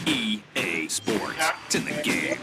EA Sports. It's in the game.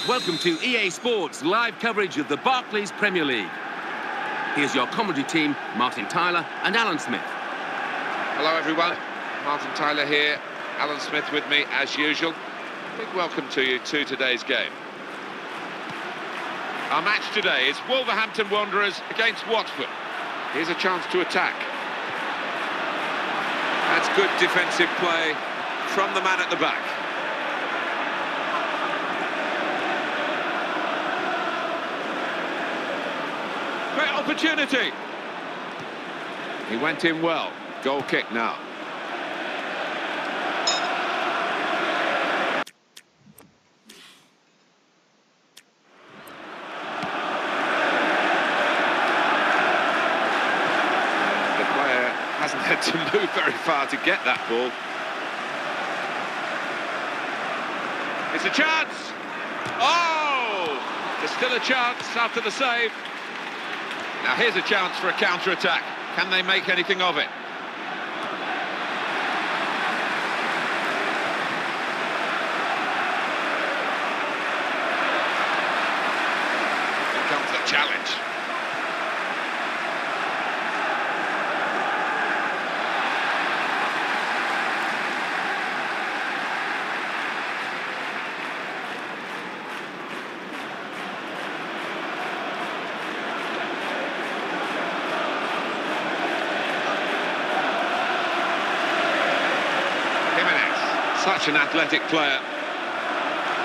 Welcome to EA Sports live coverage of the Barclays Premier League. Here's your commentary team, Martin Tyler and Alan Smith. Hello everyone, Martin Tyler here, Alan Smith with me as usual. Big welcome to you to today's game. Our match today is Wolverhampton Wanderers against Watford. Here's a chance to attack. That's good defensive play from the man at the back. Great opportunity. He went in well. Goal kick now. The player hasn't had to move very far to get that ball. It's a chance. Oh! There's still a chance after the save. Now here's a chance for a counter-attack. Can they make anything of it? Here comes the challenge. Such an athletic player.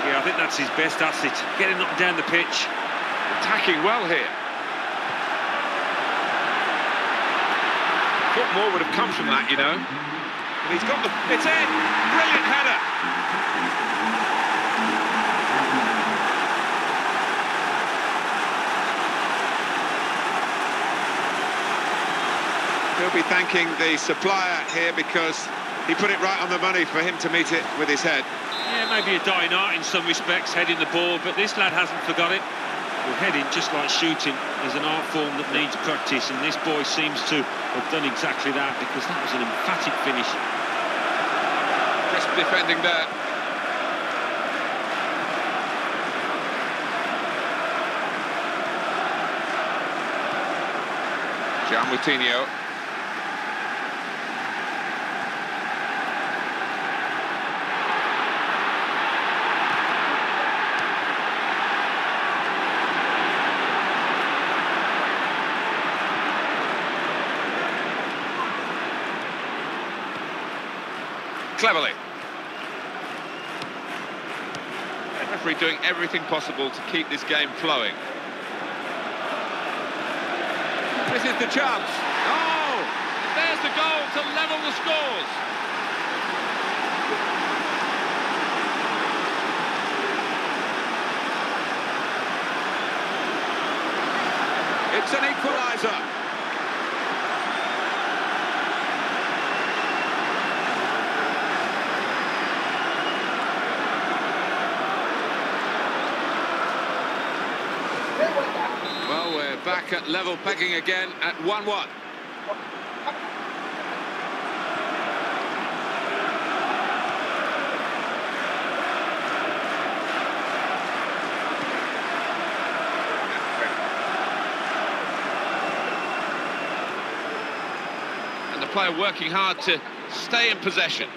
Yeah, I think that's his best asset, getting up and down the pitch. Attacking well here. Thought more would have come from that, you know. And he's got the... It's in! Brilliant header! He'll be thanking the supplier here because he put it right on the money for him to meet it with his head. Yeah, maybe a dying art in some respects, heading the ball, but this lad hasn't forgot it. Well, heading, just like shooting, is an art form that needs practice, and this boy seems to have done exactly that, because that was an emphatic finish. Crisp defending there. Gian Moutinho. Cleverly. The referee doing everything possible to keep this game flowing. This is the chance. Oh! There's the goal to level the scores. It's an equaliser. Well, we're back at level pegging again at 1-1. And the player working hard to stay in possession.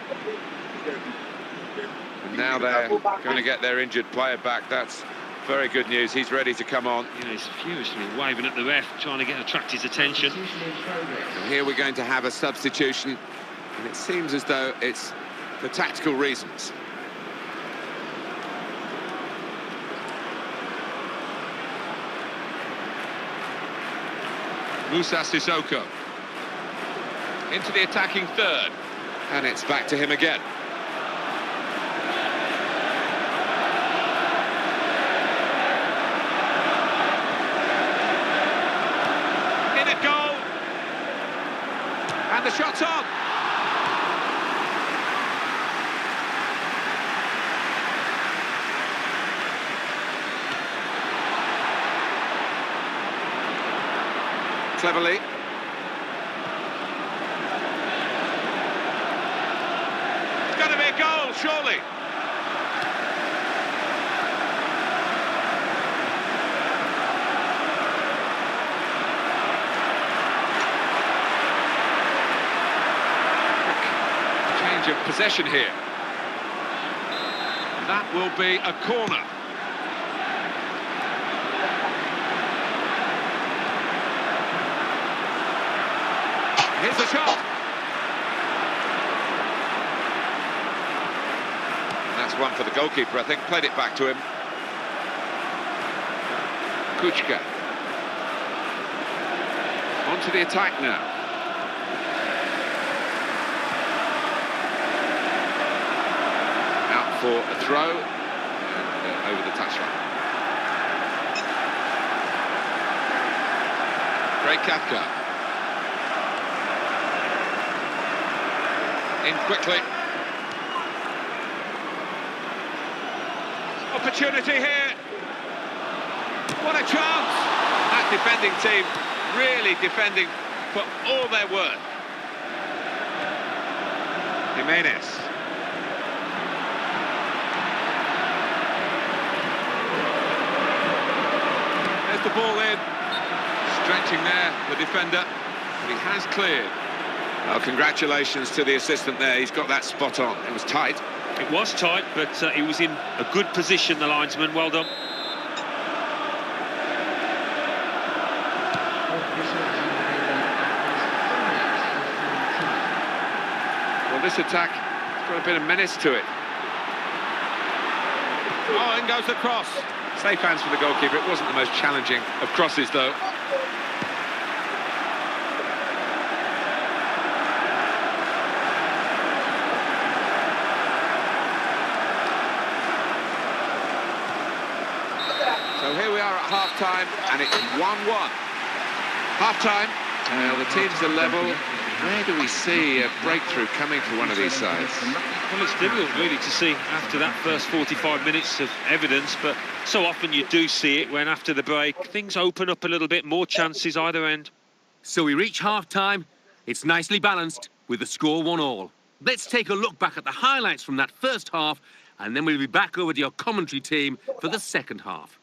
And now they're going to get their injured player back. That's very good news. He's ready to come on. You know, he's furiously waving at the ref, trying to attract his attention. And here we're going to have a substitution, and it seems as though it's for tactical reasons. Moussa Sissoko into the attacking third, and it's back to him again. And the shot's on. Cleverly. It's got to be a goal, surely. Of possession here. That will be a corner. Here's the shot. And that's one for the goalkeeper, I think. Played it back to him. Kuchka. On to the attack now. For a throw and over the touchline. Great Kafka. In quickly. Opportunity here. What a chance! That defending team really defending for all their worth. Jimenez. The ball in, stretching there, the defender, but he has cleared. Well, congratulations to the assistant there, he's got that spot on. It was tight. It was tight, but he was in a good position, the linesman. Well done. Well, this attack has got a bit of menace to it. Oh, in goes the cross. Safe hands for the goalkeeper. It wasn't the most challenging of crosses, though. So here we are at half-time, and it's 1-1. Half-time, the teams are level. Where do we see a breakthrough coming for one of these sides? Well, it's difficult really to see after that first 45 minutes of evidence, but so often you do see it when after the break things open up a little bit, more chances either end. So we reach half-time. It's nicely balanced with the score 1-1. Let's take a look back at the highlights from that first half, and then we'll be back over to your commentary team for the second half.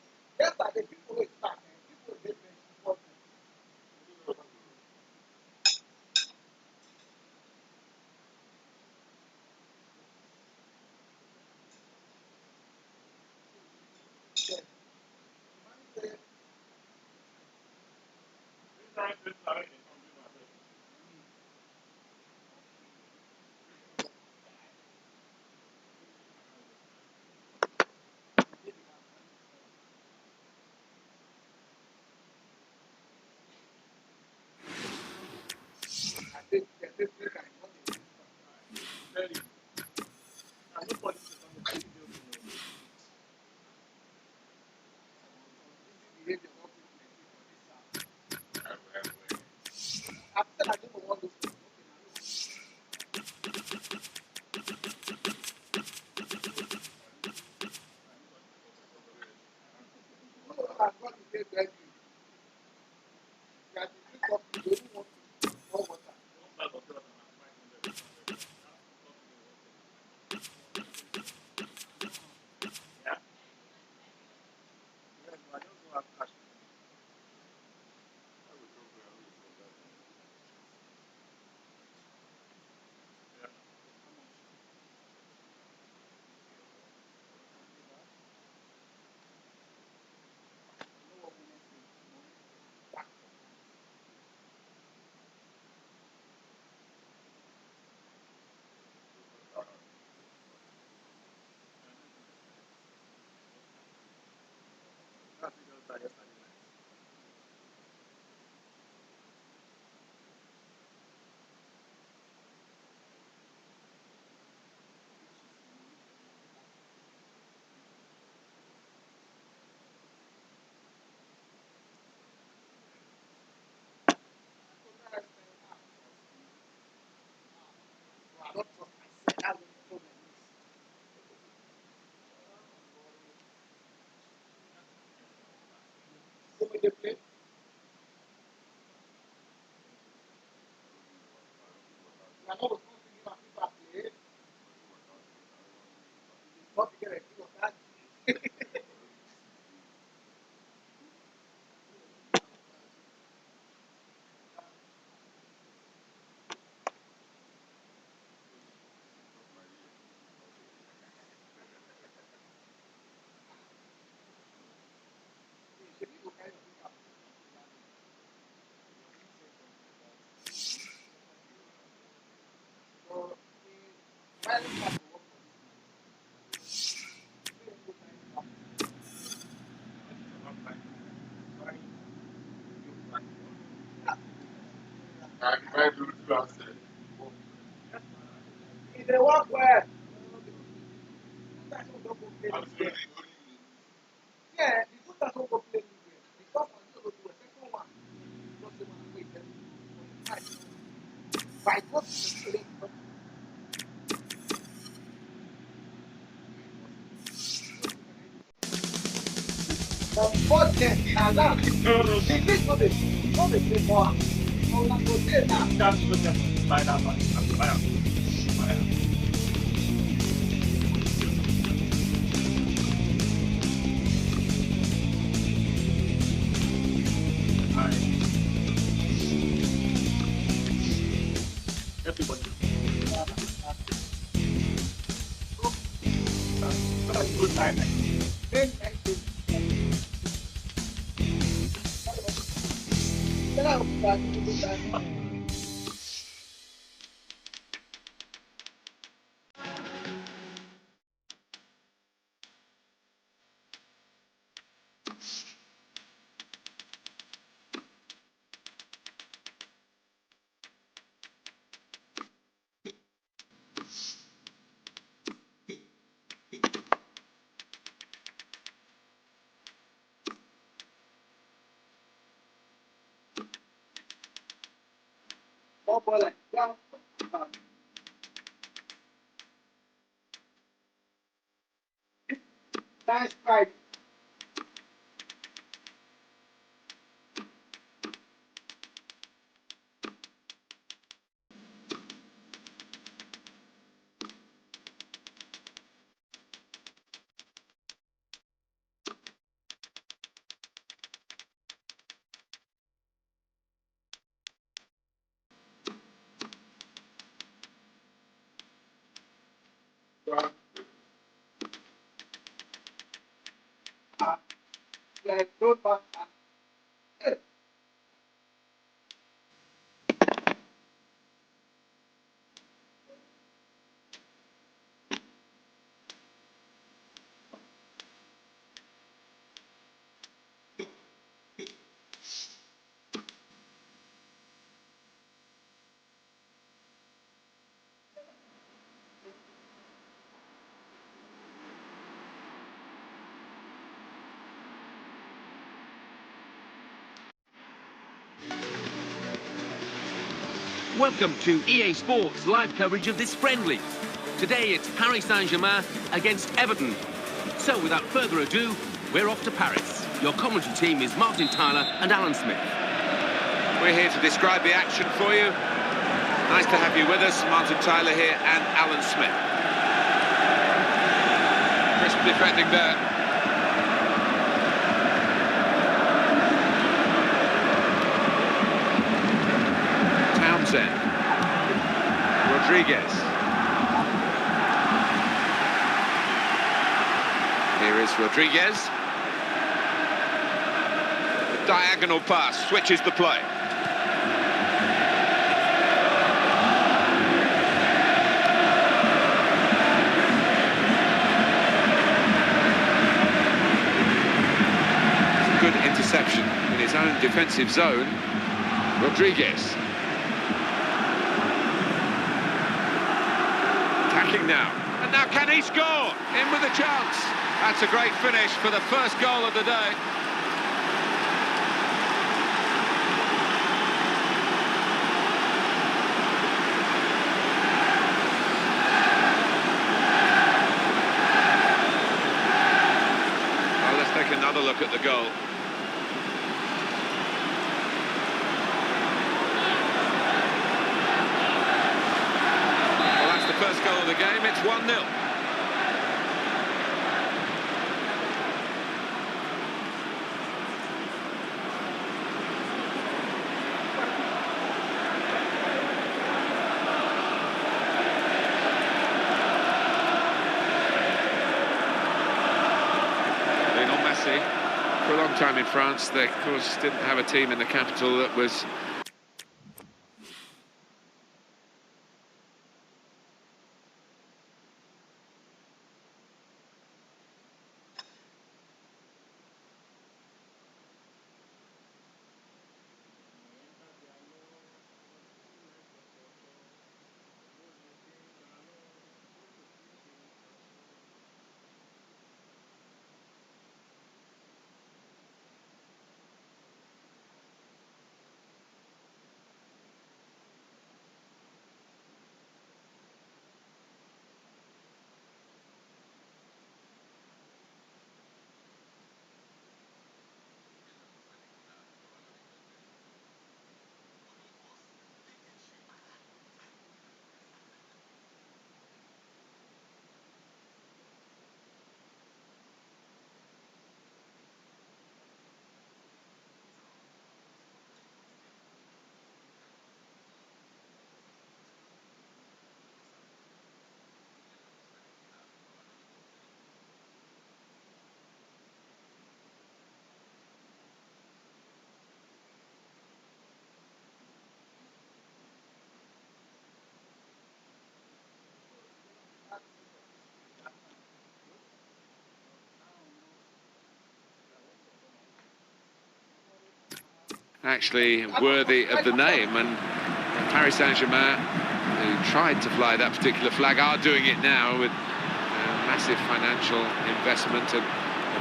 Welcome to EA Sports live coverage of this friendly. Today it's Paris Saint-Germain against Everton. So without further ado, we're off to Paris. Your commentary team is Martin Tyler and Alan Smith. We're here to describe the action for you. Nice to have you with us, Martin Tyler here and Alan Smith. Crisp defending there. Rodriguez. Here is Rodriguez. The diagonal pass switches the play. It's a good interception in his own defensive zone. Rodriguez. Now, and now can he score? In with a chance. That's a great finish for the first goal of the day. Well, let's take another look at the goal. First goal of the game, it's 1-0. Lionel Messi, for a long time in France, they of course didn't have a team in the capital that was actually worthy of the name, and Paris Saint-Germain, who tried to fly that particular flag, are doing it now with massive financial investment, and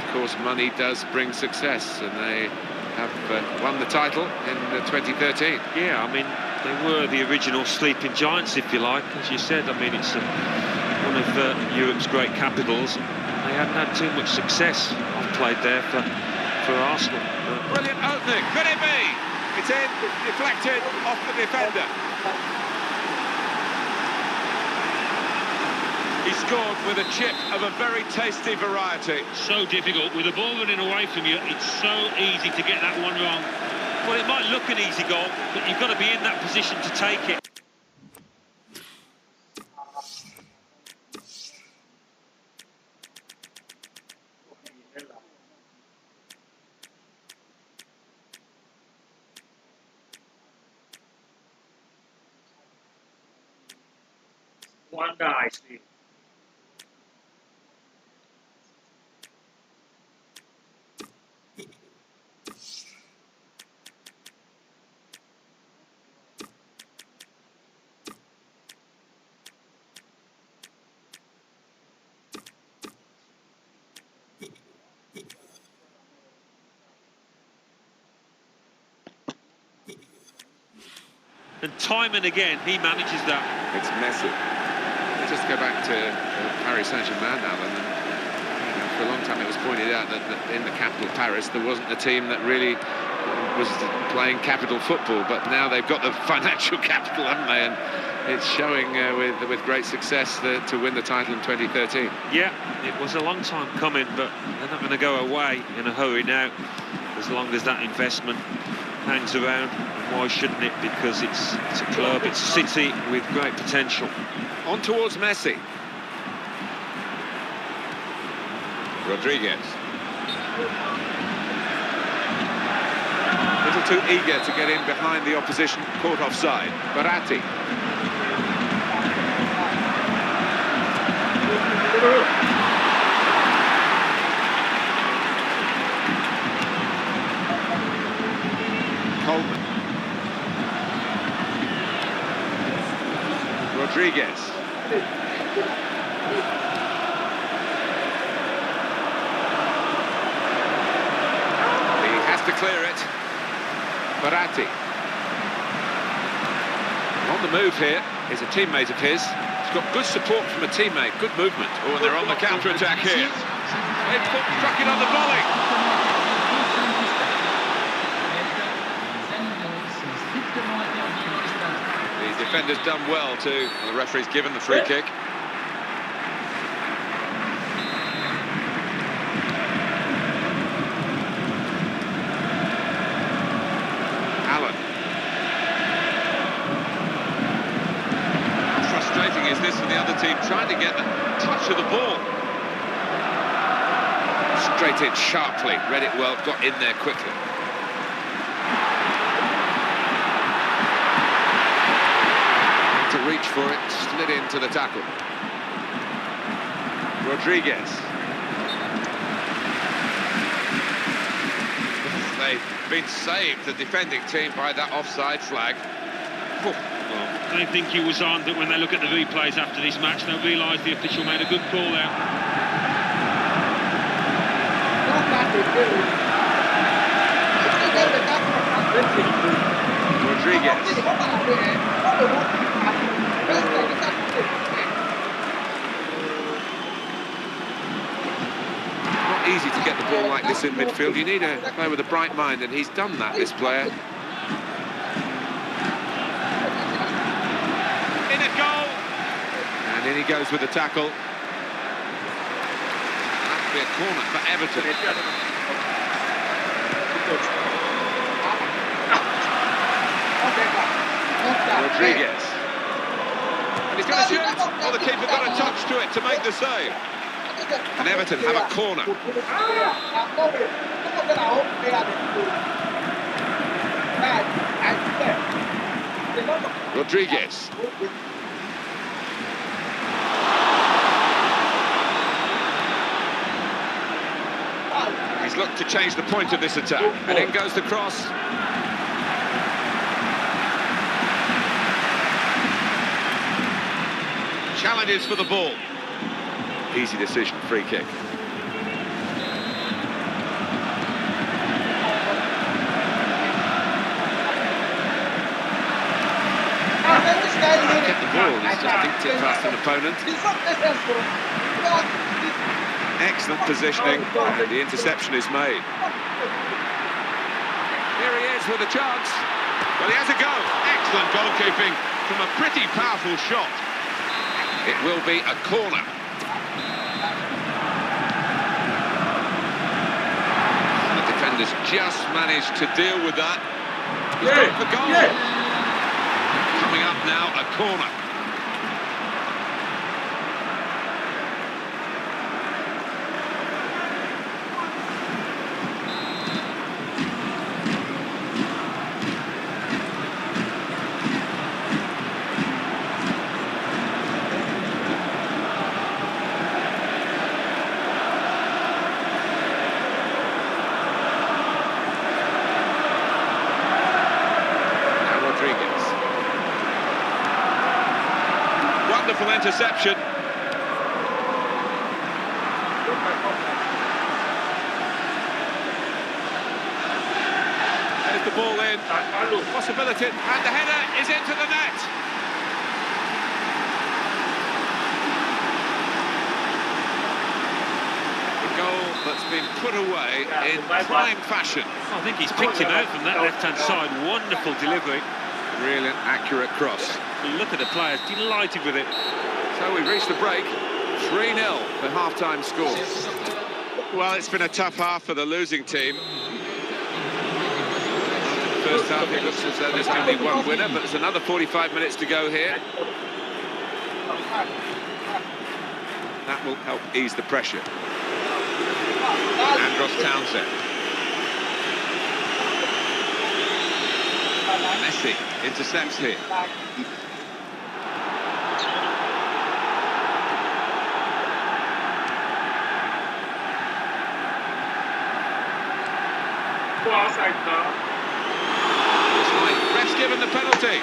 of course money does bring success, and they have won the title in 2013. Yeah, I mean, They were the original sleeping giants, if you like. As you said, I mean, it's one of Europe's great capitals. They hadn't had too much success. I've played there for Arsenal. Brilliant opening. Could it be? It's in, deflected off the defender. He scored with a chip of a very tasty variety. So difficult. With the ball running away from you, it's so easy to get that one wrong. Well, it might look an easy goal, but you've got to be in that position to take it. One guy, Steve. And time and again, he manages that. It's Messi. Let's just go back to Paris Saint-Germain now. And for a long time it was pointed out that in the capital, Paris, there wasn't a team that really was playing capital football. But now they've got the financial capital, haven't they? And it's showing with great success to win the title in 2013. Yeah, it was a long time coming, but they're not going to go away in a hurry now, as long as that investment hangs around. Why shouldn't it? Because it's a club, it's a city with great potential. On towards Messi. Rodriguez. A little too eager to get in behind the opposition, caught offside. Verratti. Coleman. Rodriguez. He has to clear it. Verratti. On the move here is a teammate of his. He's got good support from a teammate, good movement. Oh, and they're on the counter-attack here. Struck it on the volley. The defender's done well too. The referee's given the free kick. Allen. How frustrating is this for the other team, trying to get the touch of the ball? Straight in sharply, read it well, got in there quickly. To reach for it, slid into the tackle. Rodriguez. They've been saved, the defending team, by that offside flag. Well, they think he was on, but when they look at the replays after this match, they'll realise the official made a good call there. Rodriguez. Not easy to get the ball like this in midfield. You need a player with a bright mind, and he's done that, this player. In a goal! And in he goes with the tackle. That'll be a corner for Everton. Rodriguez. And he's going to shoot. Oh, the keeper got a touch to it to make the save. And Everton have a corner. Rodriguez. He's looked to change the point of this attack. And in goes the cross. Challenges for the ball. Easy decision, free kick. get the ball. He's just dinked it past an opponent. Excellent positioning, and the interception is made. Here he is with a chance. Well, he has a go. Excellent goalkeeping from a pretty powerful shot. It will be a corner. The defenders just managed to deal with that. He's got the goal. Coming up now, a corner. Wonderful interception. There's the ball in. Possibility. And the header is into the net. The goal that's been put away in prime fashion. I think he's picked him out from that left-hand side. Wonderful delivery. Brilliant, accurate cross. Look at the players, delighted with it. So we've reached the break. 3-0, the half-time score. Well, it's been a tough half for the losing team. After the first half, it looks as though there's going to be one winner, but there's another 45 minutes to go here. That will help ease the pressure. Andros Townsend. Messi intercepts here. Ref's given the penalty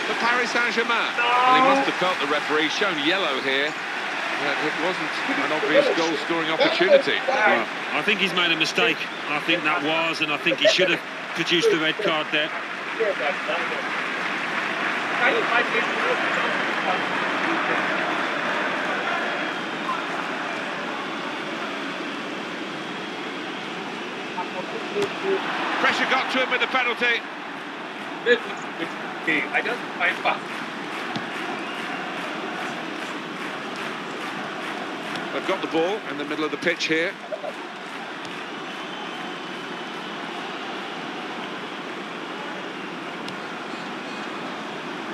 for Paris Saint-Germain. Well, he must have felt the referee shown yellow here. It wasn't an obvious goal-scoring opportunity. Well, I think he's made a mistake. I think that was, and I think he should have produced the red card there. Pressure got to him with the penalty. I just find fast. They've got the ball in the middle of the pitch here.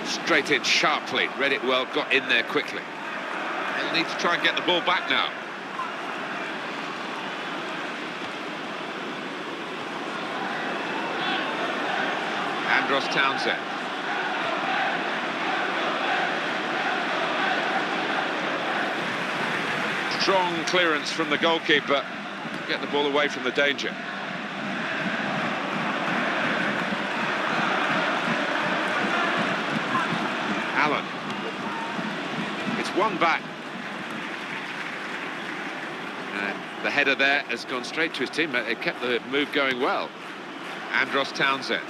Straight in sharply, read it well, got in there quickly. They'll need to try and get the ball back now. Andros Townsend. Strong clearance from the goalkeeper. Get the ball away from the danger. Allen. It's one back. And the header there has gone straight to his teammate. It kept the move going well. Andros Townsend.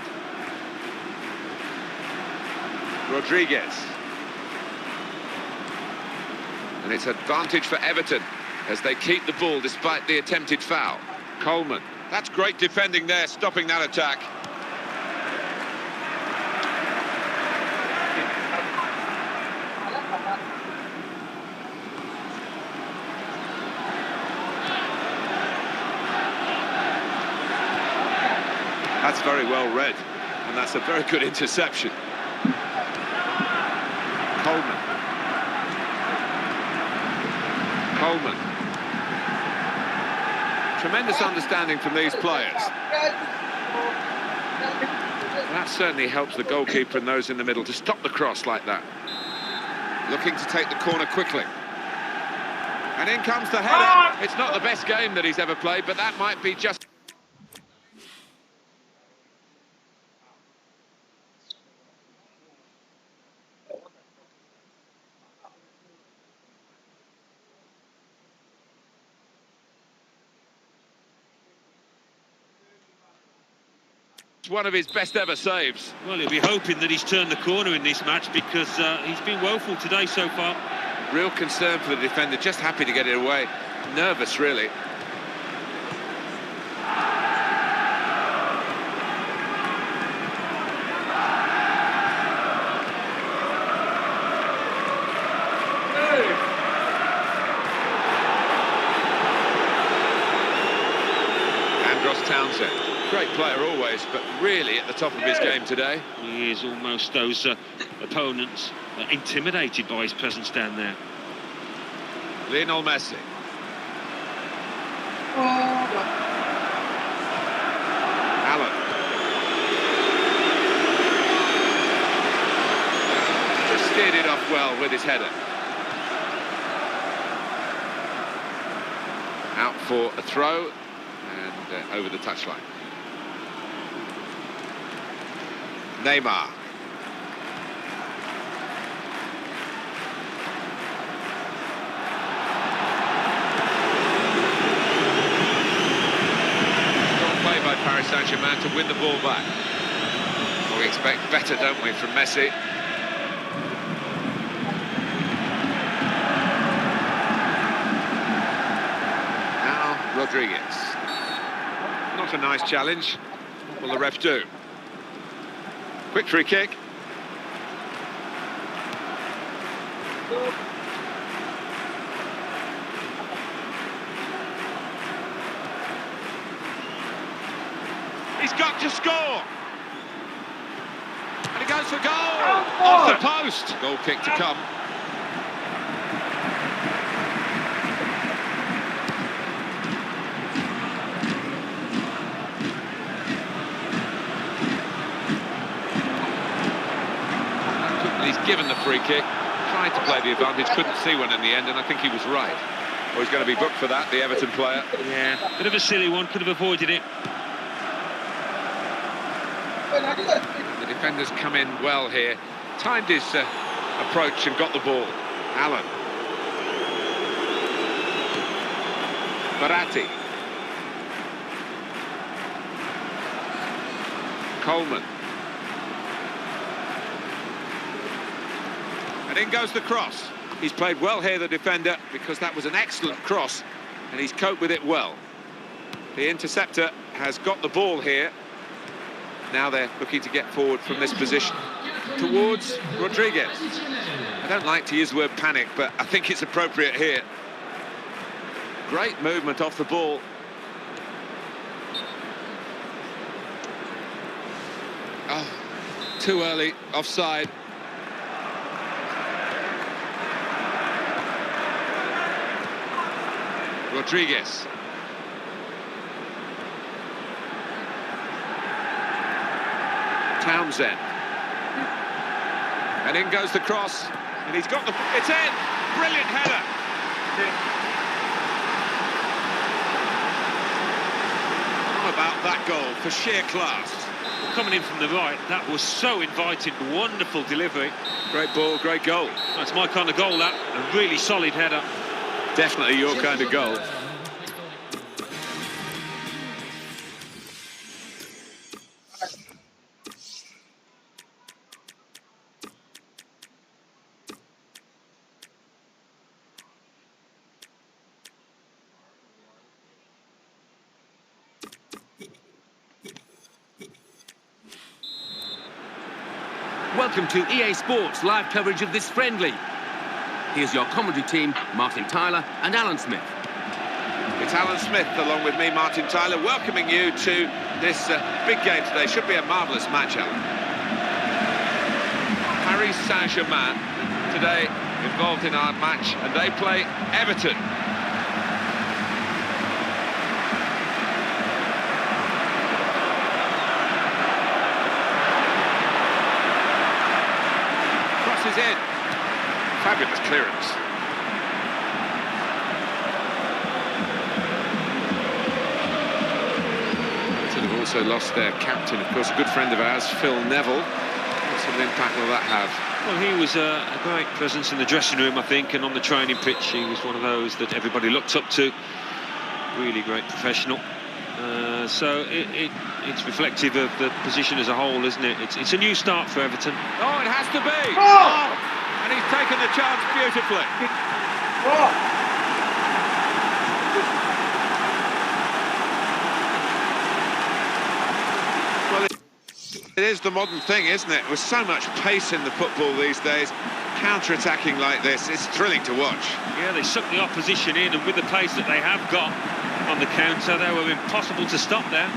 Rodriguez. And it's advantage for Everton as they keep the ball despite the attempted foul. Coleman. That's great defending there, stopping that attack. That's very well read, and that's a very good interception. Coleman. Coleman. Tremendous understanding from these players. That certainly helps the goalkeeper and those in the middle to stop the cross like that. Looking to take the corner quickly. And in comes the header. It's not the best game that he's ever played, but that might be just... It's one of his best ever saves. Well, he'll be hoping that he's turned the corner in this match because he's been woeful today so far. Real concern for the defender, just happy to get it away. Nervous, really. Townsend, great player always, but really at the top of his game today. He is almost those opponents intimidated by his presence down there. Lionel Messi. Allen. Just steered it off well with his header. Out for a throw. And over the touchline. Neymar. Strong play by Paris Saint-Germain to win the ball back. Well, we expect better, don't we, from Messi? Now Rodriguez. Not a nice challenge. What will the ref do? Quick free kick. He's got to score. And he goes for goal. Off the post. Goal kick to come. He's given the free kick, tried to play the advantage, couldn't see one in the end, and I think he was right. Well, he's going to be booked for that, the Everton player. Yeah, bit of a silly one, could have avoided it. The defenders come in well here, timed his approach and got the ball. Allen. Baratti. Coleman. And in goes the cross. He's played well here, the defender, because that was an excellent cross, and he's coped with it well. The interceptor has got the ball here. Now they're looking to get forward from this position towards Rodriguez. I don't like to use the word panic, but I think it's appropriate here. Great movement off the ball. Oh, too early, offside. Rodriguez. Townsend. And in goes the cross. And he's got the... It's in! Brilliant header! How about that goal for sheer class? Well, coming in from the right, that was so inviting. Wonderful delivery. Great ball, great goal. That's my kind of goal, that. A really solid header. Definitely your kind of goal. Welcome to EA Sports live coverage of this friendly. Here's your commentary team, Martin Tyler and Alan Smith. It's Alan Smith, along with me, Martin Tyler, welcoming you to this big game today. Should be a marvellous match, Alan. Paris Saint-Germain today involved in our match, and they play Everton. Crosses in. Fabulous clearance. Everton have also lost their captain, of course, a good friend of ours, Phil Neville. What sort of impact will that have? Well, he was a great presence in the dressing room, I think, and on the training pitch he was one of those that everybody looked up to. Really great professional. So it's reflective of the position as a whole, isn't it? It's a new start for Everton. Oh, it has to be! Oh! And he's taken the chance beautifully. Well, it is the modern thing, isn't it? With so much pace in the football these days, counter-attacking like this, it's thrilling to watch. Yeah, they suck the opposition in, and with the pace that they have got on the counter, they were impossible to stop there.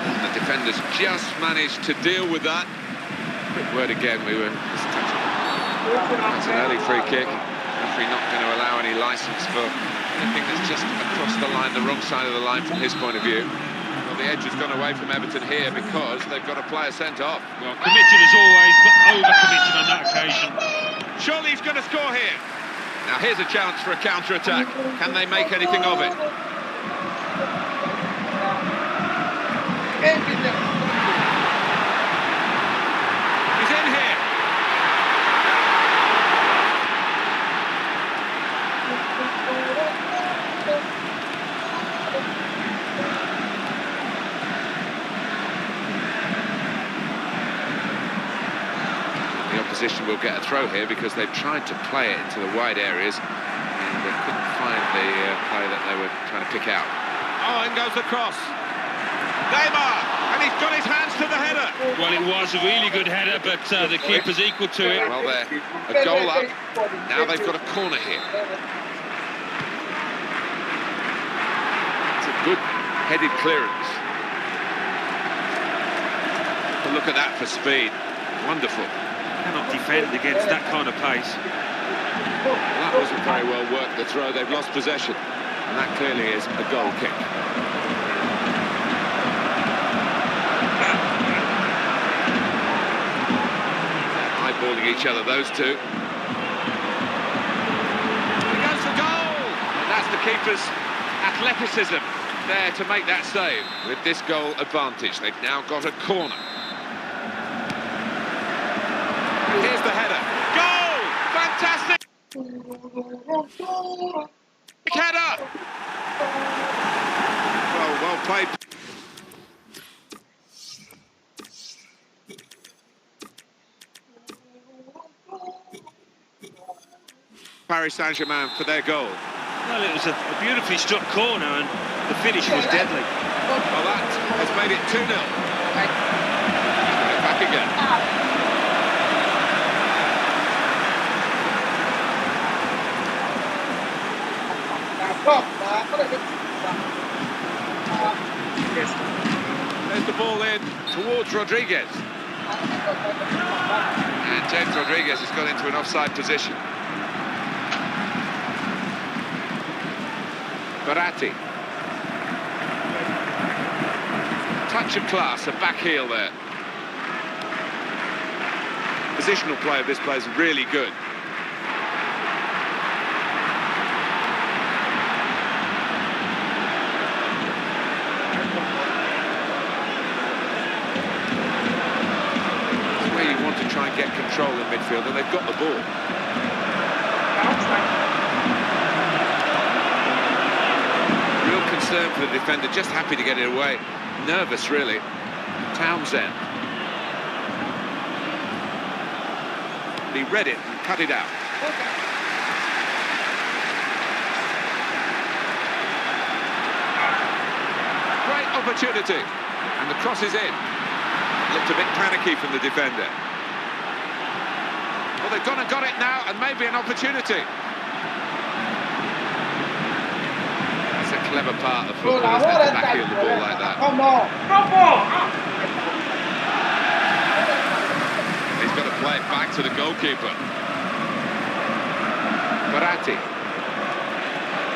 And the defenders just managed to deal with that. Quick word again, we were just touching. That's an early free kick. Referee not going to allow any licence for anything that's just across the line, the wrong side of the line from his point of view. Well, the edge has gone away from Everton here because they've got a player sent off. Well, committed as always, but over-committed on that occasion. Surely he's going to score here. Now here's a chance for a counter-attack. Can they make anything of it? He's in here. The opposition will get a throw here because they've tried to play it into the wide areas and they couldn't find the play that they were trying to pick out. Oh, in goes the cross. Neymar, and he's got his hands to the header. Well, it was a really good header, but the keeper's equal to it. Well, they're a goal up. Now they've got a corner here. It's a good headed clearance. But look at that for speed. Wonderful. Cannot defend against that kind of pace. Well, that wasn't very well worked, the throw. They've lost possession. And that clearly is a goal kick. Eyeballing each other, those two. He goes for goal! And that's the keeper's athleticism there to make that save. With this goal advantage, they've now got a corner. Here's the header. Goal! Fantastic! Header! Well played. Paris Saint-Germain for their goal. Well, it was a beautifully struck corner, and the finish was deadly. Well, that has made it 2-0. Back again. There's the ball in towards Rodriguez. And James Rodriguez has got into an offside position. Verratti. Touch of class, a back heel there. Positional play of this player is really good. That's where you want to try and get control in midfield, and they've got the ball. Concern for the defender, just happy to get it away. Nervous, really. Townsend. He read it and cut it out. Great opportunity. And the cross is in. Looked a bit panicky from the defender. Well, they've gone and got it now, and maybe an opportunity. Clever part of football, isn't it, to backheel the ball like that. Come on! He's got to play it back to the goalkeeper. Verratti.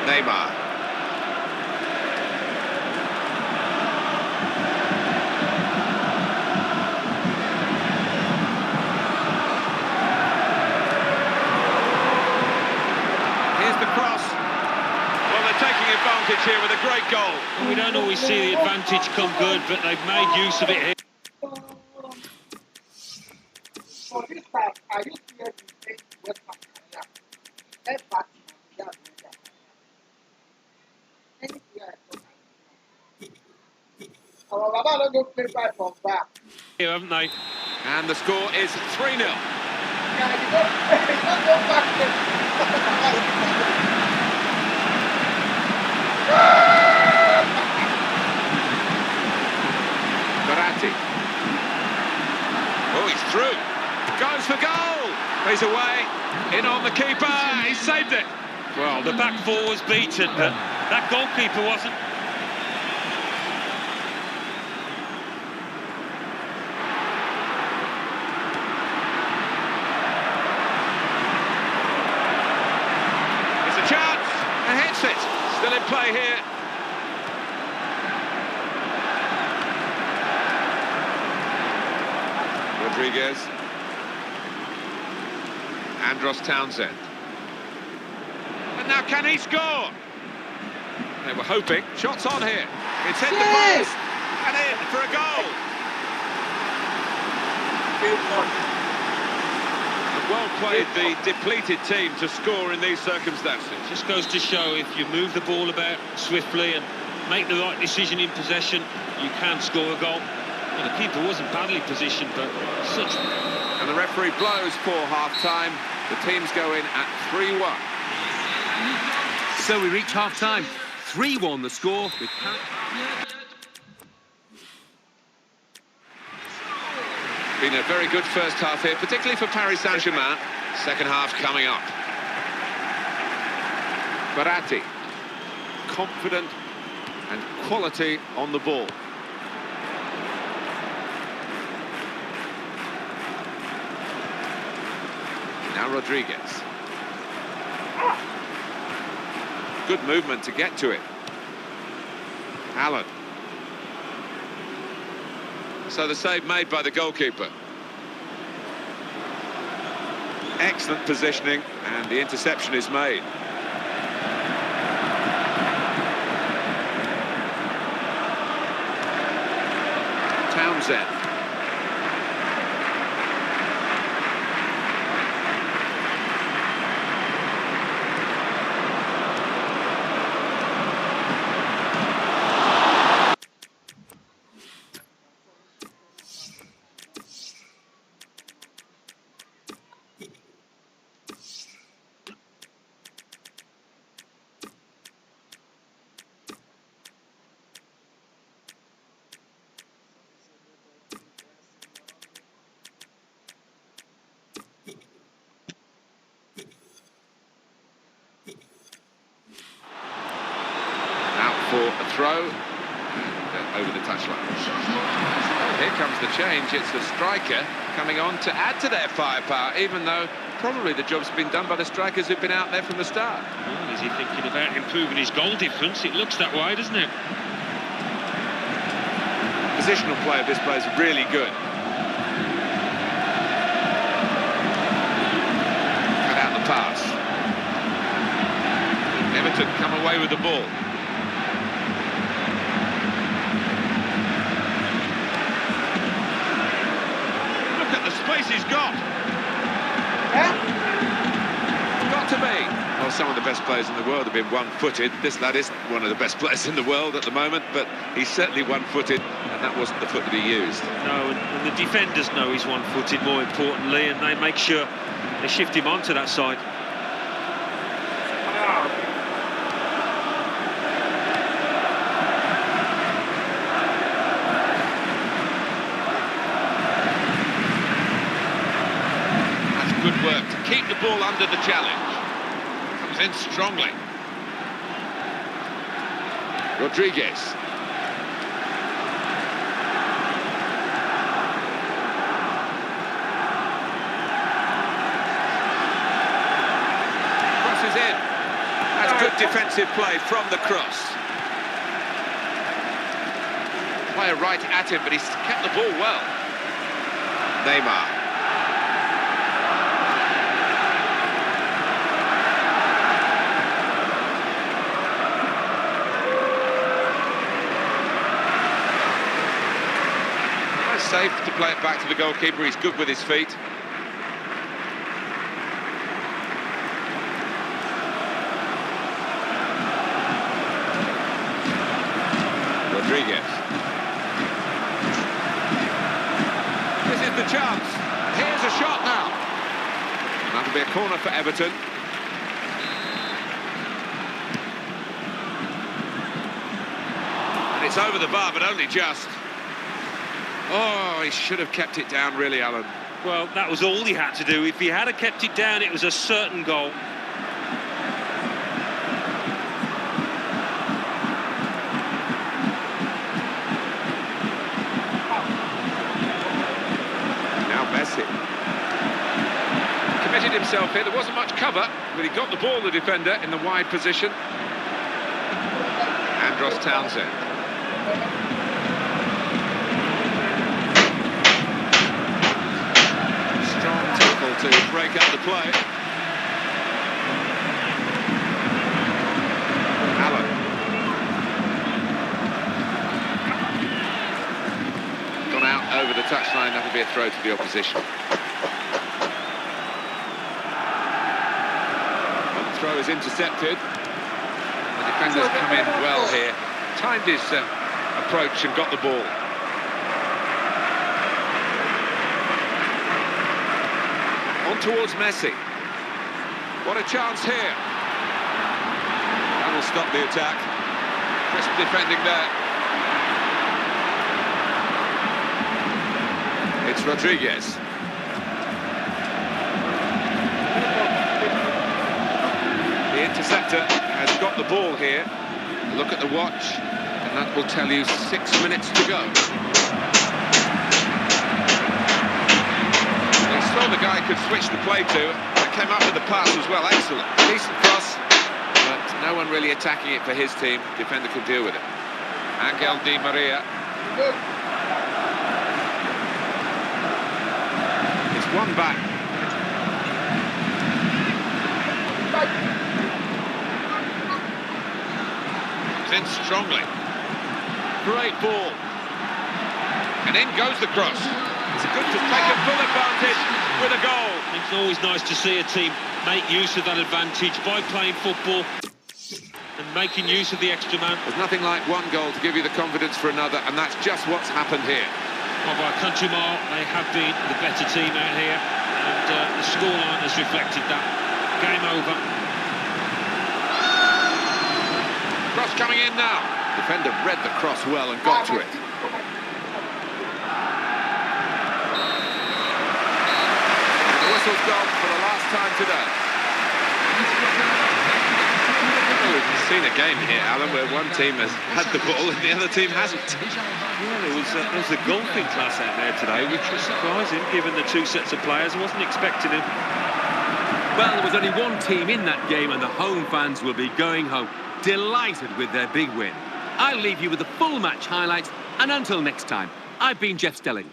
Neymar. Here's the cross. Taking advantage here with a great goal. Well, we don't always see the advantage come good, but they've made use of it here. Here, haven't they? And the score is 3-0. Baratti. Oh, he's through. Goes for goal. He's away. In on the keeper. He saved it. Well, the back four was beaten, but that goalkeeper wasn't. It's a chance. And hits it. Still in play here. Rodriguez. Andros Townsend. And now can he score? They were hoping. Shots on here. It's hit the post. And in for a goal. And well played the depleted team to score in these circumstances. Just goes to show if you move the ball about swiftly and make the right decision in possession, you can score a goal. Well, the keeper wasn't badly positioned, but such... And the referee blows for half-time. The teams go in at 3-1. So we reach half-time. 3-1 the score. With Been a very good first half here, particularly for Paris Saint-Germain. Second half coming up. Baratti. Confident and quality on the ball. Now Rodriguez. Good movement to get to it. Allen. So the save made by the goalkeeper. Excellent positioning, and the interception is made. Townsend. For a throw over the touchline. Here comes the change. It's the striker coming on to add to their firepower, even though probably the job's been done by the strikers who've been out there from the start. Well, is he thinking about improving his goal difference? It looks that way, doesn't it? Positional play of this player is really good. Cut out the pass. Everton come away with the ball. Space he's got. Got to be. Well, some of the best players in the world have been one-footed. This lad isn't one of the best players in the world at the moment, but he's certainly one-footed, and that wasn't the foot that he used. No, and the defenders know he's one-footed, more importantly, and they make sure they shift him onto that side. Good work to keep the ball under the challenge. Comes in strongly. Rodriguez. Crosses in. That's good defensive play from the cross. Player right at him, but he's kept the ball well. Neymar. Safe to play it back to the goalkeeper. He's good with his feet. Corner for Everton. And it's over the bar, but only just. Oh, he should have kept it down, really, Alan. Well, that was all he had to do. If he had kept it down, it was a certain goal. Now Messi. Committed himself here. There wasn't much cover, but he got the ball, the defender, in the wide position. Andros Townsend. To break up the play. Allen. Gone out over the touchline, that'll be a throw to the opposition. And the throw is intercepted. The defenders come in well here. Timed his approach and got the ball. On towards Messi. What a chance here. That will stop the attack. Crisp defending there. It's Rodriguez. The interceptor has got the ball here. Look at the watch, and that will tell you 6 minutes to go. The guy could switch the play to, and came up with the pass as well. Excellent. Decent cross, but no one really attacking it for his team. Defender could deal with it. Angel Di Maria. It's one back. It's in strongly. Great ball. And in goes the cross. It's good to take a full advantage with a goal. It's always nice to see a team make use of that advantage by playing football and making use of the extra man. There's nothing like one goal to give you the confidence for another, and that's just what's happened here. Well, by a country mile, they have been the better team out here, and the scoreline has reflected that. Game over. Cross coming in now. Defender read the cross well and got to it. Whistle's gone for the last time today. Well, we've seen a game here, Alan, where one team has had the ball and the other team hasn't. Yeah, there was a golfing class out there today, which was surprising given the two sets of players. I wasn't expecting it. Well, there was only one team in that game, and the home fans will be going home delighted with their big win. I'll leave you with the full match highlights, and until next time, I've been Jeff Stelling.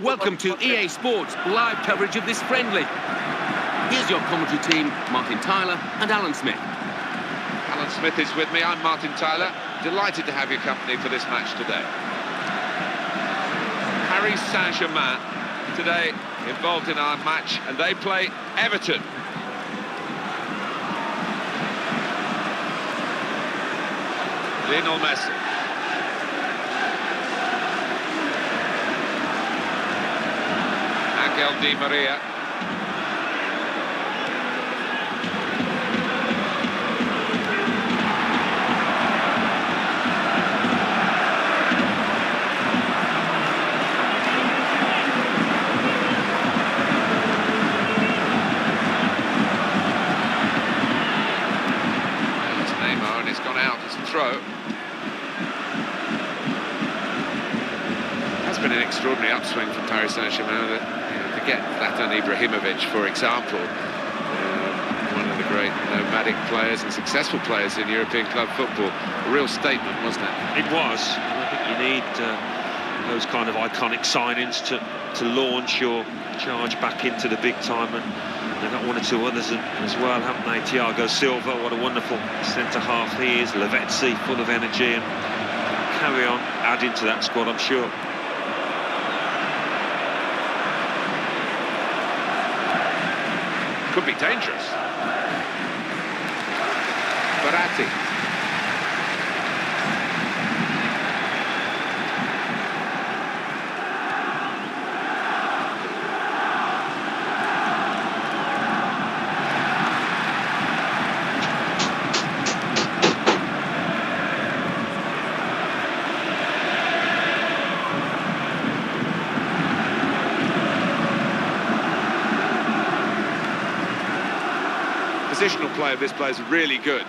Welcome to EA Sports live coverage of this friendly. Here's your commentary team, Martin Tyler and Alan Smith. Alan Smith is with me, I'm Martin Tyler. Delighted to have your company for this match today. Paris Saint-Germain today involved in our match, and they play Everton. Lionel Messi. Angel Di Maria. It's Neymar, and it's gone out as a throw. That's been an extraordinary upswing from Paris Saint-Germain. Forget Zlatan Ibrahimovic, for example, one of the great nomadic players and successful players in European club football. A real statement, wasn't it? It was. I think you need those kind of iconic signings to launch your charge back into the big time, and they've got one or two others as well, haven't they? Thiago Silva, what a wonderful centre-half he is. Lavezzi, full of energy, and carry on adding to that squad, I'm sure. Could be dangerous. Baratti. Positional play of this player is really good.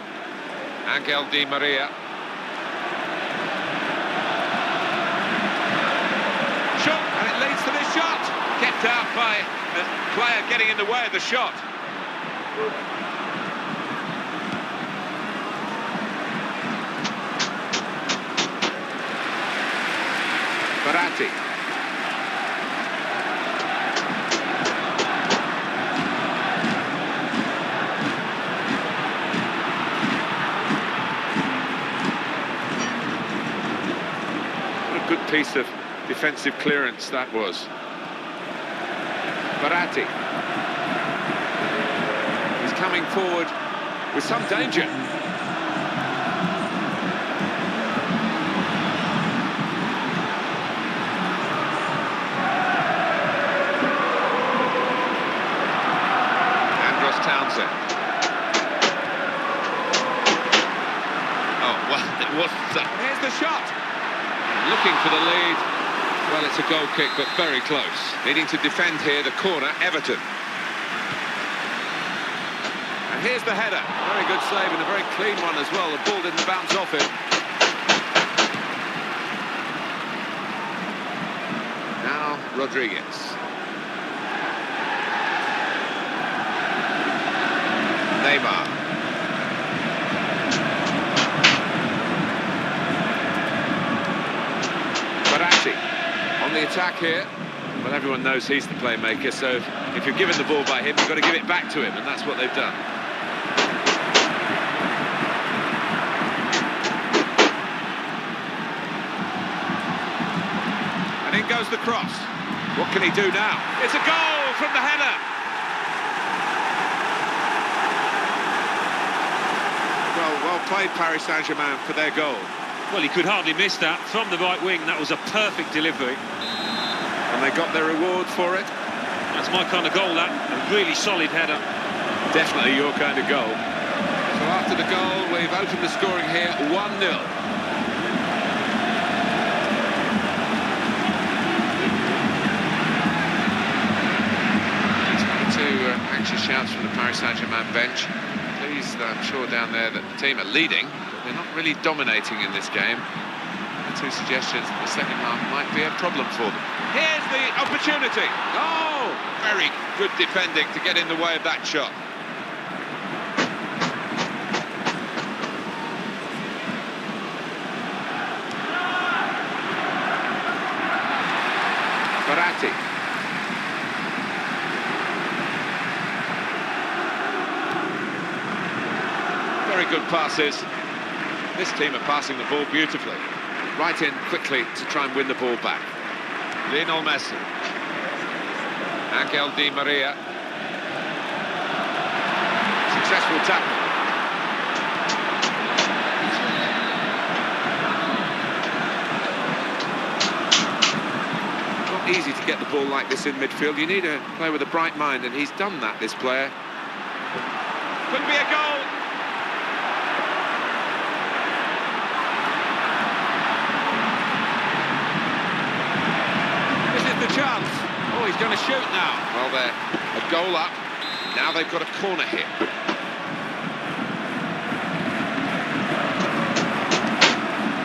Angel Di Maria. Shot, and it leads to this shot. Kept out by a player getting in the way of the shot. Baratti. Good piece of defensive clearance that was. Baratti. He's coming forward with some danger. Andros Townsend. Oh, well, it wasn't. Here's the shot. Looking for the lead. Well, it's a goal kick, but very close. Needing to defend here, the corner, Everton. And here's the header. Very good save and a very clean one as well. The ball didn't bounce off him. Now, Rodriguez. Neymar. On the attack here. Well, everyone knows he's the playmaker, so if you're given the ball by him, you've got to give it back to him, and that's what they've done. And in goes the cross. What can he do now? It's a goal from the header! Well played, Paris Saint-Germain, for their goal. Well, he could hardly miss that. From the right wing, that was a perfect delivery. And they got their reward for it. That's my kind of goal, that. A really solid header. Definitely your kind of goal. So after the goal, we've opened the scoring here, 1-0. Anxious shouts from the Paris Saint-Germain bench. Pleased, I'm sure, down there that the team are leading. They're not really dominating in this game. The two suggestions that the second half might be a problem for them. Here's the opportunity. Oh, very good defending to get in the way of that shot. Baratti. Very good passes. This team are passing the ball beautifully. Right in quickly to try and win the ball back. Lionel Messi. Angel Di Maria. Successful tackle. Not easy to get the ball like this in midfield. You need to play with a bright mind, and he's done that, this player. Could be a goal. Chance. Oh, he's going to shoot now. Well, they're a goal up. Now they've got a corner here.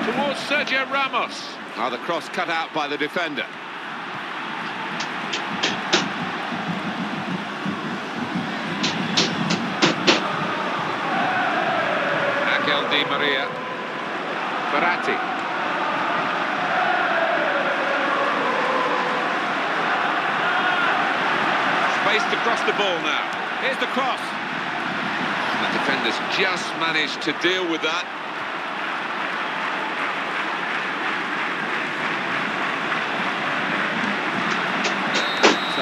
Towards Sergio Ramos. Oh, the cross cut out by the defender. Angel Di Maria. Baratti. To cross the ball now. Here's the cross. The defenders just managed to deal with that.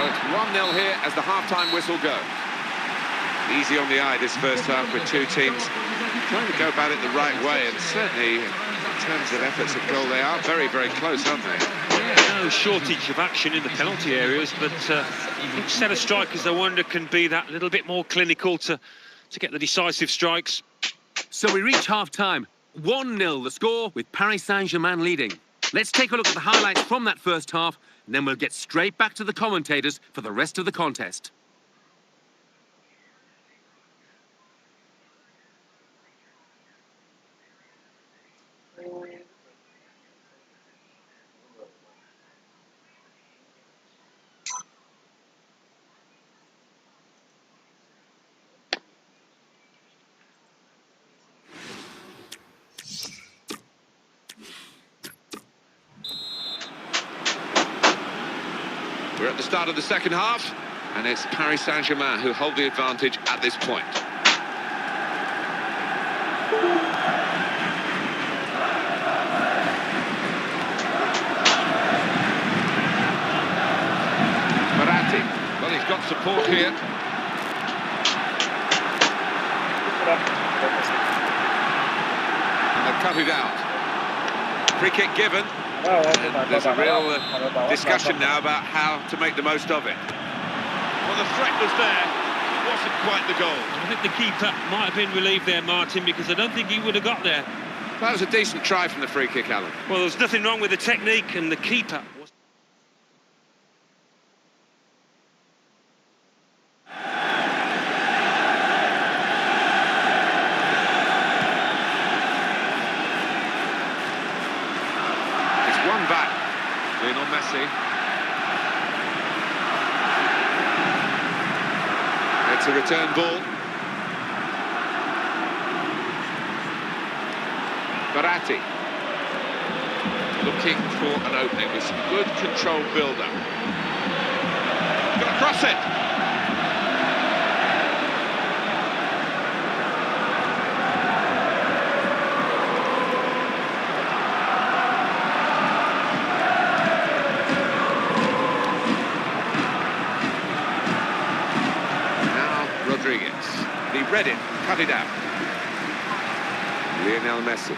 So it's 1-0 here as the half-time whistle goes. Easy on the eye this first half with two teams trying to go about it the right way, and certainly in terms of efforts at goal they are very, very close, aren't they? Yeah, no shortage of action in the penalty areas, but each set of strikers, I wonder, can be that little bit more clinical to get the decisive strikes. So we reach half-time. 1-0 the score, with Paris Saint-Germain leading. Let's take a look at the highlights from that first half, and then we'll get straight back to the commentators for the rest of the contest. We're at the start of the second half, and it's Paris Saint-Germain who hold the advantage at this point. Well, he's got support here. And they've cut it out. Free kick given. And there's a real discussion now about how to make the most of it. Well, the threat was there. It wasn't quite the goal. I think the keeper might have been relieved there, Martin, because I don't think he would have got there. That was a decent try from the free kick, Alan. Well, there's nothing wrong with the technique, and the keeper was... One back, Lionel Messi. It's a return ball. Verratti looking for an opening with some good controlled build-up. Gonna cross it. He read it, cut it out. Lionel Messi.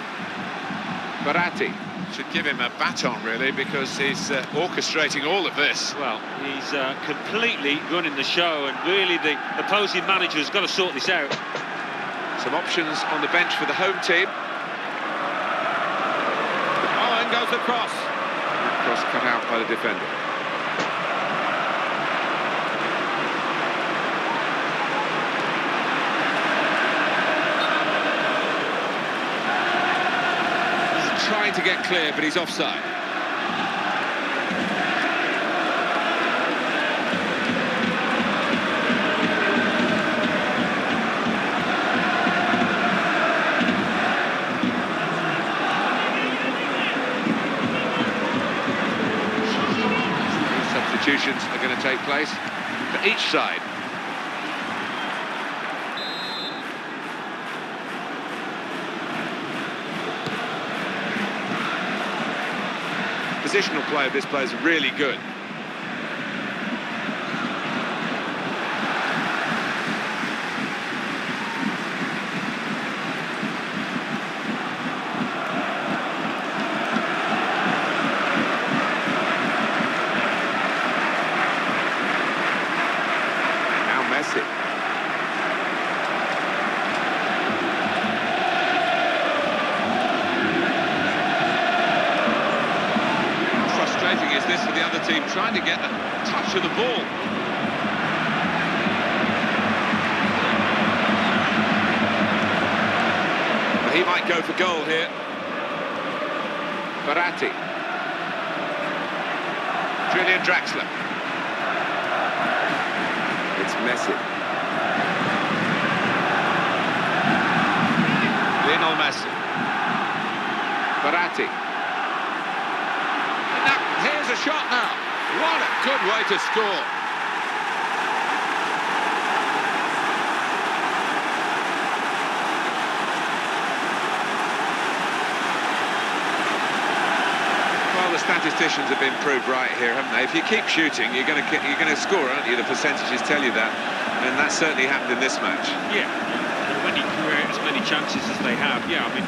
Verratti should give him a baton, really, because he's orchestrating all of this. Well, he's completely running the show, and really the opposing manager's got to sort this out. Some options on the bench for the home team. Oh, and goes the cross. Cross cut out by the defender. Trying to get clear, but he's offside. Substitutions are going to take place for each side. Positional play of this player is really good. Now Messi. Is this for the other team trying to get a touch of the ball? Well, he might go for goal here. Verratti. Julian Draxler. It's Messi. Lionel Messi. Verratti. Here's a shot now. What a good way to score. Well, the statisticians have been proved right here, haven't they? If you keep shooting, you're going to score, aren't you? The percentages tell you that, and that certainly happened in this match. Yeah, when you create as many chances as they have, yeah, I mean,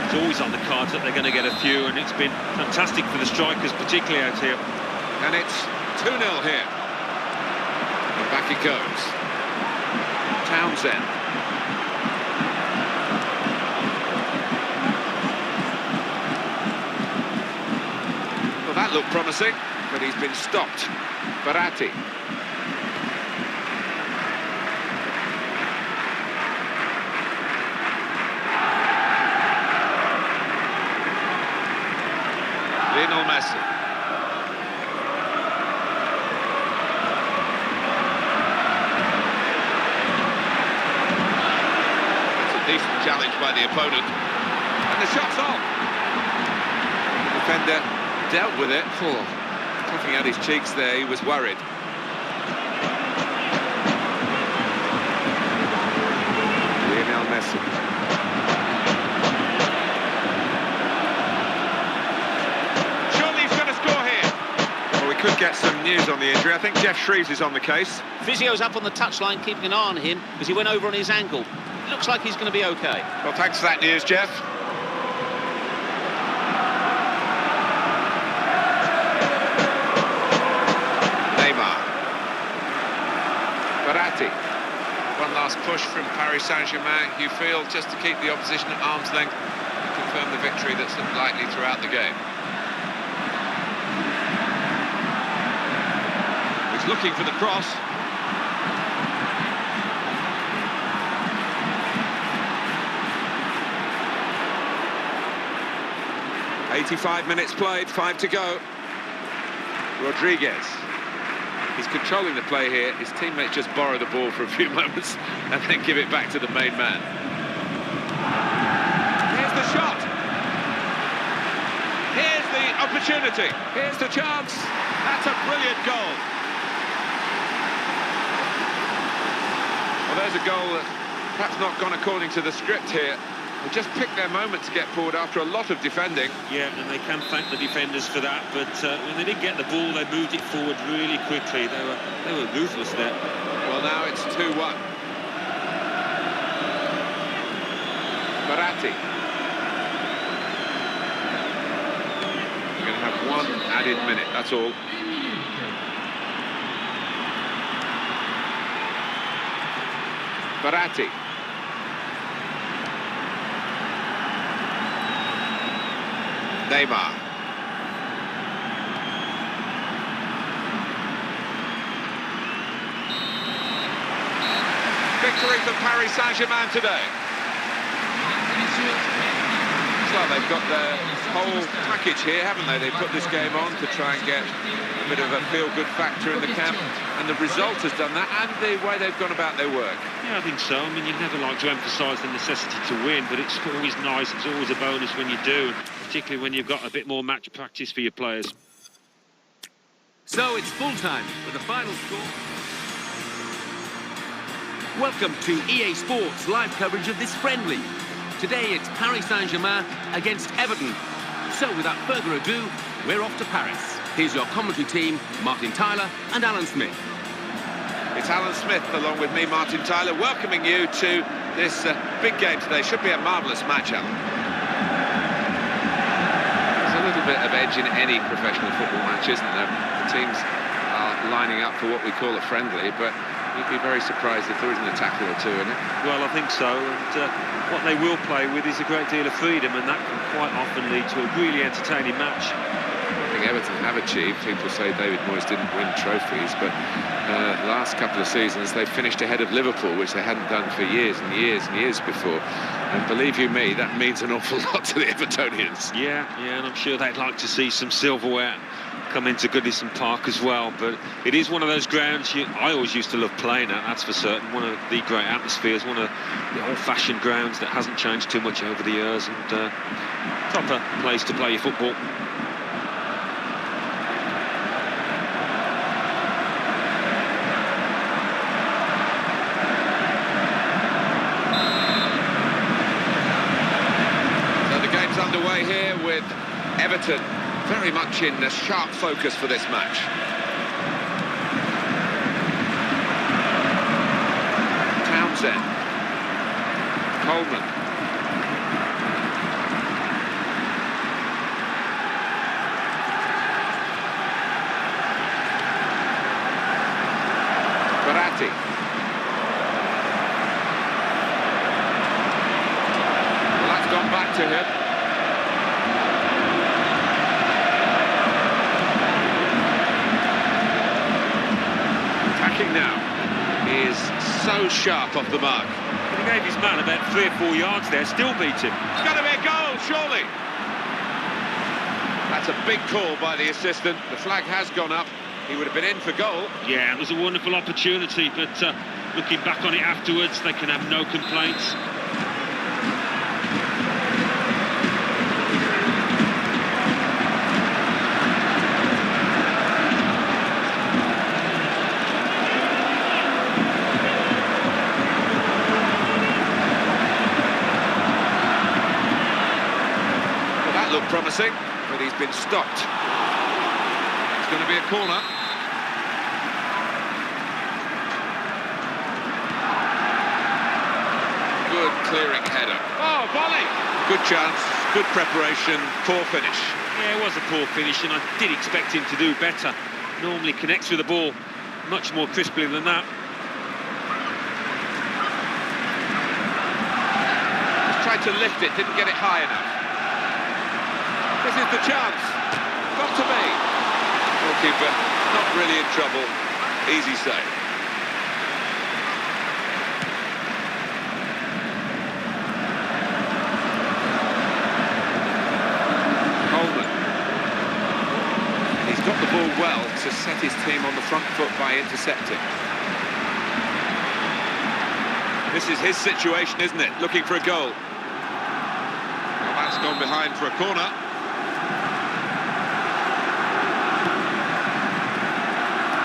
it's always on the cards that they're going to get a few, and it's been fantastic for the strikers, particularly out here. And it's 2-0 here. And back it goes. Townsend. Well, that looked promising, but he's been stopped. Baratti. Lionel Messi. That's a decent challenge by the opponent. And the shot's on. The defender dealt with it. Puffing out his cheeks there, he was worried. Lionel Messi. Could get some news on the injury. I think Jeff Shreves is on the case. Physio's up on the touchline, keeping an eye on him as he went over on his ankle. Looks like he's going to be okay. Well, thanks for that news, Jeff. Neymar. Baratti. One last push from Paris Saint-Germain. You feel just to keep the opposition at arm's length and confirm the victory that's likely throughout the game. Looking for the cross. "85 minutes played, 5 to go. Rodriguez. He's controlling the play here. His teammates just borrow the ball for a few moments and then give it back to the main man. Here's the shot. Here's the opportunity. Here's the chance. That's a brilliant goal. Well, there's a goal that perhaps not gone according to the script here. They just picked their moment to get forward after a lot of defending. Yeah, and they can thank the defenders for that, but when they didn't get the ball, they moved it forward really quickly. They were ruthless there. Well, now it's 2-1. Baratti. We're going to have one added minute, that's all. Baratti. Neymar. Victory for Paris Saint-Germain today. Looks like they've got their whole package here, haven't they? They put this game on to try and get a bit of a feel-good factor in the camp, and the result has done that, and the way they've gone about their work. Yeah, I think so. I mean, you'd never like to emphasise the necessity to win, but it's always nice, it's always a bonus when you do, particularly when you've got a bit more match practice for your players. So it's full-time with the final score. Welcome to EA Sports live coverage of this friendly. Today it's Paris Saint-Germain against Everton. So without further ado, we're off to Paris. Here's your commentary team, Martin Tyler and Alan Smith. It's Alan Smith, along with me, Martin Tyler, welcoming you to this big game today. Should be a marvellous match, Alan. There's a little bit of edge in any professional football match, isn't there? The teams are lining up for what we call a friendly, but you'd be very surprised if there isn't a tackle or two in it. Well, I think so, and what they will play with is a great deal of freedom, and that can quite often lead to a really entertaining match. I think Everton have achieved. People say David Moyes didn't win trophies, but the last couple of seasons they've finished ahead of Liverpool, which they hadn't done for years and years and years before. And believe you me, that means an awful lot to the Evertonians. Yeah, and I'm sure they'd like to see some silverware come into Goodison Park as well, but it is one of those grounds I always used to love playing at, that's for certain. One of the great atmospheres, one of the old-fashioned grounds that hasn't changed too much over the years, and proper place to play your football. So the game's underway here with Everton very much in sharp focus for this match. Townsend. Coleman. Verratti. Well, that's gone back to him. Attacking now. He is so sharp off the mark. He gave his man about 3 or 4 yards there, still beat him. It's going to be a goal, surely. That's a big call by the assistant. The flag has gone up. He would have been in for goal. Yeah, it was a wonderful opportunity, but looking back on it afterwards, they can have no complaints. Well, that looked promising, but he's been stopped. It's going to be a corner. Good clearing header. Oh, volley! Good chance, good preparation, poor finish. Yeah, it was a poor finish, and I did expect him to do better. Normally connects with the ball much more crisply than that. Just tried to lift it, didn't get it high enough. This is the chance. Got to be. Goalkeeper not really in trouble. Easy save. Coleman. He's got the ball well to set his team on the front foot by intercepting. This is his situation, isn't it? Looking for a goal. Well, that's gone behind for a corner.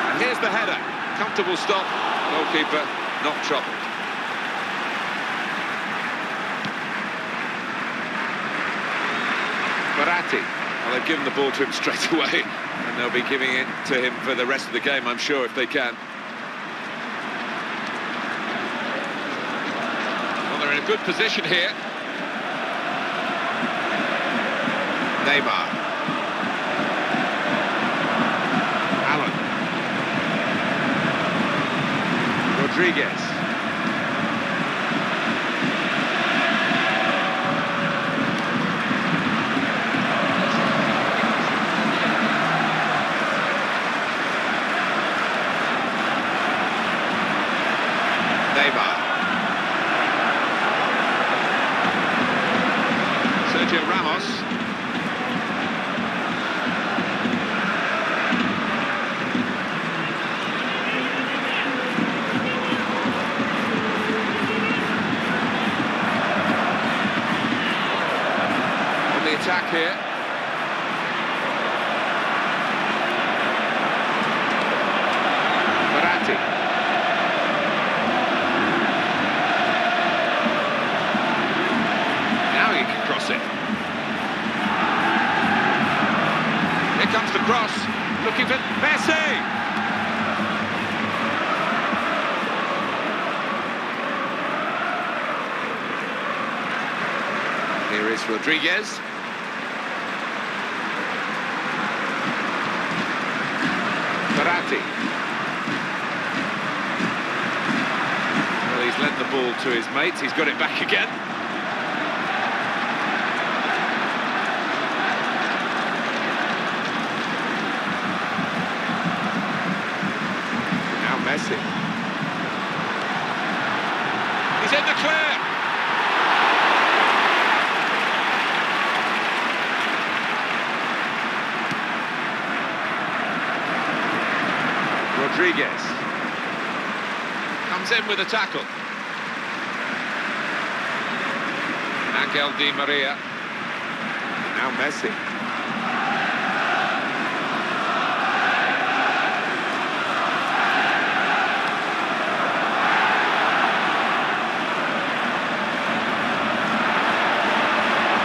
And here's the header. Comfortable stop. Goalkeeper not troubled. Verratti. Well, they've given the ball to him straight away, and they'll be giving it to him for the rest of the game, I'm sure, if they can. Well, they're in a good position here. Neymar. Allen. Rodriguez. Neymar. Sergio Ramos. On the attack here. Verratti. Now he can cross it. Here comes the cross. Looking for Messi. Here is Rodriguez. Verratti. Well, he's lent the ball to his mates. He's got it back again. Now Messi. He's in the clear. Rodriguez comes in with a tackle. Angel Di Maria. Now Messi.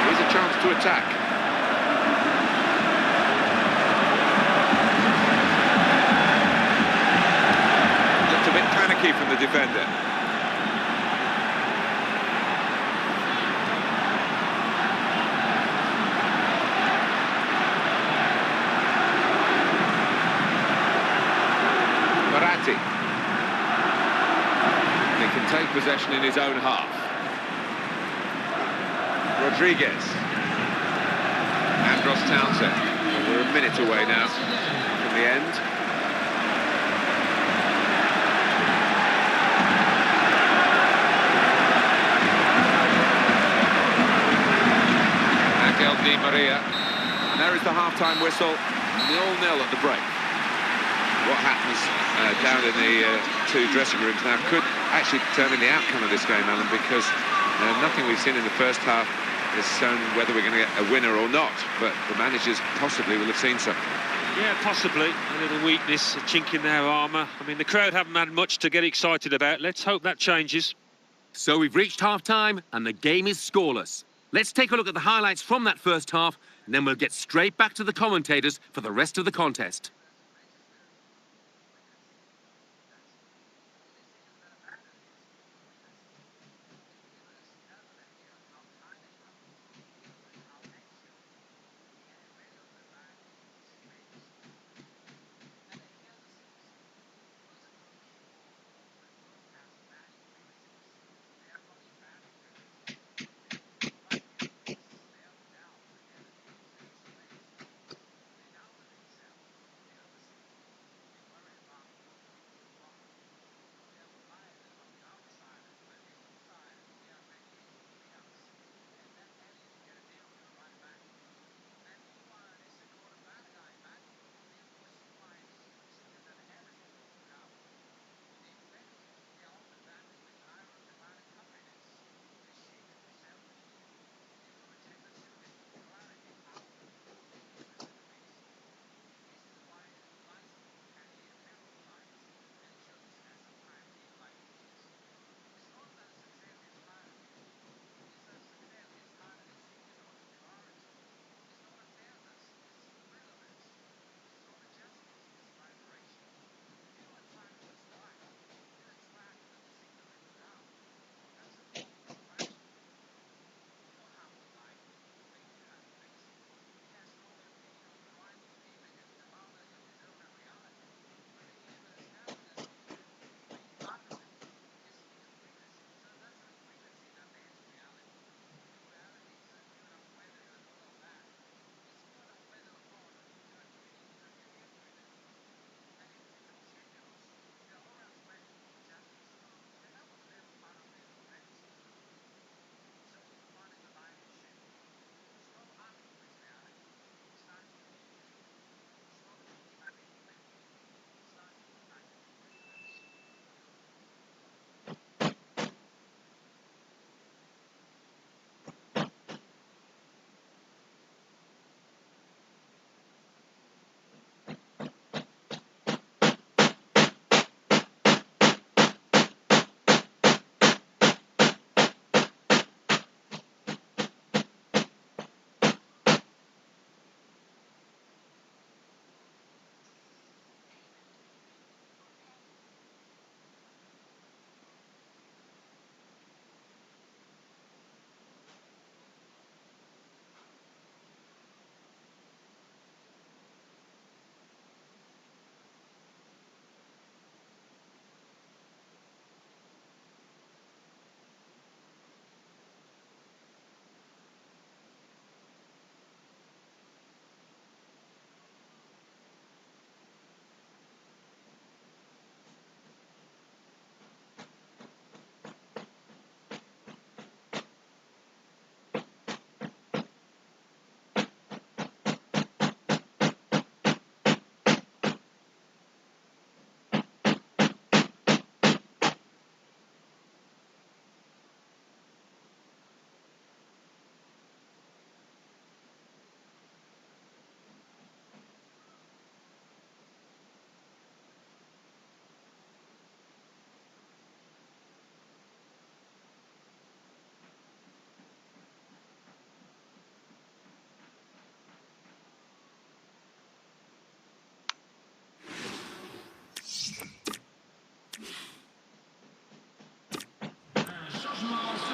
Here's a chance to attack. defender. Baratti. He can take possession in his own half. Rodriguez. Andros Townsend. Well, we're a minute away now from the end. Angel Di Maria. And there is the half-time whistle. 0-0 at the break. What happens down in the two dressing rooms now could actually determine the outcome of this game, Alan, because nothing we've seen in the first half has shown whether we're going to get a winner or not, but the managers possibly will have seen something. Yeah, possibly. A little weakness, a chink in their armour. I mean, the crowd haven't had much to get excited about. Let's hope that changes. So we've reached half-time and the game is scoreless. Let's take a look at the highlights from that first half, and then we'll get straight back to the commentators for the rest of the contest.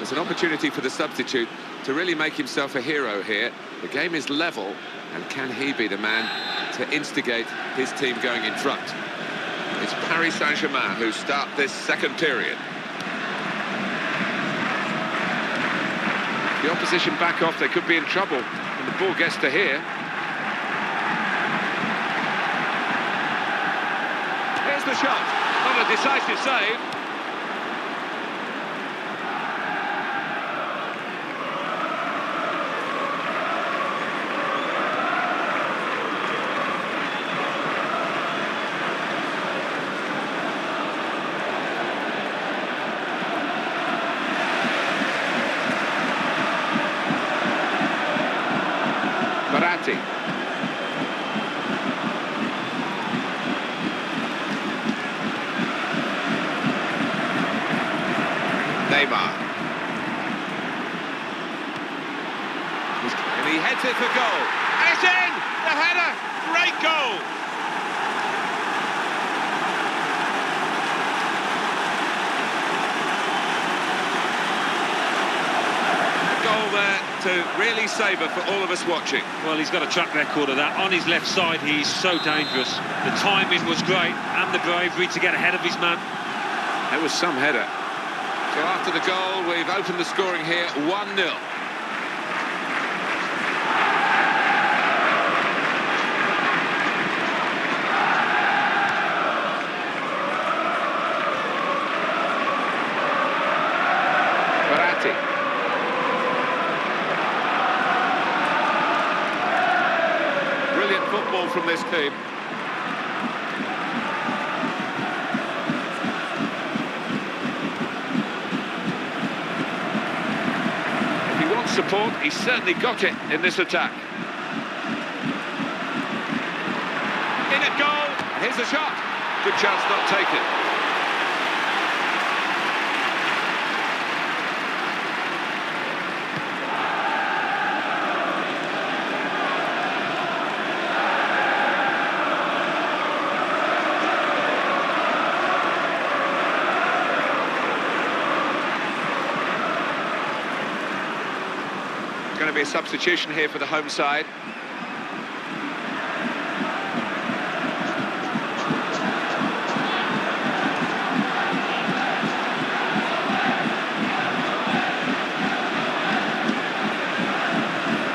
There's an opportunity for the substitute to really make himself a hero here. The game is level, and can he be the man to instigate his team going in front? It's Paris Saint-Germain who start this second period. The opposition back off, they could be in trouble when the ball gets to here. Here's the shot. Not a decisive save. Neymar. And he heads it for goal. And it's in! The header! Great goal! A goal there to really savour for all of us watching. Well, he's got a track record of that. On his left side, he's so dangerous. The timing was great and the bravery to get ahead of his man. That was some header. So after the goal, we've opened the scoring here, 1-0. Brilliant football from this team. Support, he's certainly got it in this attack. In at goal, here's a shot. Good chance not taken. Going to be a substitution here for the home side.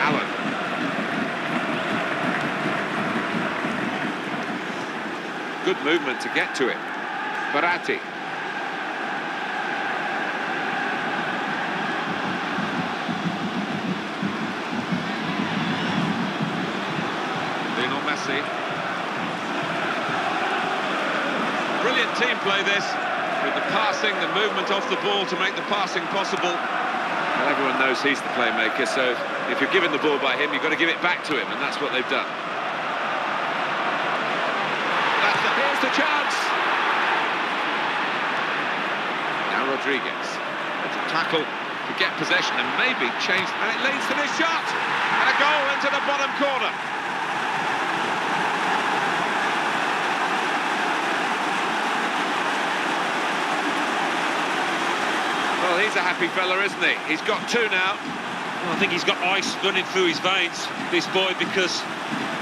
Allen. Good movement to get to it. Verratti. Brilliant team play this, with the passing, the movement off the ball to make the passing possible. Well, everyone knows he's the playmaker, so if you're given the ball by him, you've got to give it back to him, and that's what they've done. Here's the chance! Now Rodriguez. It's a tackle to get possession and maybe change, and it leads to this shot! And a goal into the bottom corner. Well, he's a happy fella, isn't he? He's got two now. Well, I think he's got ice running through his veins, this boy, because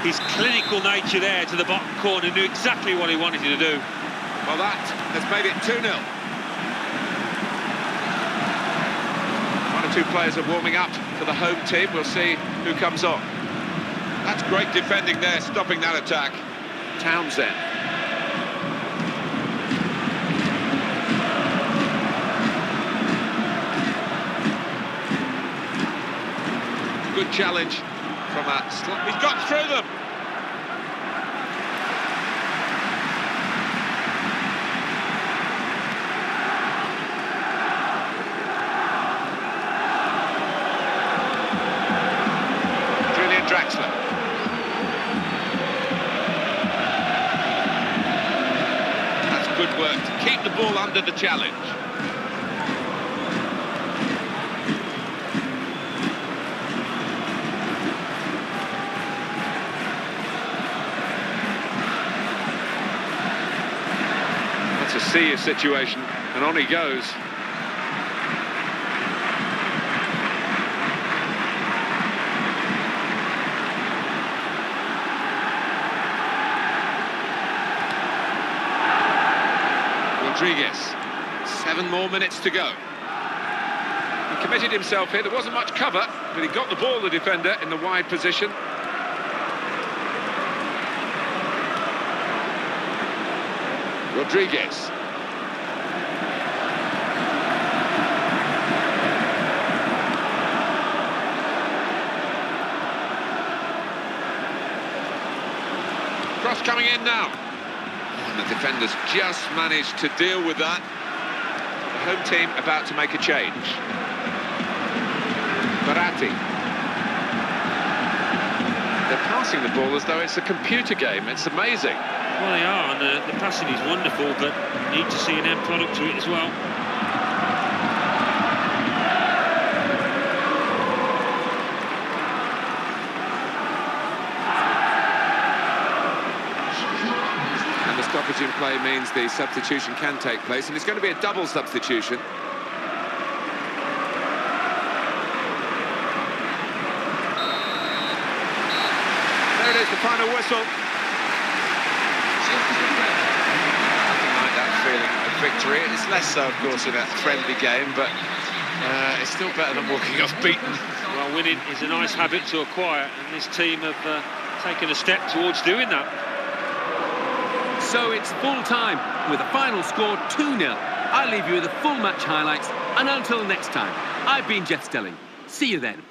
his clinical nature there to the bottom corner knew exactly what he wanted to do. Well, that has made it 2-0. One or two players are warming up for the home team. We'll see who comes on. That's great defending there, stopping that attack. Townsend. Good challenge from a... He's got through them. Julian Draxler. That's good work to keep the ball under the challenge. A serious situation, and on he goes. Rodriguez. 7 more minutes to go. He committed himself here. There wasn't much cover, but he got the ball, the defender, in the wide position. Rodriguez. Cross coming in now. And the defenders just managed to deal with that. The home team about to make a change. Baratti. They're passing the ball as though it's a computer game. It's amazing. Well, they are, and the passing is wonderful, but you need to see an end product to it as well. And the stoppage in play means the substitution can take place, and it's going to be a double substitution. There it is, the final whistle. Nothing like that feeling of victory. It's less so, of course, in a friendly game, but it's still better than walking off beaten. Well, winning is a nice habit to acquire, and this team have taken a step towards doing that. So it's full time with a final score 2-0. I'll leave you with the full match highlights, and until next time, I've been Jeff Stelling. See you then.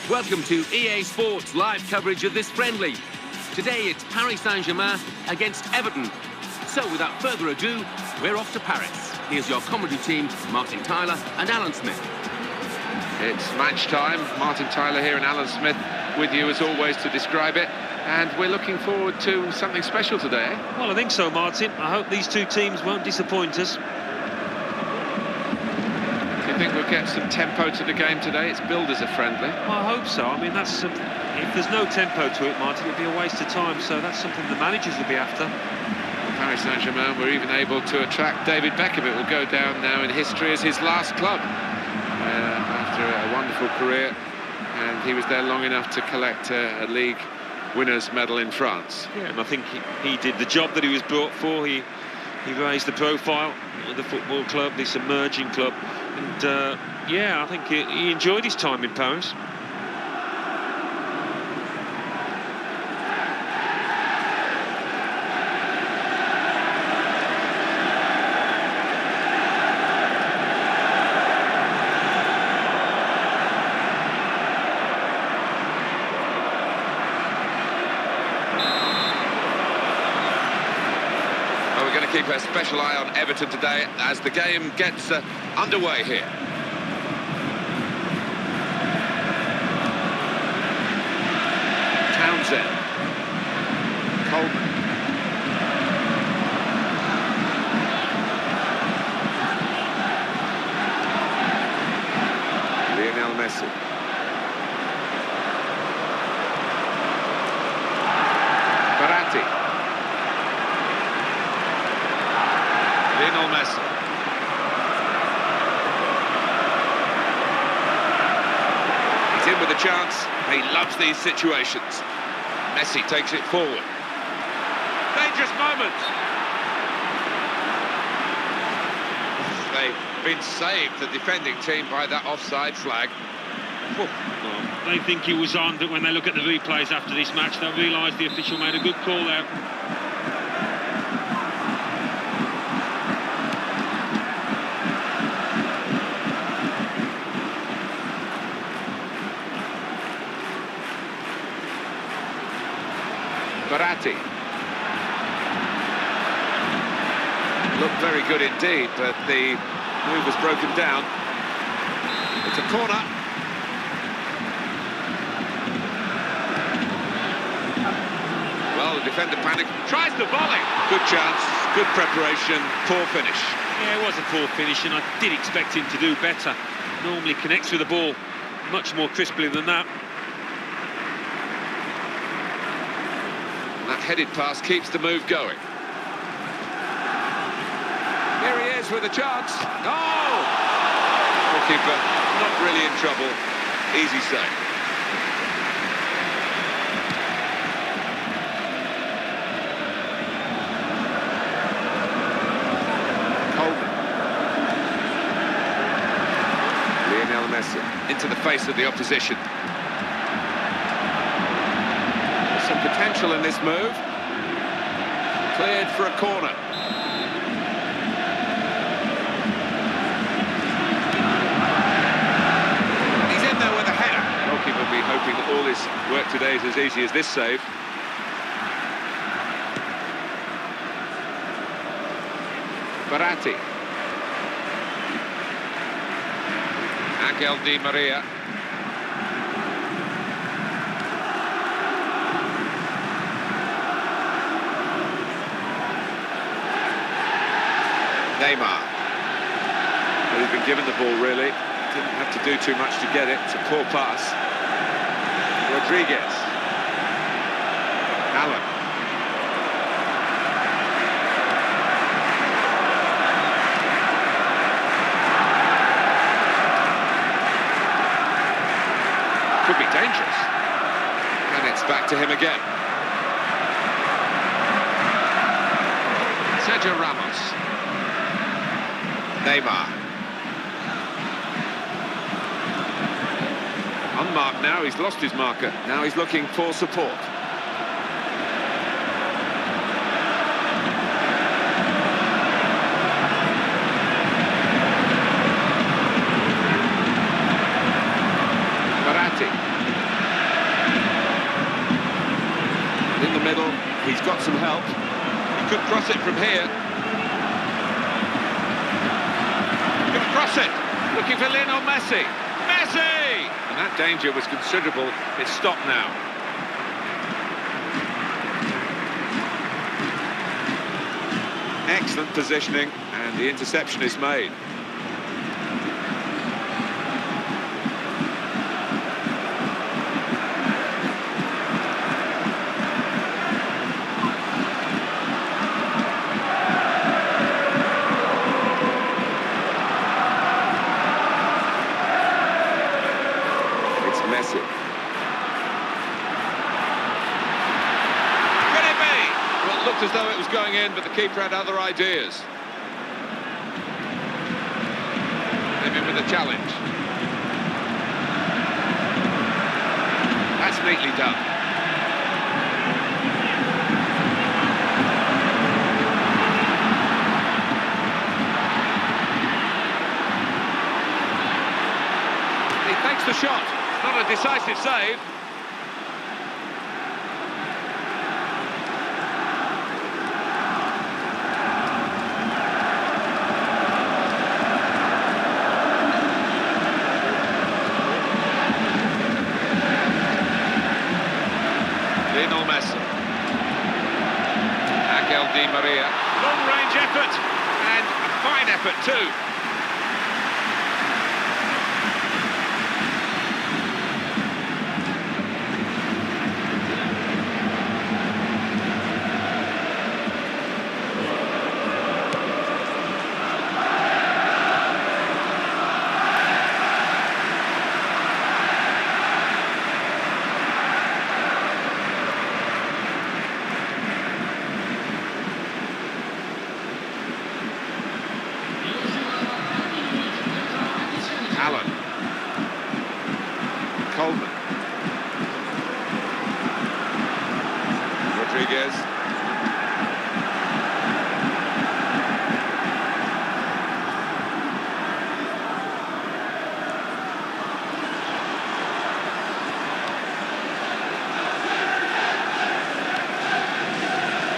Welcome to EA Sports live coverage of this friendly. Today it's Paris Saint-Germain against Everton. So without further ado, we're off to Paris. Here's your commentary team, Martin Tyler and Alan Smith. It's match time. Martin Tyler here and Alan Smith with you as always to describe it. And we're looking forward to something special today. Well, I think so, Martin. I hope these two teams won't disappoint us. Do you think we'll get some tempo to the game today? It's billed as a friendly. Well, I hope so. I mean, that's if there's no tempo to it, Martin, it'd be a waste of time. So that's something the managers will be after. Paris Saint-Germain were even able to attract David Beckham. It will go down now in history as his last club after a wonderful career, and he was there long enough to collect a league winners' medal in France. Yeah, and I think he did the job that he was brought for. He raised the profile of the football club, this emerging club, and yeah, I think he enjoyed his time in Paris. Keep a special eye on Everton today as the game gets underway here. Townsend. Coleman. Lionel Messi. Verratti. Lionel Messi. He's in with a chance. He loves these situations. Messi takes it forward. Dangerous moment. They've been saved, the defending team, by that offside flag. Well, they think he was on, but when they look at the replays after this match, they'll realise the official made a good call there. Verratti. Looked very good indeed, but the move was broken down. It's a corner. Well, the defender panic, tries the volley. Good chance, good preparation, poor finish. Yeah, it was a poor finish, and I did expect him to do better. Normally connects with the ball much more crisply than that. That headed pass keeps the move going. Here he is with a chance. Oh! Goalkeeper not really in trouble. Easy save. Coleman. Lionel Messi into the face of the opposition. Some potential in this move. Cleared for a corner. He's in there with a header. Goalkeeper will be hoping that all his work today is as easy as this save. Verratti. Angel Di Maria. Neymar. Well, he's been given the ball, really. Didn't have to do too much to get it. It's a poor pass. Rodriguez. Allen. Could be dangerous. And it's back to him again. Sergio Ramos. Neymar. Unmarked now, he's lost his marker. Now he's looking for support. here. Can cross it. Looking for Lionel Messi. Messi! And that danger was considerable. It's stopped now. Excellent positioning, and the interception is made. It's Messi. Could it be? Well, it looked as though it was going in, but the keeper had other ideas. Maybe with a challenge. That's neatly done. He takes the shot. It's not a decisive save. Lionel Messi. Di Maria. Long-range effort, and a fine effort too. Allen. Coleman. Rodriguez.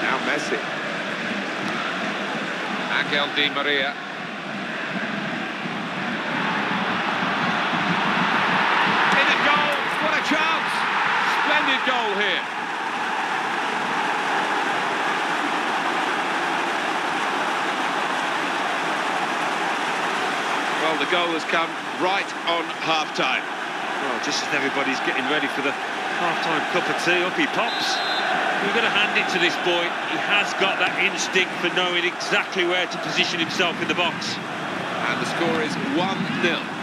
Now Messi. Di Maria. Chance! Splendid goal here. Well, the goal has come right on half-time. Well, just as everybody's getting ready for the half-time cup of tea, up he pops. We've got to hand it to this boy. He has got that instinct for knowing exactly where to position himself in the box. And the score is 1-0.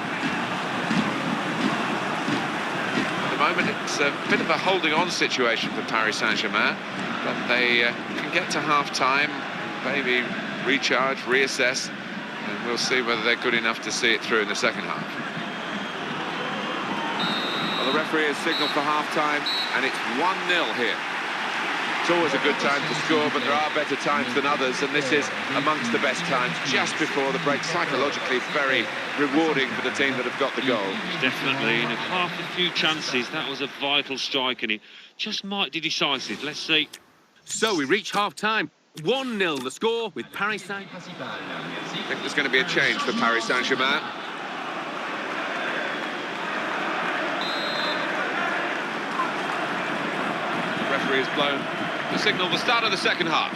Moment, it's a bit of a holding-on situation for Paris Saint-Germain, but they can get to half-time, maybe recharge, reassess, and we'll see whether they're good enough to see it through in the second half. Well, the referee has signalled for half-time, and it's 1-0 here. It's always a good time to score, but there are better times than others, and this is amongst the best times, just before the break. Psychologically very rewarding for the team that have got the goal. Definitely, and apart from a few chances, that was a vital strike, and it just might be decisive. Let's see. So we reach half-time. 1-0 the score with Paris Saint-Germain. I think there's going to be a change for Paris Saint-Germain. The referee has blown to signal the start of the second half.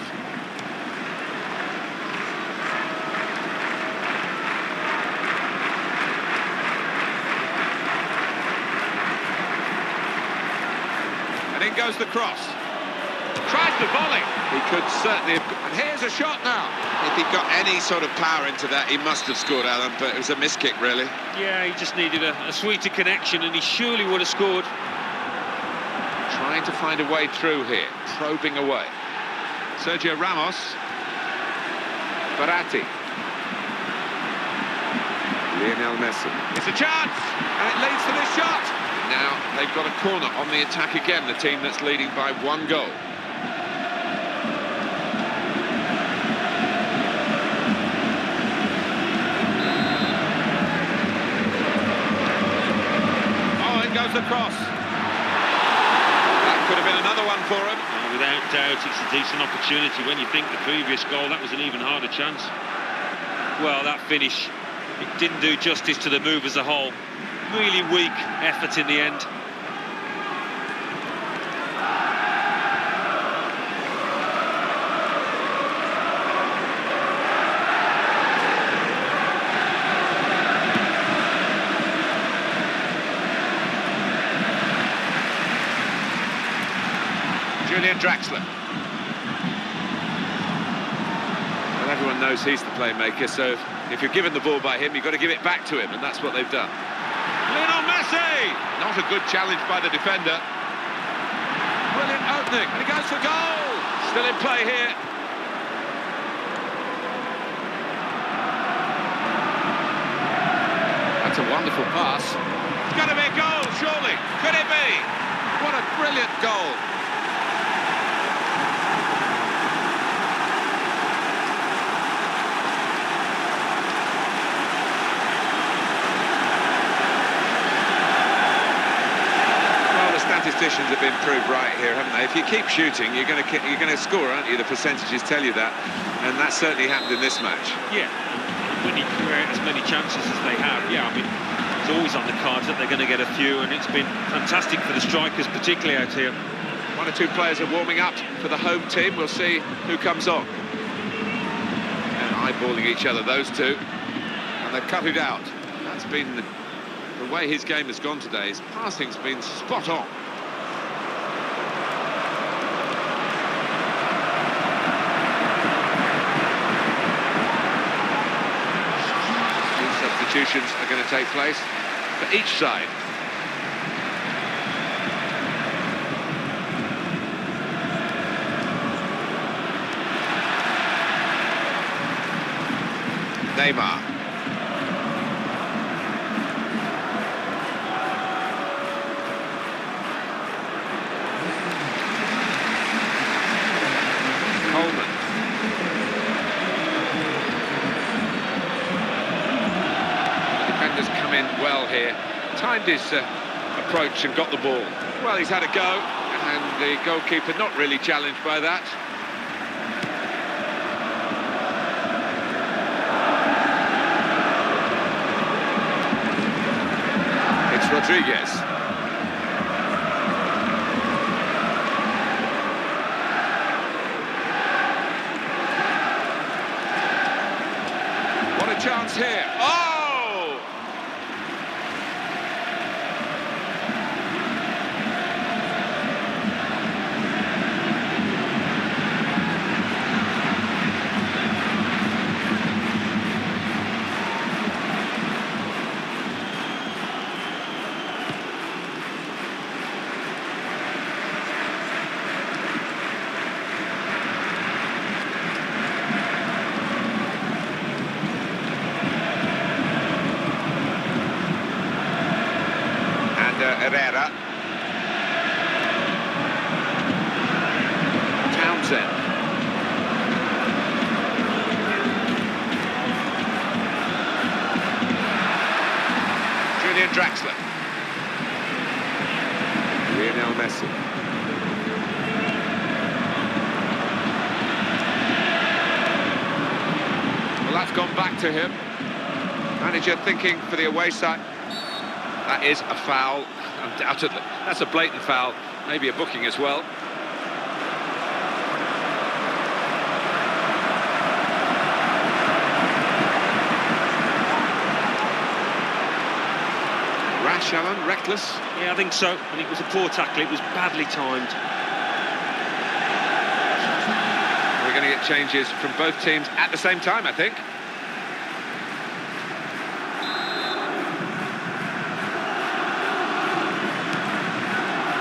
And in goes the cross. Tries the volley. He could certainly have... And here's a shot now. If he got any sort of power into that, he must have scored, Alan, but it was a miss kick, really. Yeah, he just needed a sweeter connection, and he surely would have scored. Trying to find a way through here, probing away. Sergio Ramos. Verratti. Lionel Messi. It's a chance, and it leads to this shot. Now they've got a corner on the attack again, the team that's leading by 1 goal. Oh, in goes the cross. That could have been another one for him. Without doubt, it's a decent opportunity. When you think the previous goal, that was an even harder chance. Well, that finish, it didn't do justice to the move as a whole. Really weak effort in the end. Draxler. Well, everyone knows he's the playmaker, so if you're given the ball by him, you've got to give it back to him, and that's what they've done. Lionel Messi! Not a good challenge by the defender. Brilliant opening, and he goes for goal! Still in play here. That's a wonderful pass. It's got to be a goal, surely. Could it be? What a brilliant goal. Statisticians have been proved right here, haven't they? If you keep shooting, you're going to score, aren't you? The percentages tell you that, and that certainly happened in this match. Yeah, when you create as many chances as they have, yeah, I mean, it's always on the cards that they're going to get a few, and it's been fantastic for the strikers, particularly out here. One or two players are warming up for the home team. We'll see who comes on. And eyeballing each other, those two, and they've cut it out. That's been the way his game has gone today. His passing's been spot on. Substitutions are going to take place for each side. Neymar. Coleman. Defenders come in well here. Timed his approach and got the ball. Well, he's had a go, and the goalkeeper not really challenged by that. It's Rodriguez. What a chance here. Oh! Herrera. Townsend. Julian Draxler. Lionel Messi. Well, that's gone back to him. Manager thinking for the away side. That is a foul, undoubtedly. That's a blatant foul, maybe a booking as well. Rash, Alan, reckless? Yeah, I think so. I think it was a poor tackle. It was badly timed. We're going to get changes from both teams at the same time, I think.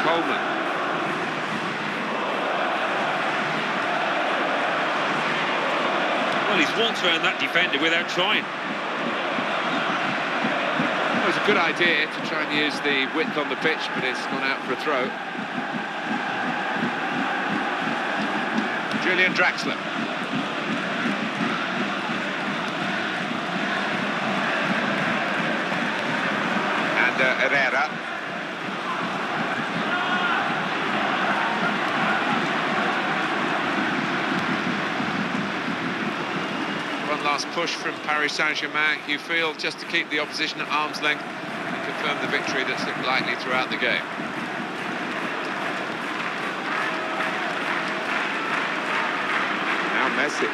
Coleman. Well, he's walked around that defender without trying. Well, it's a good idea to try and use the width on the pitch, but it's gone out for a throw. Julian Draxler. And Herrera. One last push from Paris Saint-Germain, you feel, just to keep the opposition at arm's length and confirm the victory that's looked likely throughout the game. Now Messi.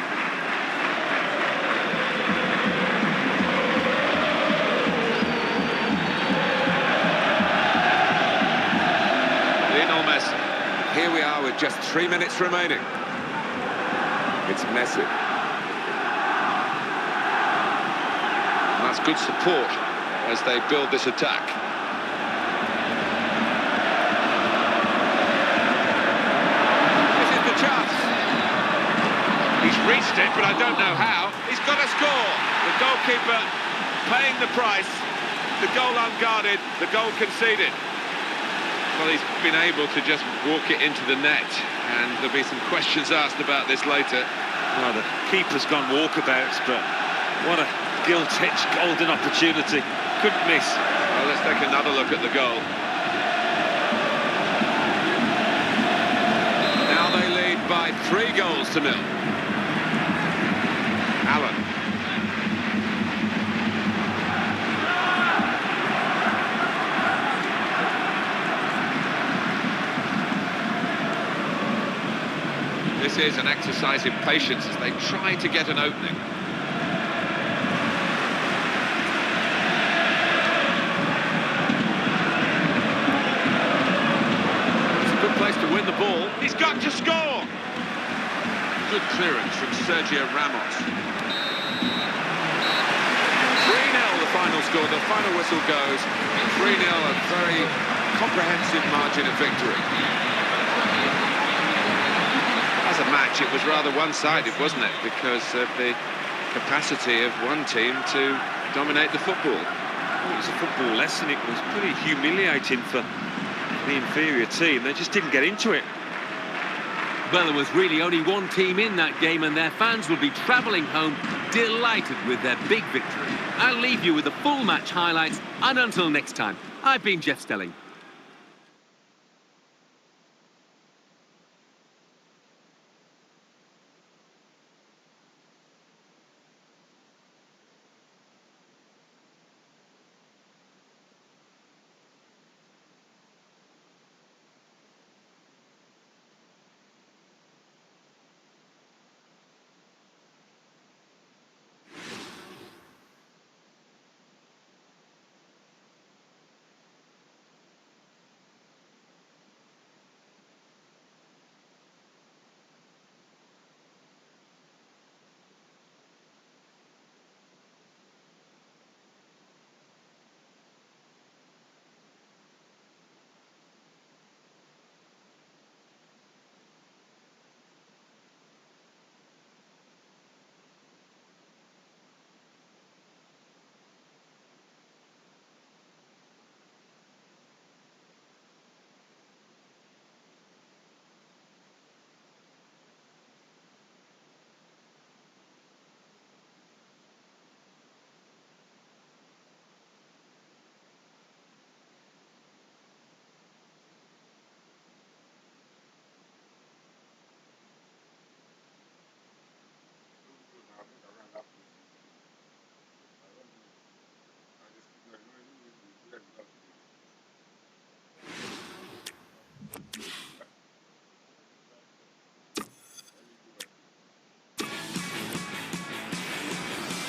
Lionel Messi. Here we are with just 3 minutes remaining. It's Messi. That's good support as they build this attack. This is the chance. He's reached it, but I don't know how. He's got to score. The goalkeeper paying the price. The goal unguarded, the goal conceded. Well, he's been able to just walk it into the net, and there'll be some questions asked about this later. Well, the keeper's gone walkabouts, but what a gilt-edged golden opportunity. Couldn't miss. Well, let's take another look at the goal. Now they lead by 3 goals to 0. Allen. This is an exercise in patience as they try to get an opening. It's a good place to win the ball. He's got to score! Good clearance from Sergio Ramos. 3-0 the final score. The final whistle goes. 3-0, a very comprehensive margin of victory. As a match, it was rather one-sided, wasn't it? Because of the capacity of one team to dominate the football. Well, it was a football lesson. It was pretty humiliating for the inferior team. They just didn't get into it. Well, there was really only one team in that game, and their fans will be travelling home delighted with their big victory. I'll leave you with the full match highlights, and until next time, I've been Jeff Stelling.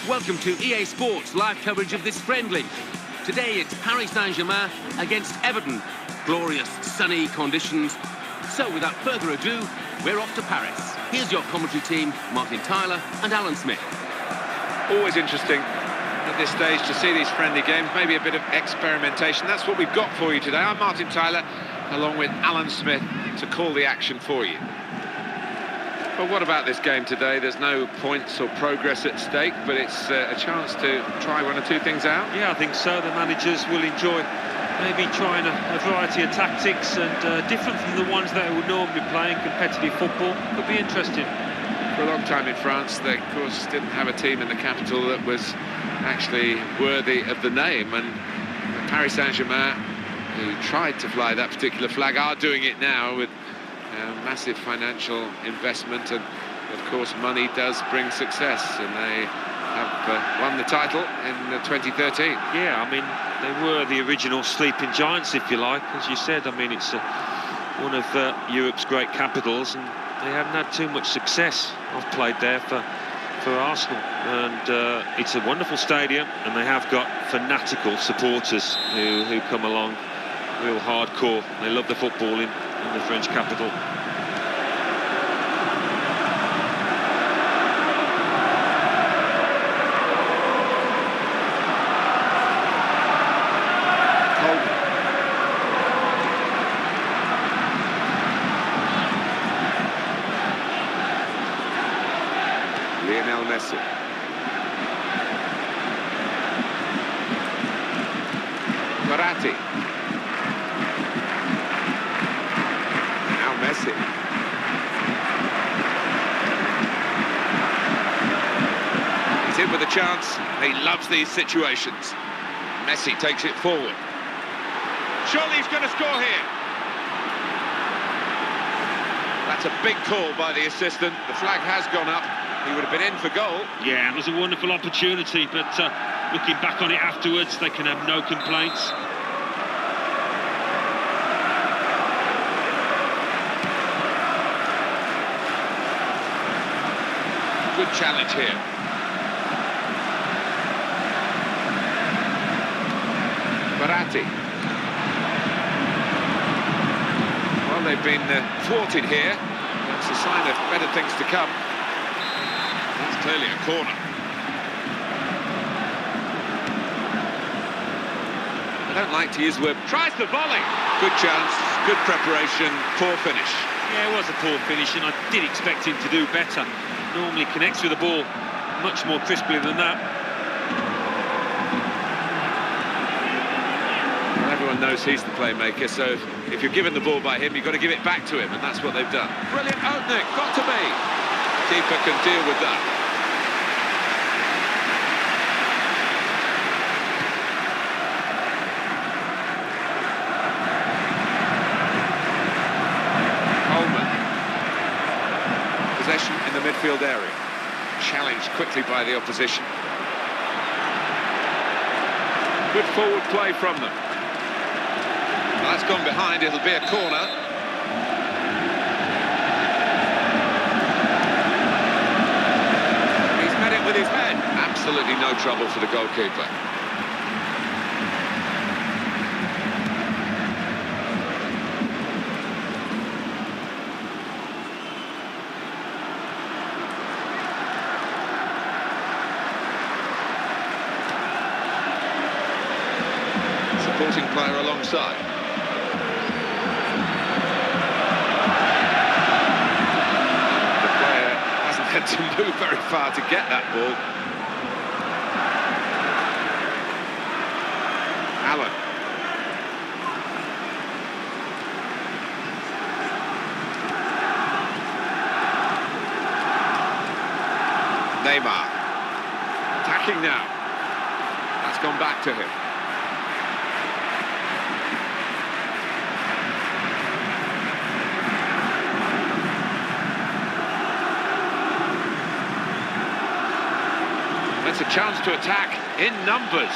Welcome to EA Sports live coverage of this friendly. Today it's Paris Saint-Germain against Everton. Glorious sunny conditions. So without further ado, we're off to Paris. Here's your commentary team, Martin Tyler and Alan Smith. Always interesting at this stage to see these friendly games, maybe a bit of experimentation. That's what we've got for you today. I'm Martin Tyler, along with Alan Smith, to call the action for you. But what about this game today? There's no points or progress at stake, but it's a chance to try one or two things out. Yeah, I think so. The managers will enjoy maybe trying a variety of tactics and different from the ones that they would normally play in competitive football. Could be interesting. For a long time in France, they, of course, didn't have a team in the capital that was actually worthy of the name. And Paris Saint-Germain, who tried to fly that particular flag, are doing it now with massive financial investment and, of course, money does bring success, and they have won the title in 2013. Yeah, I mean, they were the original sleeping giants, if you like. As you said, I mean, it's one of Europe's great capitals, and they haven't had too much success. I've played there for Arsenal, and it's a wonderful stadium, and they have got fanatical supporters who come along, real hardcore. They love the football in the French capital. Messi. Verratti. Now Messi. He's in with a chance. He loves these situations. Messi takes it forward. Surely he's going to score here. That's a big call by the assistant. The flag has gone up. He would have been in for goal. Yeah, it was a wonderful opportunity, but looking back on it afterwards, they can have no complaints. Good challenge here. Verratti. Well, they've been thwarted here. That's a sign of better things to come. It's clearly a corner. I don't like to use the word. Tries the volley. Good chance, good preparation, poor finish. Yeah, it was a poor finish, and I did expect him to do better. Normally connects with the ball much more crisply than that. Well, everyone knows he's the playmaker, so if you're given the ball by him, you've got to give it back to him, and that's what they've done. Brilliant opening, got to be. Keeper can deal with that. Possession in the midfield area. Challenged quickly by the opposition. Good forward play from them. Well, that's gone behind, it'll be a corner. He's met it with his head. Absolutely no trouble for the goalkeeper. Supporting player alongside. The player hasn't had to move very far to get that ball. Allen. Neymar. Attacking now. That's gone back to him. It's a chance to attack in numbers.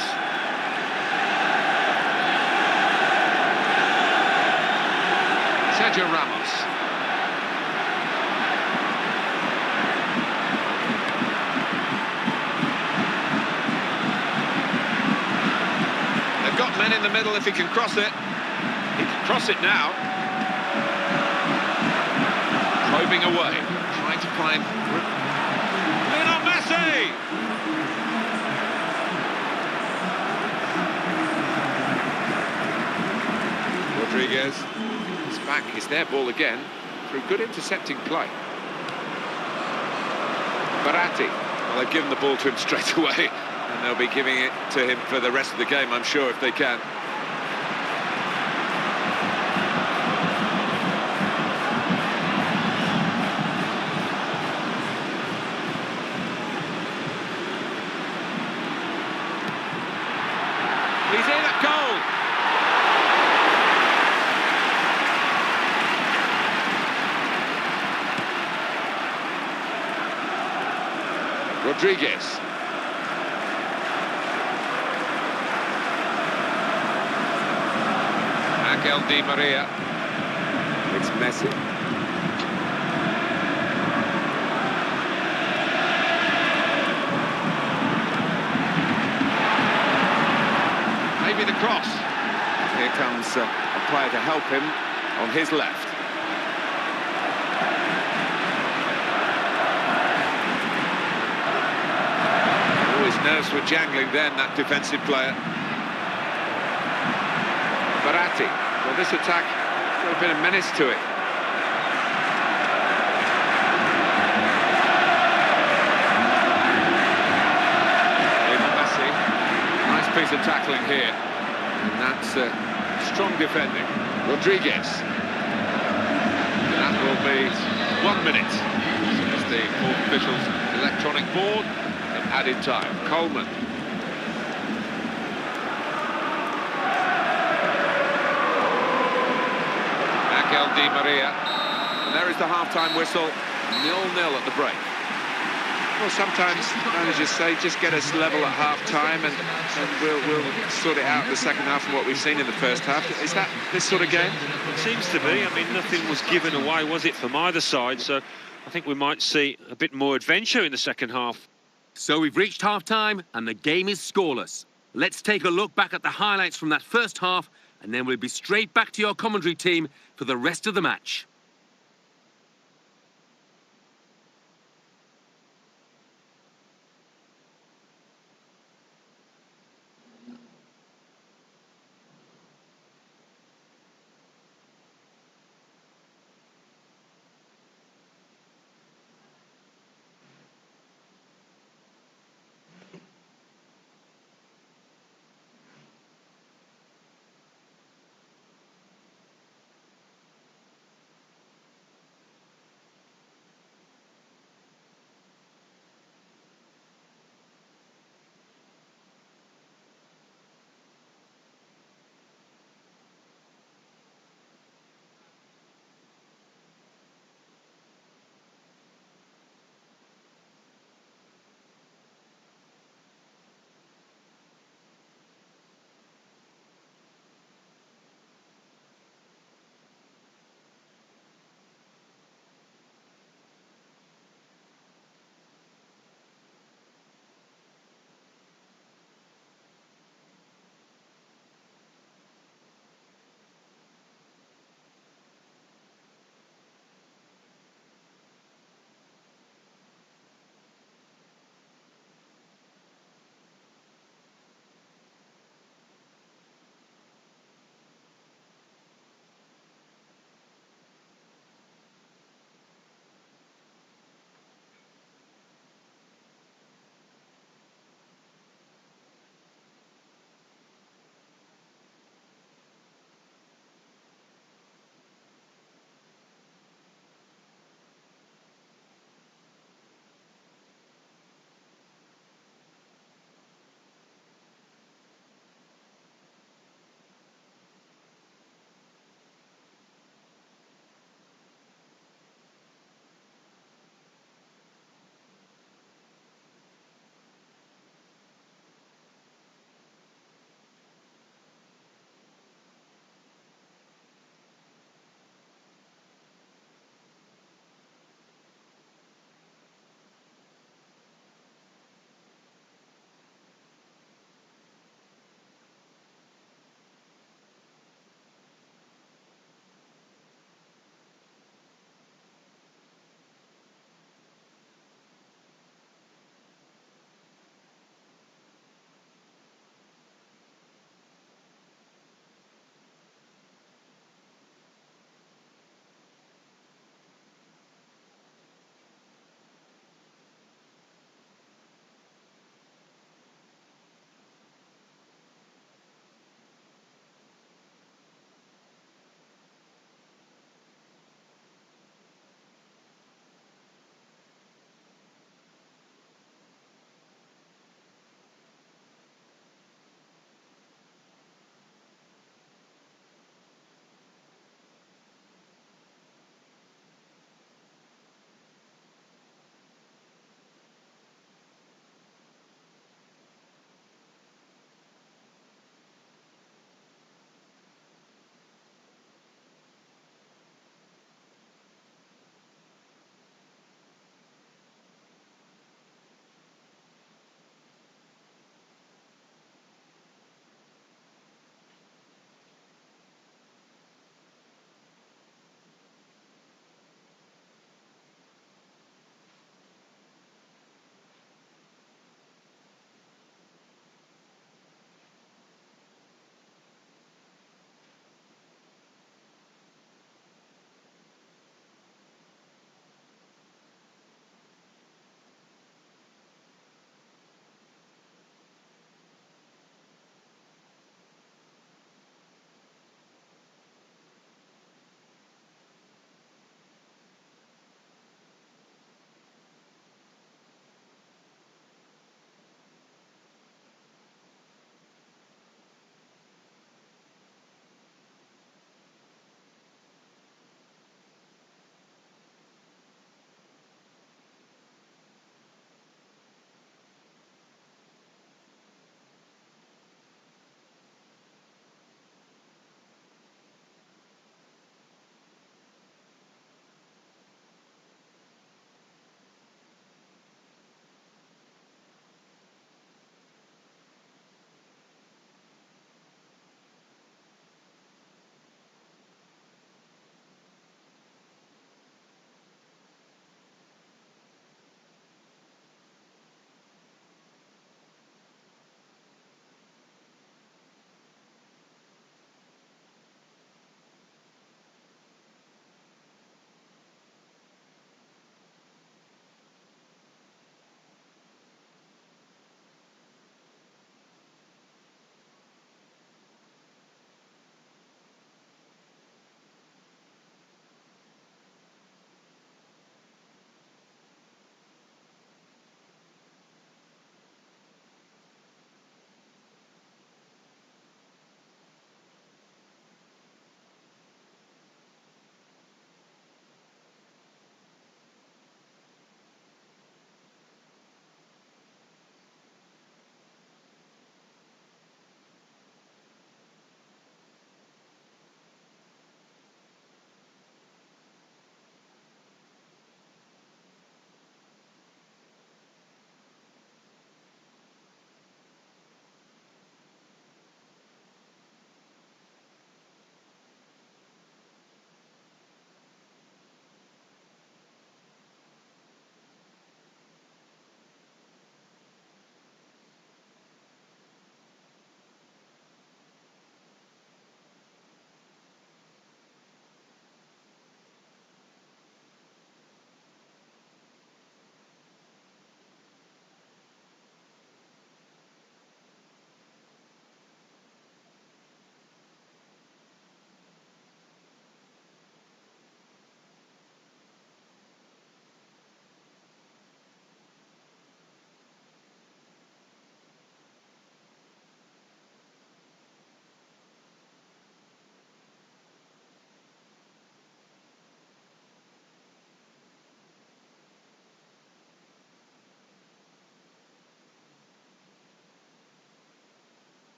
Sergio Ramos. They've got men in the middle if he can cross it. He can cross it now. Probing away, trying to find... Lionel Messi! Rodriguez is back. It's their ball again through good intercepting play. Verratti. Well, they've given the ball to him straight away, and they'll be giving it to him for the rest of the game, I'm sure, if they can. He's in at goal. Rodriguez. Angel Di Maria. It's Messi. Maybe the cross. Here comes a player to help him on his left. Oh, his nerves were jangling then, that defensive player. Baratti. Well, this attack got a bit of menace to it. Messi. Nice piece of tackling here. And that's strong defending. Rodriguez. And that will be 1 minute. There's the fourth official's electronic board in added time. Coleman. Angel Di Maria. And there is the half-time whistle. 0-0 at the break. Well, sometimes managers say just get us level at half-time and we'll sort it out in the second half from what we've seen in the first half. Is that this sort of game? It seems to be. I mean, nothing was given away, was it, from either side? So I think we might see a bit more adventure in the second half. So we've reached half-time and the game is scoreless. Let's take a look back at the highlights from that first half and then we'll be straight back to your commentary team for the rest of the match.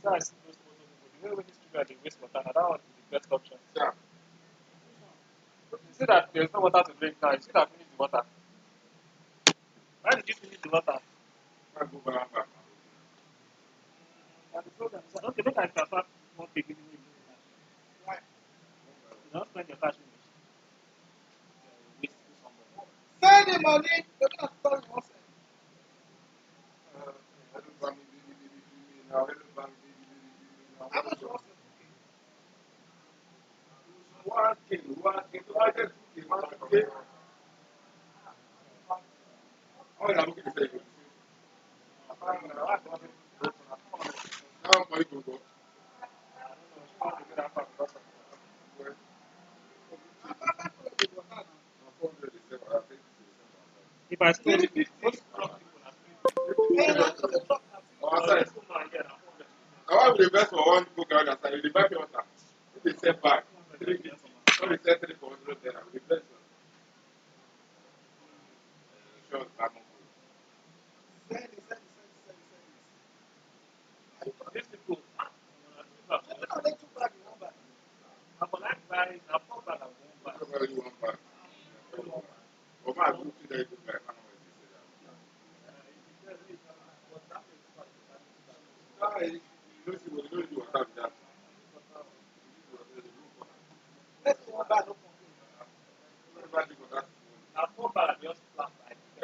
Guys, those photos, the way when this sugar they waste water, now that one is the best option. Yeah. You see that there's no water to drink now. You see that finish the water. Why did you finish the water? I go back. And the problem is that, okay, make I transfer more taking you. Why? You don't spend your cash finish. Waste somewhere. Send the money. They're not storing one cent. How much was it? If I still it, most people I will invest for one book out and say, you buy your water. They sell back. 350. When they sell 3 for 100 there, I will invest. Sure, back on. These people, I'm like buying, I'm not bad at one bag. But my group today is back.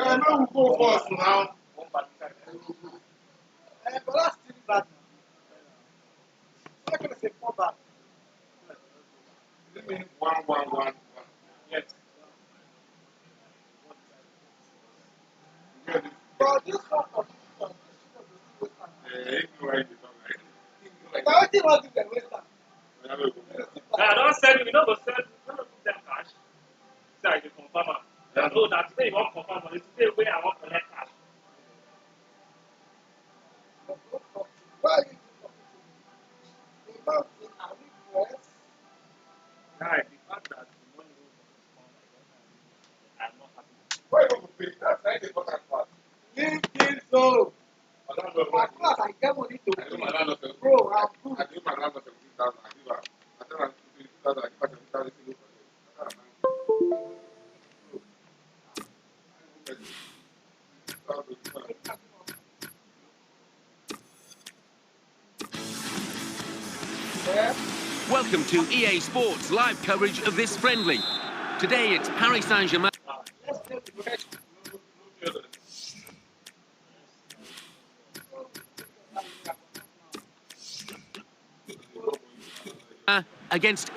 No, go first now. But that's still bad. I'm not going to say 4 back. You mean 1. Yes. But this one for I don't sell you, we don't go sell, we don't give them cash. Say the confirmer. I know that today you want confirm, but today where I want collect cash. Why are you Guy, the fact that the money will respond, I'm not happy. Why don't you pay? That's not the important part. Leave it so. I don't know. As soon as I get money to pay, bro, I'm good. I give my landlord 17,000. I tell him 2,000. I give her 17,000. Welcome to EA Sports live coverage of this friendly. Today it's Paris Saint-Germain against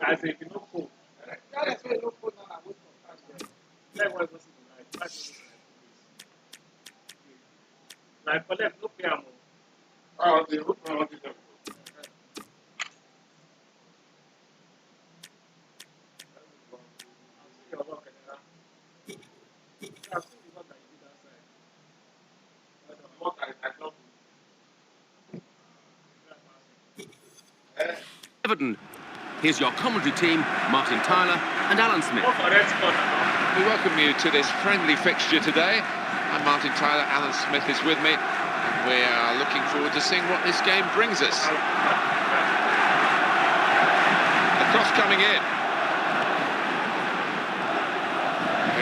I say, if you don't pull, that's why you don't pull now. That's why it's like, for them, no pay amount. Oh, they look around them. Everton. Here's your commentary team, Martin Tyler and Alan Smith. We welcome you to this friendly fixture today. I'm Martin Tyler, Alan Smith is with me, and we are looking forward to seeing what this game brings us. The cross coming in.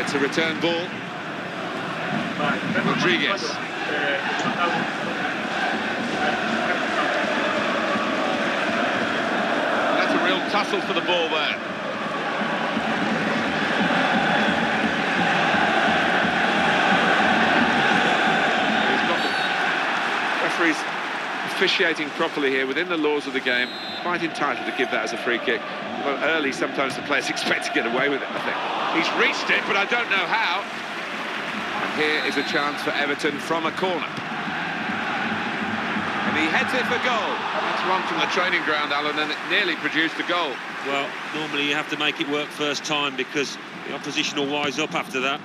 It's a return ball. Rodriguez. That's a real tussle for the ball there. Referees officiating properly here within the laws of the game, quite entitled to give that as a free kick. Although early, sometimes the players expect to get away with it, I think. He's reached it, but I don't know how. And here is a chance for Everton from a corner. And he heads it for goal. That's one from the training ground, Alan, and it nearly produced a goal. Well, normally you have to make it work first time because the opposition will wise up after that.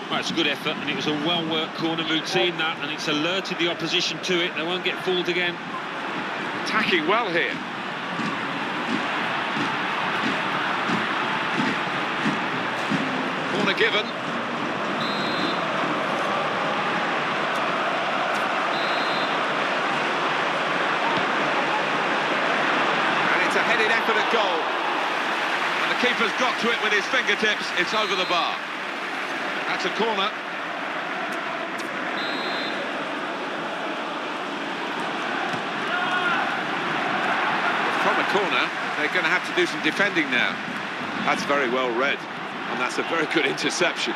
Well, it's a good effort, and it was a well-worked corner routine, that, and it's alerted the opposition to it. They won't get fooled again. Attacking well here. Corner a given. And it's a headed effort at goal. And the keeper's got to it with his fingertips. It's over the bar. That's a corner. From a corner, they're going to have to do some defending now. That's very well read, and that's a very good interception.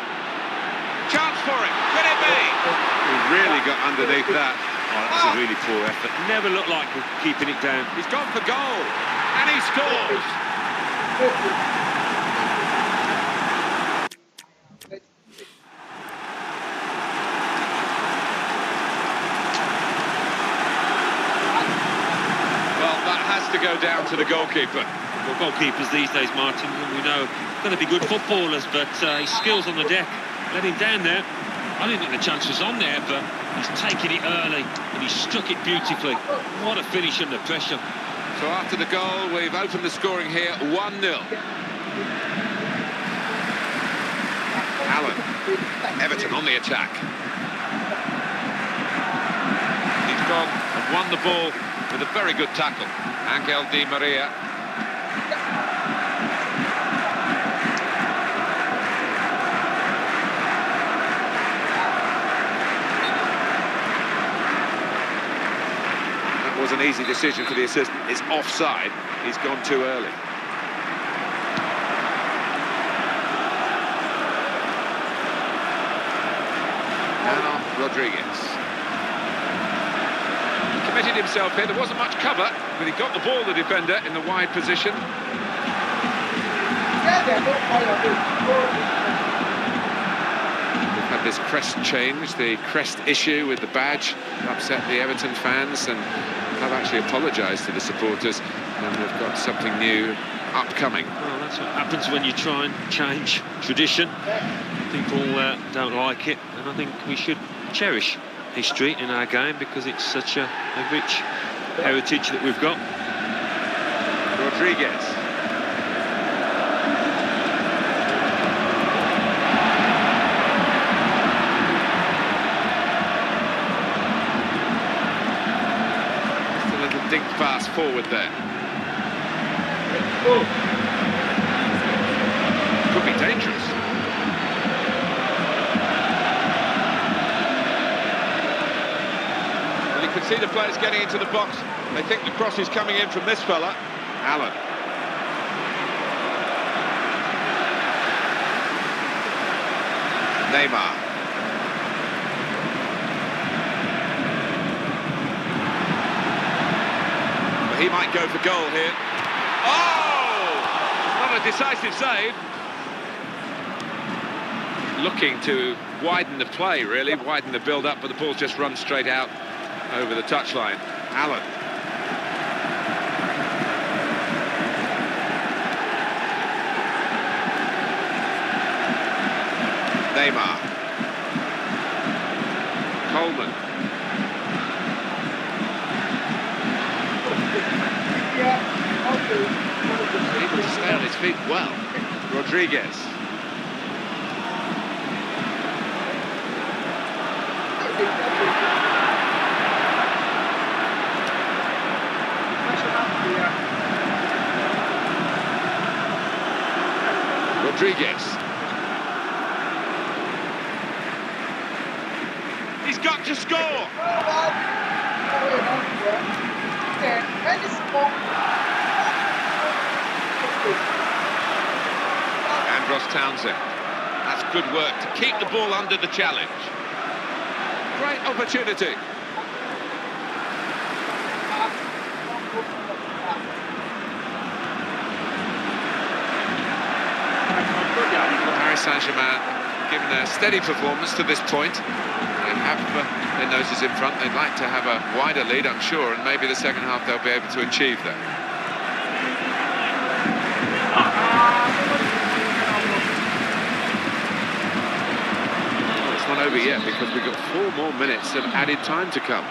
Chance for it, could it be? He really got underneath that. Oh, that was a really poor effort. Never looked like keeping it down. He's gone for goal, and he scores. Well, that has to go down to the goalkeeper. Well, goalkeepers these days, Martin, we know, going to be good footballers, but his skills on the deck let him down there. I didn't think the chance was on there, but he's taken it early and he struck it beautifully. What a finish under pressure. So after the goal, we've opened the scoring here, 1-0. Allen, Everton on the attack. He's gone and won the ball with a very good tackle. Angel Di Maria. That was an easy decision for the assistant. It's offside. He's gone too early. Now Rodriguez. He committed himself here. There wasn't much cover, but he got the ball, the defender, in the wide position. We've had this crest change, the crest issue with the badge upset the Everton fans, and have actually apologised to the supporters, and we've got something new upcoming. Well, that's what happens when you try and change tradition. People don't like it, and I think we should cherish history in our game because it's such a rich heritage that we've got. Rodriguez. Just a little dink pass forward there. Could be dangerous. You can see the players getting into the box. They think the cross is coming in from this fella, Allen. Neymar. But he might go for goal here. Oh! Not a decisive save. Looking to widen the play, really, widen the build-up, but the ball's just run straight out over the touchline. Allen. Neymar. Coleman. Able to stay on his feet well. Rodriguez. Rodriguez. He's got to score. Andros Townsend. That's good work to keep the ball under the challenge. Great opportunity. Paris Saint-Germain given a steady performance to this point. They have their noses in front. They'd like to have a wider lead, I'm sure, and maybe the second half they'll be able to achieve that. Well, it's not over yet because we've got 4 more minutes of added time to come.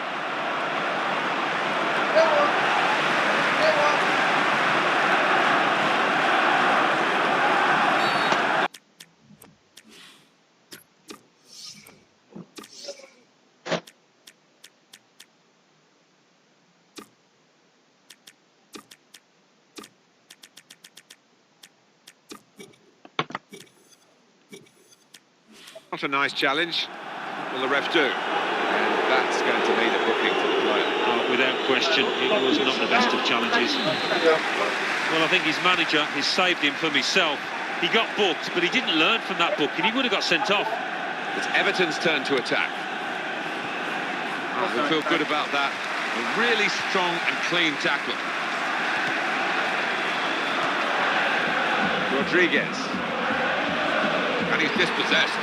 a nice challenge. What will the ref do? And that's going to mean a booking to the player. Oh, without question, it was not the best of challenges. Well, I think his manager has saved him from himself. He got booked, but he didn't learn from that booking. He would have got sent off. It's Everton's turn to attack. Oh, we feel good about that. A really strong and clean tackle. Rodriguez. And he's dispossessed.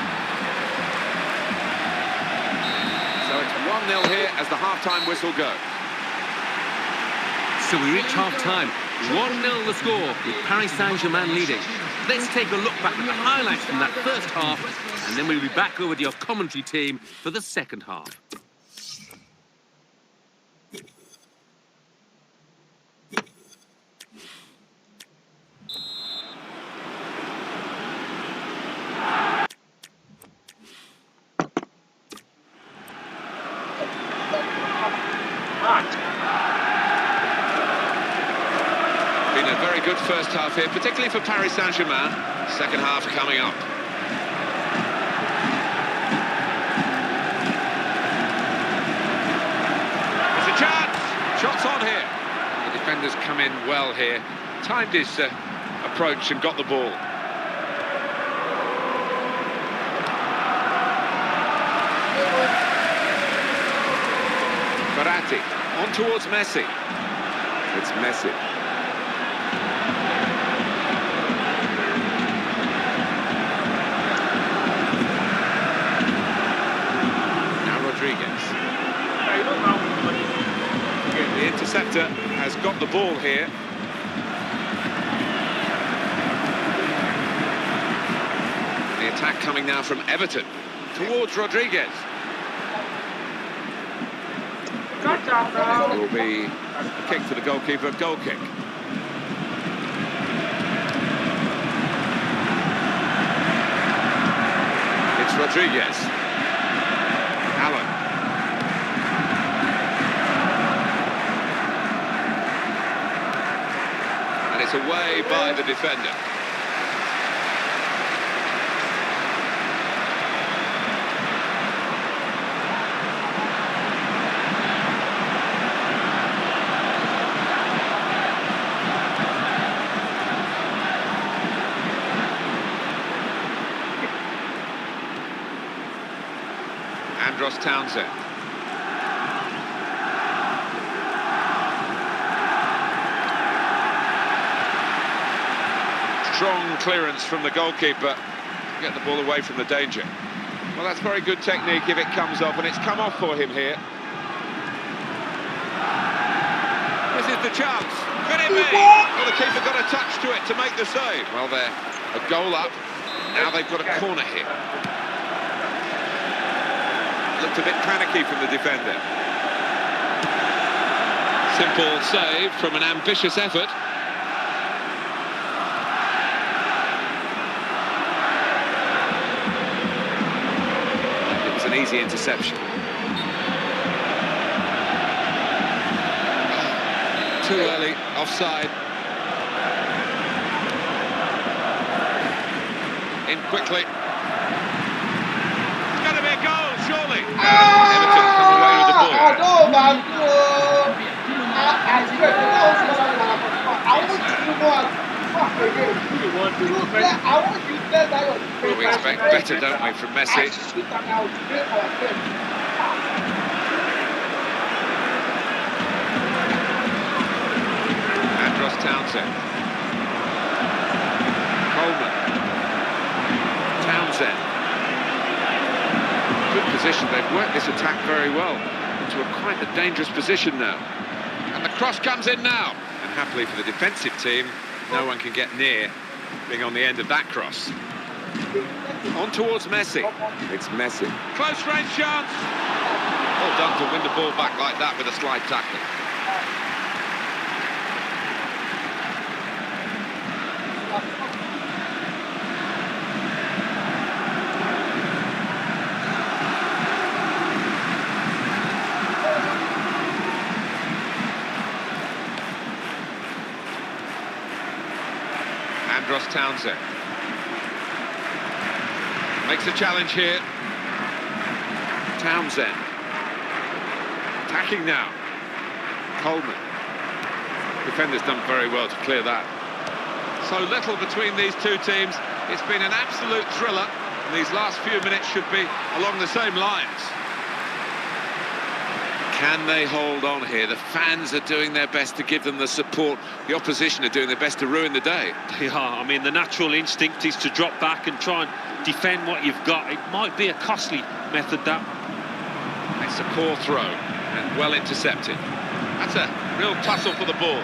So it's 1-0 here as the half-time whistle goes. So we reach half-time. 1-0 the score, with Paris Saint-Germain leading. Let's take a look back at the highlights from that first half, and then we'll be back over to your commentary team for the second half. Been a very good first half here, particularly for Paris Saint-Germain. Second half coming up. There's a chance! Shots on here. The defenders come in well here. Timed his approach and got the ball. Verratti on towards Messi. It's Messi. Rodriguez. The interceptor has got the ball here. The attack coming now from Everton towards Rodriguez. It will be a kick to the goalkeeper, a goal kick. It's Rodriguez. It's away by the defender. Andros Townsend. Strong clearance from the goalkeeper to get the ball away from the danger. Well, that's very good technique if it comes off, and it's come off for him here. This is the chance. Could it be? Well, the keeper got a touch to it to make the save. Well, they're a goal up. Now they've got a corner here. Looked a bit panicky from the defender. Simple save from an ambitious effort. An easy interception. Too early, offside. In quickly. It's going to be a goal, surely. Everton come away with the ball. Well, we expect better, don't we, from Messi? Andros Townsend. Coleman. Townsend. Good position. They've worked this attack very well into quite a dangerous position now. And the cross comes in now. And happily for the defensive team, no one can get near being on the end of that cross. On towards Messi. It's Messi. Close range chance. Well done to win the ball back like that with a slide tackle. Andros Townsend makes a challenge here. Townsend. Attacking now. Coleman. Defender's done very well to clear that. So little between these two teams. It's been an absolute thriller. And these last few minutes should be along the same lines. Can they hold on here? The fans are doing their best to give them the support. The opposition are doing their best to ruin the day. They are. I mean, the natural instinct is to drop back and try and defend what you've got. It might be a costly method, that. It's a poor throw and well intercepted. That's a real tussle for the ball.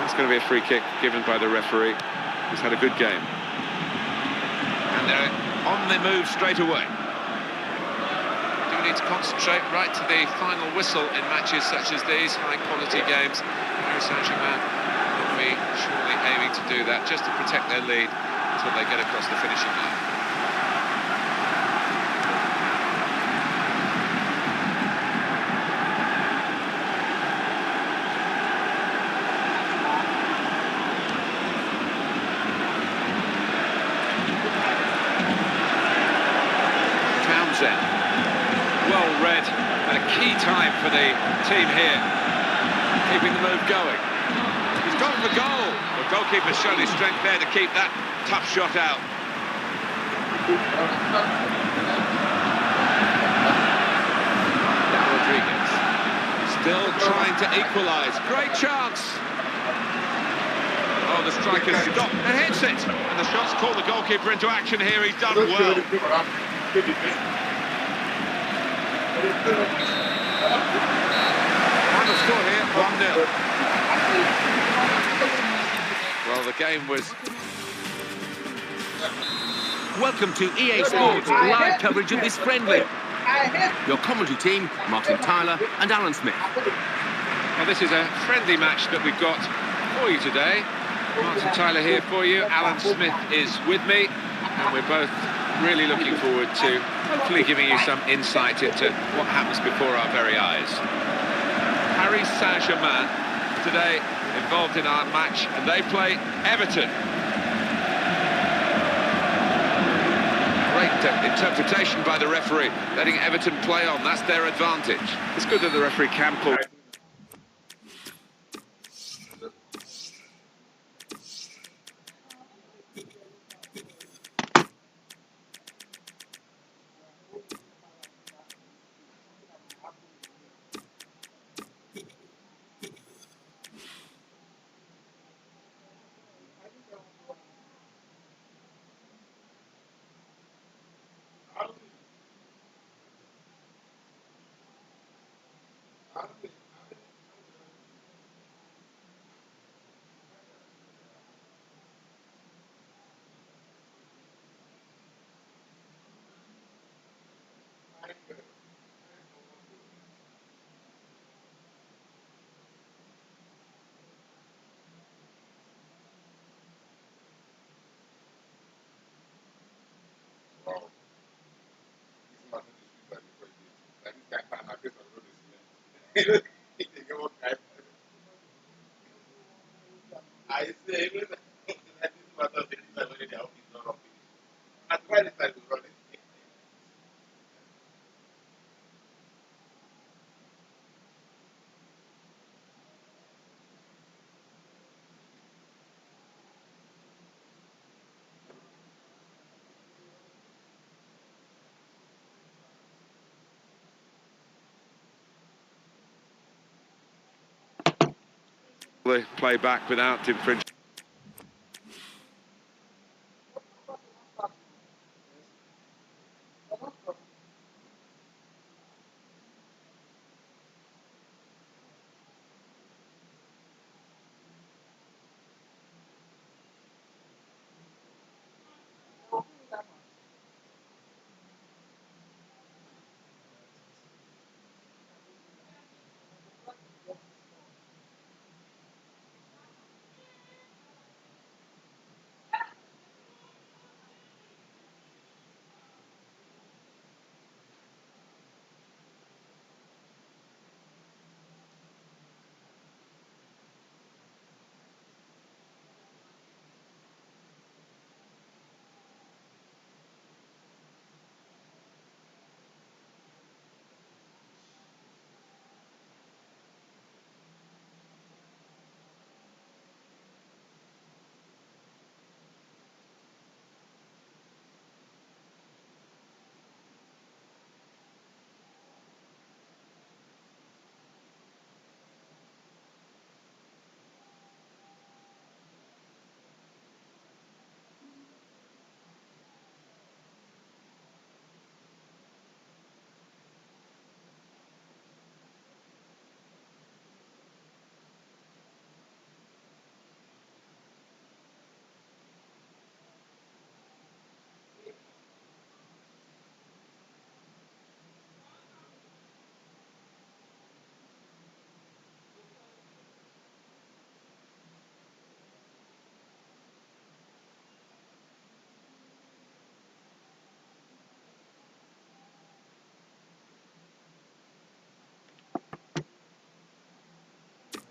That's going to be a free kick given by the referee. He's had a good game. And they're on the move straight away. Do need to concentrate right to the final whistle in matches such as these, high-quality games. Paris Saint-Germain will be surely aiming to do that, just to protect their lead until they get across the finishing line. Well read, and a key time for the team here, keeping the move going. He's gone for goal. The goalkeeper's shown his strength there to keep that tough shot out. Now Rodriguez, still trying to equalise. Great chance. Oh, the striker's stopped and hits it. And the shot's called the goalkeeper into action here. He's done well. Final score here, 1-0. Well, the game was... Welcome to EA Sports live coverage of this friendly. Your commentary team, Martin Tyler and Alan Smith. Well, this is a friendly match that we've got for you today. Martin Tyler here for you. Alan Smith is with me. And we're both really looking forward to hopefully giving you some insight into what happens before our very eyes. Paris Saint-Germain today involved in our match, and they play Everton. Great interpretation by the referee, letting Everton play on. That's their advantage. It's good that the referee can pull. The play back without infringement.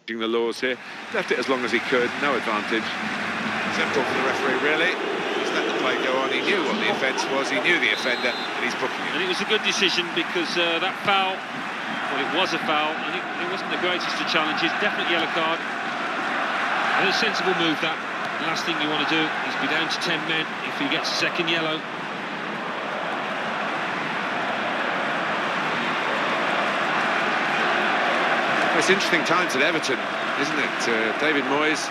The laws here. Left it as long as he could, no advantage. Simple for the referee, really. He's let the play go on. He knew what the offence was, he knew the offender, and he's booking it. And it was a good decision because that foul, well, it was a foul, and it wasn't the greatest of challenges. Definitely yellow card. And a sensible move, that. The last thing you want to do is be down to 10 men if he gets a second yellow. It's interesting times at Everton, isn't it? David Moyes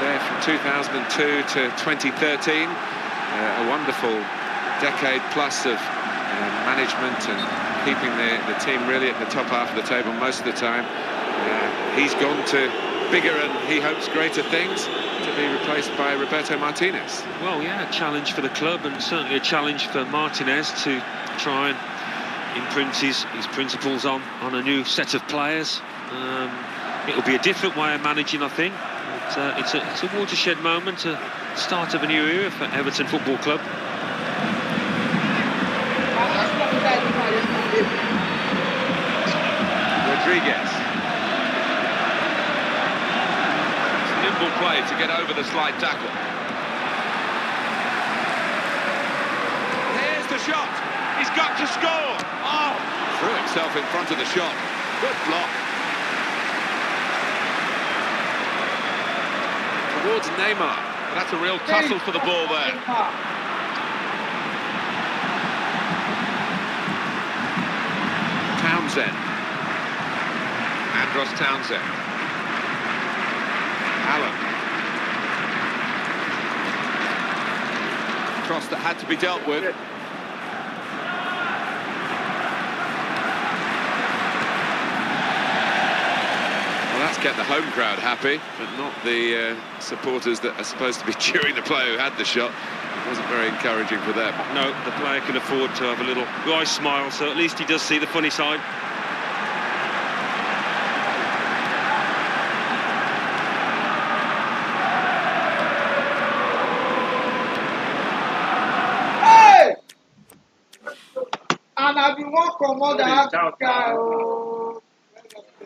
there from 2002 to 2013. A wonderful decade plus of management and keeping the team really at the top half of the table most of the time. He's gone to bigger and he hopes greater things, to be replaced by Roberto Martinez. Well, yeah, a challenge for the club and certainly a challenge for Martinez to try and imprint his principles on a new set of players. It'll be a different way of managing, I think. It's a watershed moment, a start of a new era for Everton Football Club. Rodriguez. Nimble play to get over the slide tackle. Here's the shot. He's got to score. Oh! Threw himself in front of the shot. Good block. Towards Neymar. But that's a real tussle for the ball there. Townsend. Andros Townsend. Allen. Cross that had to be dealt with. Well, that's kept the home crowd happy, but not the supporters that are supposed to be cheering the player who had the shot. It wasn't very encouraging for them. No, the player can afford to have a little wry smile, so at least he does see the funny side. And I've been one commander. I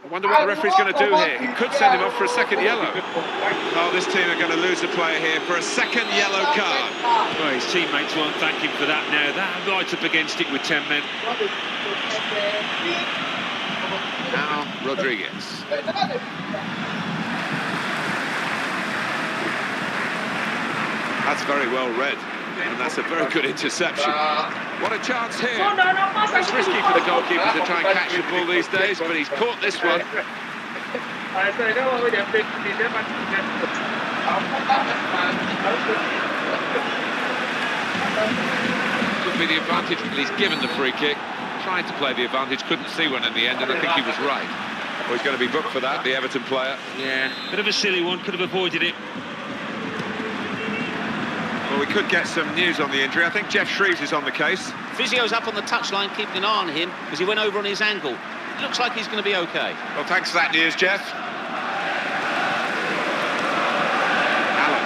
wonder what the referee's going to do here. He could send him off for a second yellow. Oh, this team are going to lose a player here for a second yellow card. Well, his teammates won't thank him for that now. That right up against it with 10 men. Now Rodriguez. That's very well read, and that's a very good interception. What a chance here. It's risky for the goalkeeper to try and catch the ball these days, but he's caught this one. Could be the advantage, but he's given the free kick. Tried to play the advantage, couldn't see one in the end, and I think he was right. Well, he's going to be booked for that, the Everton player. Yeah, bit of a silly one, could have avoided it. Well, we could get some news on the injury. I think Jeff Shreves is on the case. Physio's up on the touchline, keeping an eye on him because he went over on his ankle. It looks like he's going to be okay. Well, thanks for that news, Jeff. Allen.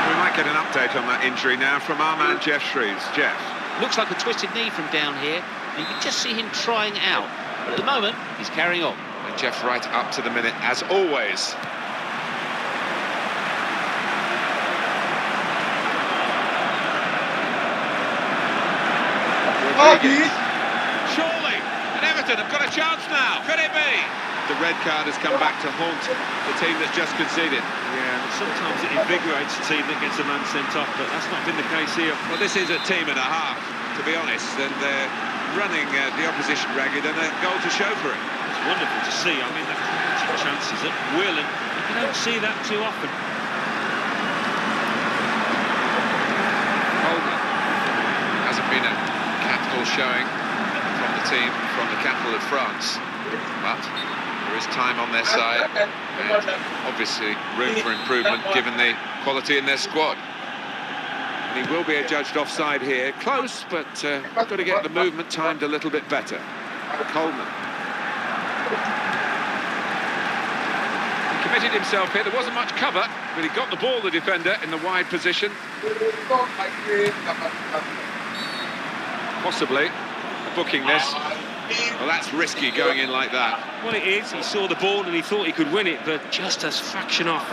We might get an update on that injury now from our man, Jeff Shreves. Jeff. Looks like a twisted knee from down here. You can just see him trying out. But at the moment, he's carrying on. And Jeff right up to the minute, as always. Rodriguez. Surely, and Everton have got a chance now. Could it be? The red card has come back to haunt the team that's just conceded. Yeah, sometimes it invigorates a team that gets a man sent off, but that's not been the case here. Well, this is a team and a half, to be honest, and they're running the opposition ragged and a goal to show for it. It's wonderful to see. I mean, they're creating chances at will, and you don't see that too often. Holden hasn't been a capital showing from the team from the capital of France, but there is time on their side and obviously room for improvement given the quality in their squad. And he will be adjudged offside here. Close, but got to get the movement timed a little bit better. Coleman. He committed himself here. There wasn't much cover, but he got the ball, the defender, in the wide position. Possibly. booking this. Well, that's risky going in like that. Well, it is. He saw the ball and he thought he could win it, but just a fraction off.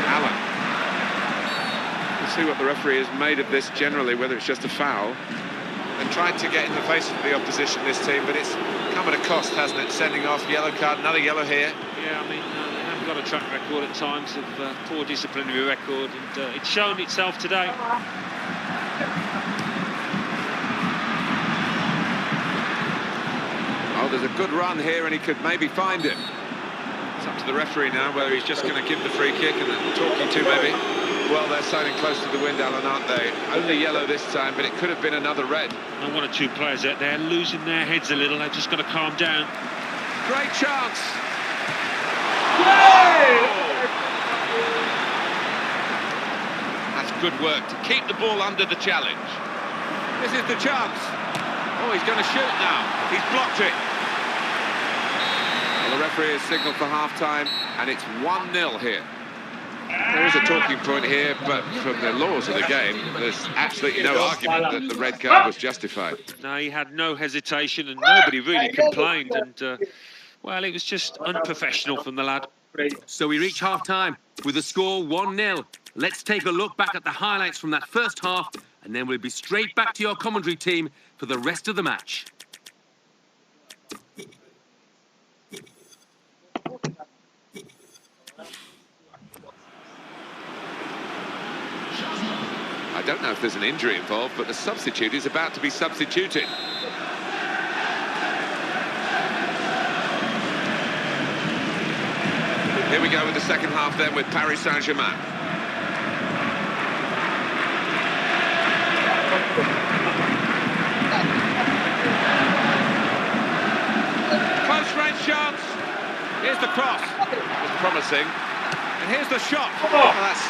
Allen. We'll see what the referee has made of this generally, whether it's just a foul. They've tried to get in the face of the opposition, this team, but it's come at a cost, hasn't it? Sending off, yellow card, another yellow here. Yeah, I mean, they haven't got a track record at times of poor disciplinary record, and it's shown itself today. Oh, there's a good run here, and he could maybe find him. It's up to the referee now, whether he's just going to give the free kick and then talking to maybe. Well, they're sailing close to the wind, Alan, aren't they? Only yellow this time, but it could have been another red. And one or two players out there losing their heads a little. They've just got to calm down. Great chance. That's good work to keep the ball under the challenge. This is the chance. Oh, he's going to shoot now. He's blocked it. Well, the referee has signalled for half-time, and it's 1-0 here. There is a talking point here, but from the laws of the game, there's absolutely no argument that the red card was justified. No, he had no hesitation, and nobody really complained, and, well, it was just unprofessional from the lad. So we reach half-time with the score 1-0. Let's take a look back at the highlights from that first half, and then we'll be straight back to your commentary team for the rest of the match. I don't know if there's an injury involved, but the substitute is about to be substituted. Here we go with the second half then with Paris Saint-Germain. Close range chance. Here's the cross. It's promising. And here's the shot. Well, that's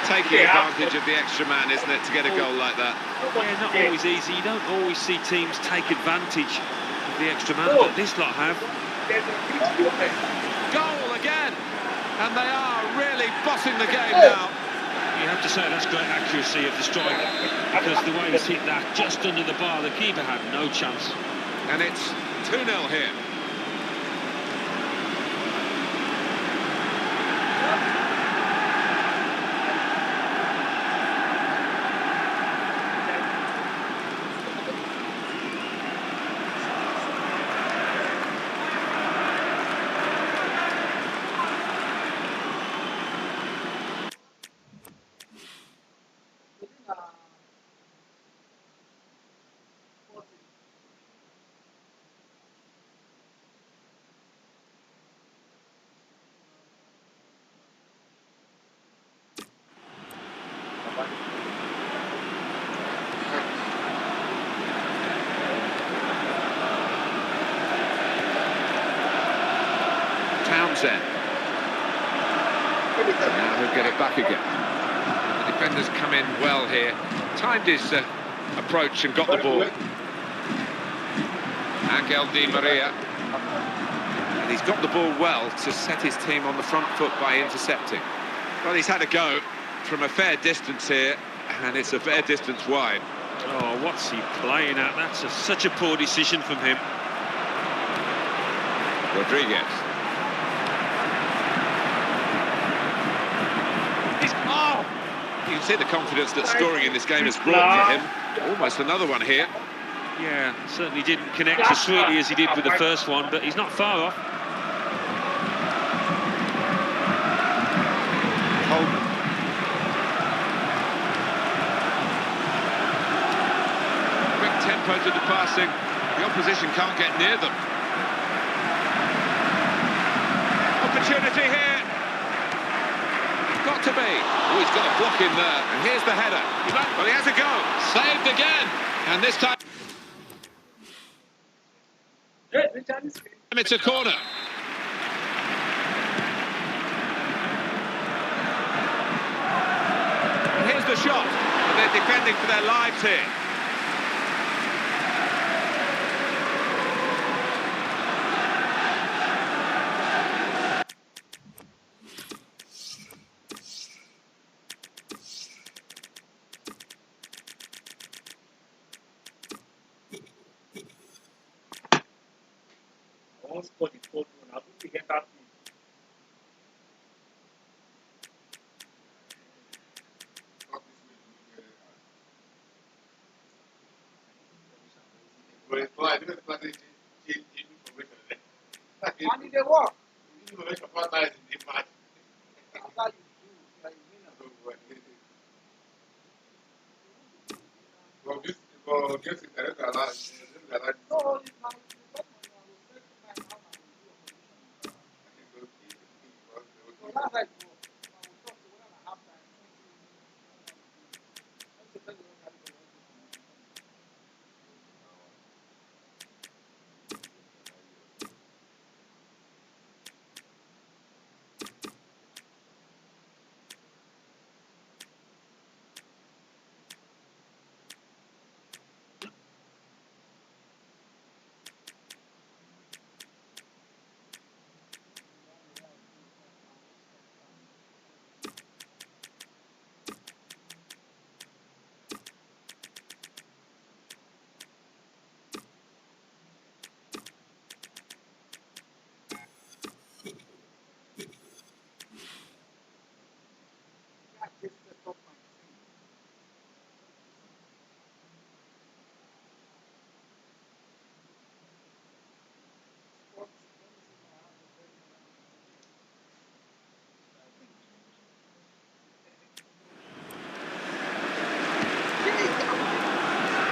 taking advantage of the extra man, isn't it, to get a goal like that? Yeah, not always easy. You don't always see teams take advantage of the extra man, but this lot have. Goal again! And they are really bossing the game now. You have to say that's great accuracy of the strike, because the way he's hit that just under the bar, the keeper had no chance. And it's 2-0 here. Townsend. Now he'll get it back again. The defenders come in well here. Timed his approach and got the ball. Angel Di Maria. And he's got the ball well to set his team on the front foot by intercepting. Well, he's had a go from a fair distance here, and it's a fair distance wide. Oh, what's he playing at? That's such a poor decision from him. Rodriguez. Oh! You can see the confidence that scoring in this game has brought to him. Almost another one here. Yeah, certainly didn't connect as sweetly as he did with the first one, but he's not far off. Holden. Quick tempo to the passing. The opposition can't get near them. Opportunity here. Got to be. Oh, he's got a block in there. And here's the header. Well, he has a go. Saved again. And this time... It's a corner. And here's the shot. And they're defending for their lives here. for the fourth one. I think we get that thing. And it dey work. After you do, like you no, it's not. So that's like,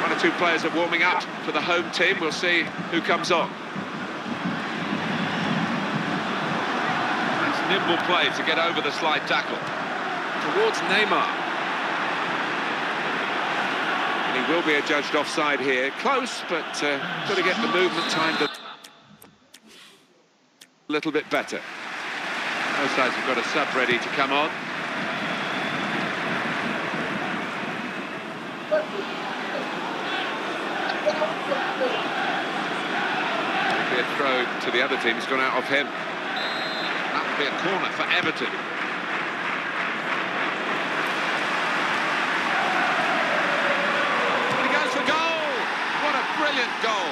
One or two players are warming up for the home team. We'll see who comes on. That's nimble play to get over the slide tackle. Towards Neymar. And he will be adjudged offside here. Close, but got to get the movement timed a little bit better. Both sides have got a sub ready to come on. Be a throw to the other team. It's gone out of him. That would be a corner for Everton. And he goes for goal. What a brilliant goal.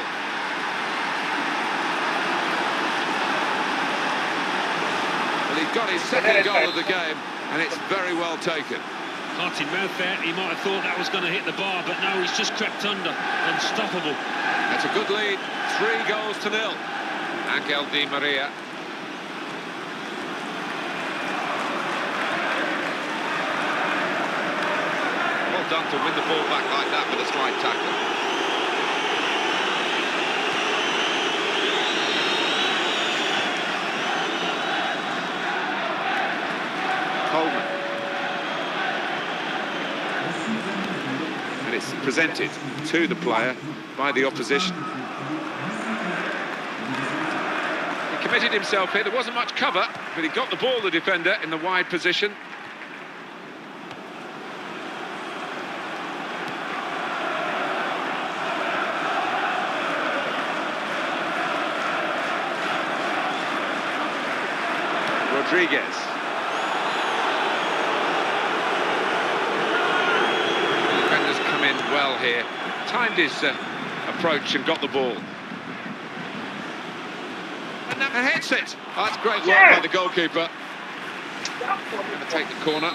Well, he got his second goal of the game, and it's very well taken. Heart in mouth there. He might have thought that was going to hit the bar, but no, he's just crept under. Unstoppable. That's a good lead. 3-0. Angel Di Maria. Well done to win the ball back like that with a slide tackle. Coleman. And it's presented to the player by the opposition. He committed himself here. There wasn't much cover, but he got the ball, the defender, in the wide position. Rodriguez. Defenders come in well here. Timed his approach and got the ball. And hits it. Oh, that's great work by the goalkeeper. Going to take the corner.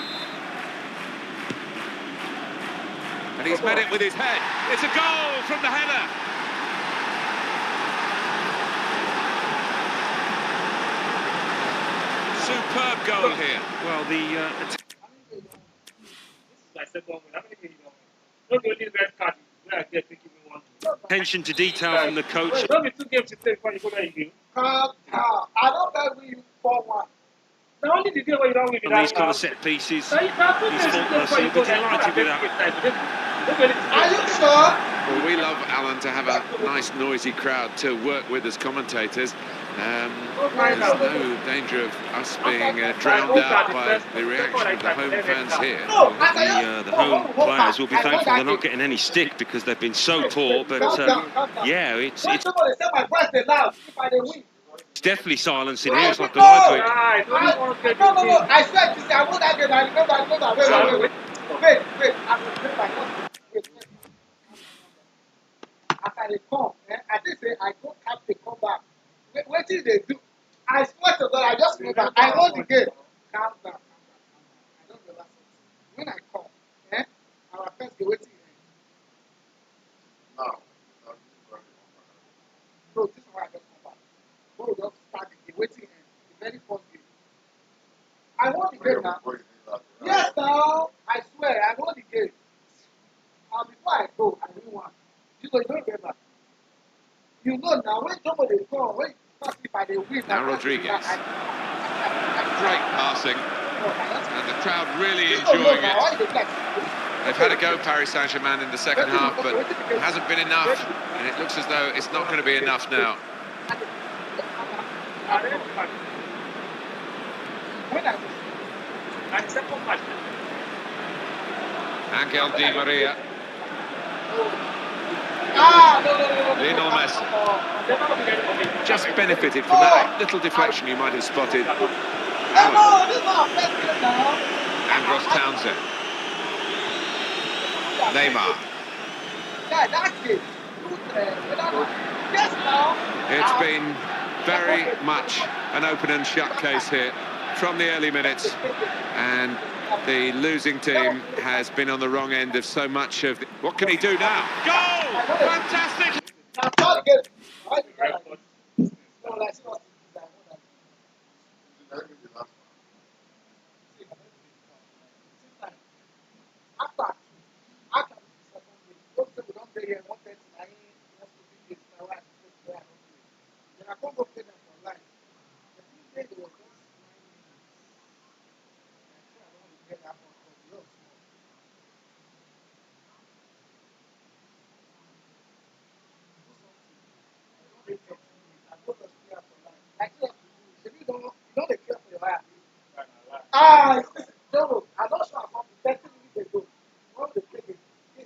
And he's met it with his head. It's a goal from the header. Superb goal here. Well, attention to detail from the coach. Don't be 2 games to play before you go there again. I don't bet we 4-1. The only the game where you don't win On these kind of set pieces, he's faultless. He'll be delighted with that. Are you sure? Well, we love Alan to have a nice noisy crowd to work with as commentators. There's no danger of us being drowned out by the reaction of the home fans here. The home players will be thankful they're not getting any stick because they've been so poor. But yeah, it's definitely silence in here. It's like a library. No. I said to say I won't have it. I remember. Wait. After they come, I think say I go have to come back. Wait did they do? I swear to God, I just remember. I know the game. Calm down. I don't relax. When I come, our first game waiting. Now, No, this is why I just come back. When we just start the game, waiting. The very first game. I won the game now. Yes, now. I swear, I won the game. And before I go, I win one. You know, you don't remember. You know now, when somebody come, when if I win. Now Rodriguez. Great passing. And the crowd really enjoying it. They've had a go, Paris Saint-Germain, in the second half, but it hasn't been enough. And it looks as though it's not going to be enough now. Angel Di Maria. Lionel Messi. Just benefited from that little deflection you might have spotted. Andros Townsend. Neymar. It's been very much an open and shut case here from the early minutes, and the losing team has been on the wrong end of so much of... What can he do now? Goal! Fantastic! I don't sure about 30 minutes ago. What the play?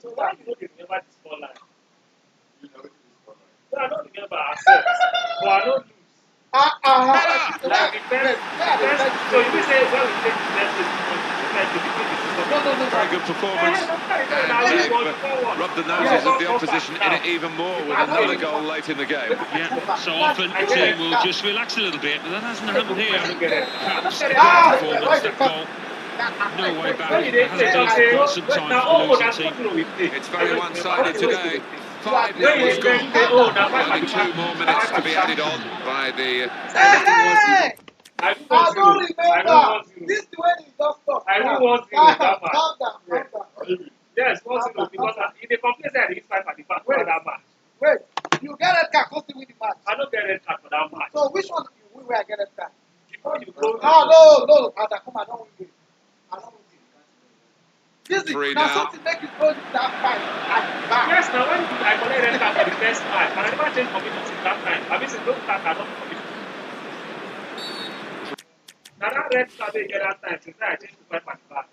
So why you don't remember the scoreline? You know it is for No, I don't remember ourselves. But I don't lose. Like the first. So you will say when we take the next Very good performance, and they've rubbed the noses of the opposition in it even more with another goal late in the game. Yeah, so often the team will just relax a little bit, but that hasn't happened here. Perhaps the performance, that goal, no way back. It hasn't been quite some time for the losing team. It's very one-sided today. 5-0 score. Only 2 more minutes to be added on by the... I don't remember. This way is just stop. I don't want to. Calm down. Yes, 1-0 because in the complete side, it's 5 at the back for that match. Wait, you get a card, who's win the match? I don't get a card for that match. So which one you win where I get a card? Before you go. No. As I come, I don't win this. I don't win this. This is now something make you go that fight at the back. Yes, now when I collect a card for the first match, and I never change commitment that time. I mean, it's no card, I don't commit. Now that red card they get that time, since I change to 5 at the back.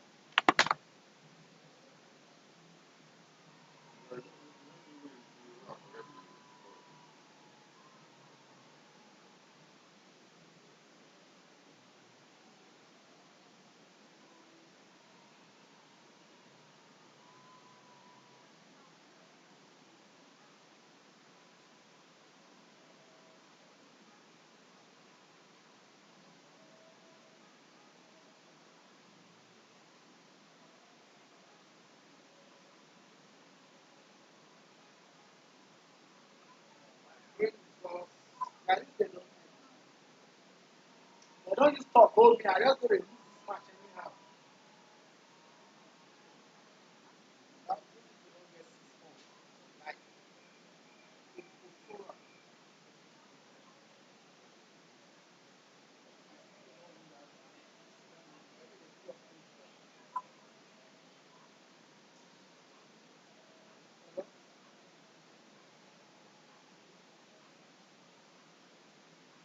They don't just talk, hold me. I just go to lose this match anyhow. Like,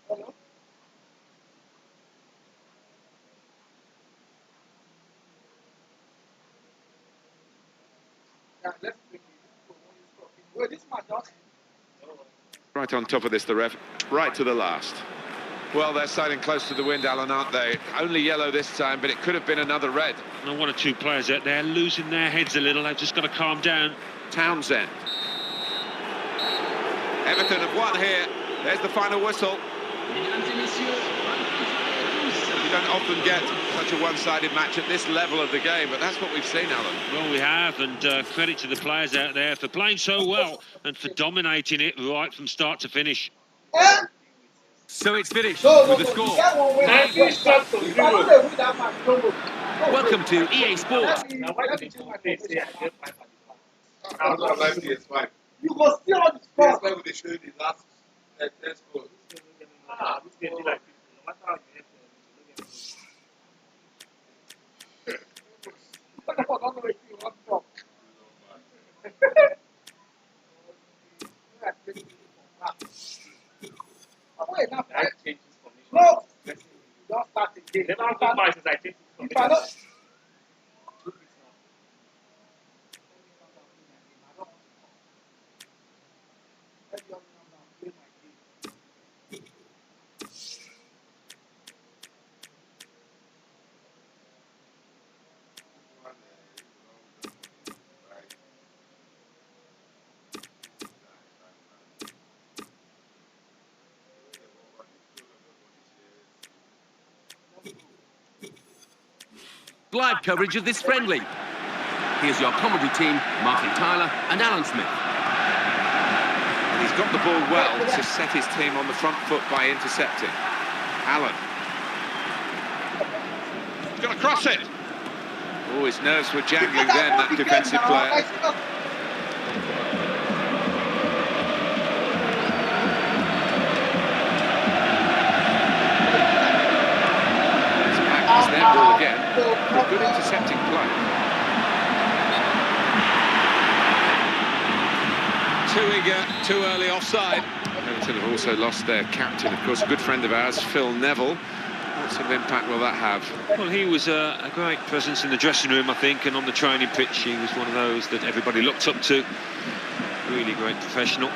hello? Yeah, let's bring it. Wait, this match don't end. Right on top of this, the ref, right to the last. Well, they're sailing close to the wind, Alan, aren't they? Only yellow this time, but it could have been another red. And 1 or 2 players out there losing their heads a little. They've just got to calm down. Townsend. Everton have won here. There's the final whistle. You don't often get such a one-sided match at this level of the game, but that's what we've seen, Alan. Well, we have, and credit to the players out there for playing so well and for dominating it right from start to finish. So it's finished No, with the score. 19 shots to 0. Welcome to EA Sports. Now, why did you say I get 5 at the back? I like PS5. You go still on the PS5 score. would show you the last 10 scores. This game be like this. No matter how you hit them, you don't get it. Don't know if you want to talk. Wait, now, I changed his formation. no, don't start again. Never have gone by since I changed his If I don't, formation. Live coverage of this friendly. Here's your commentary team, Martin Tyler and Alan Smith. And he's got the ball well to set his team on the front foot by intercepting. Allen. He's going to cross it. Oh, his nerves were jangling then, that defensive player. It's their ball again. A good intercepting play. Too eager, too early offside. Everton have also lost their captain, of course, a good friend of ours, Phil Neville. What sort of impact will that have? Well, he was a great presence in the dressing room, I think, and on the training pitch he was one of those that everybody looked up to. Really great professional.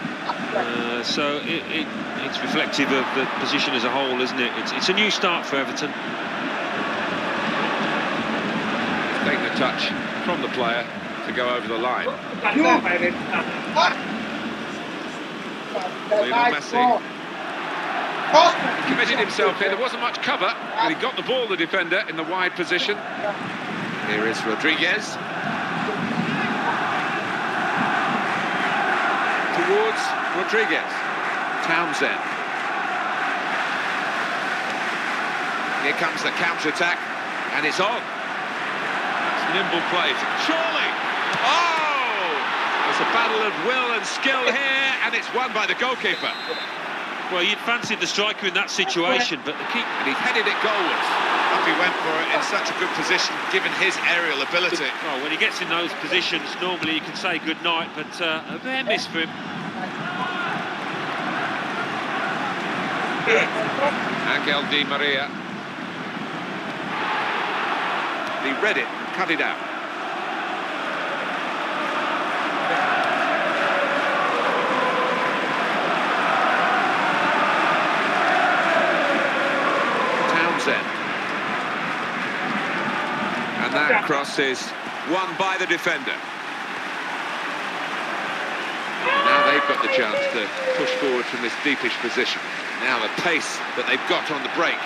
So it's reflective of the position as a whole, isn't it? It's a new start for Everton. Taking a touch from the player to go over the line. Lionel Messi committed himself here. There wasn't much cover, but he got the ball, the defender, in the wide position. Here is Rodriguez. Towards Rodriguez. Townsend. Here comes the counter-attack, and it's on. Nimble play. Surely! Oh! It's a battle of will and skill here, and it's won by the goalkeeper. Well, you'd fancied the striker in that situation, but the keeper... And he headed it goalwards. Up he went for it in such a good position, given his aerial ability. Well, when he gets in those positions, normally you can say good night, but a rare miss for him. Angel Di Maria. He read it, cut it out. Townsend. And that cross is won by the defender. Now they've got the chance to push forward from this deepish position. Now the pace that they've got on the break.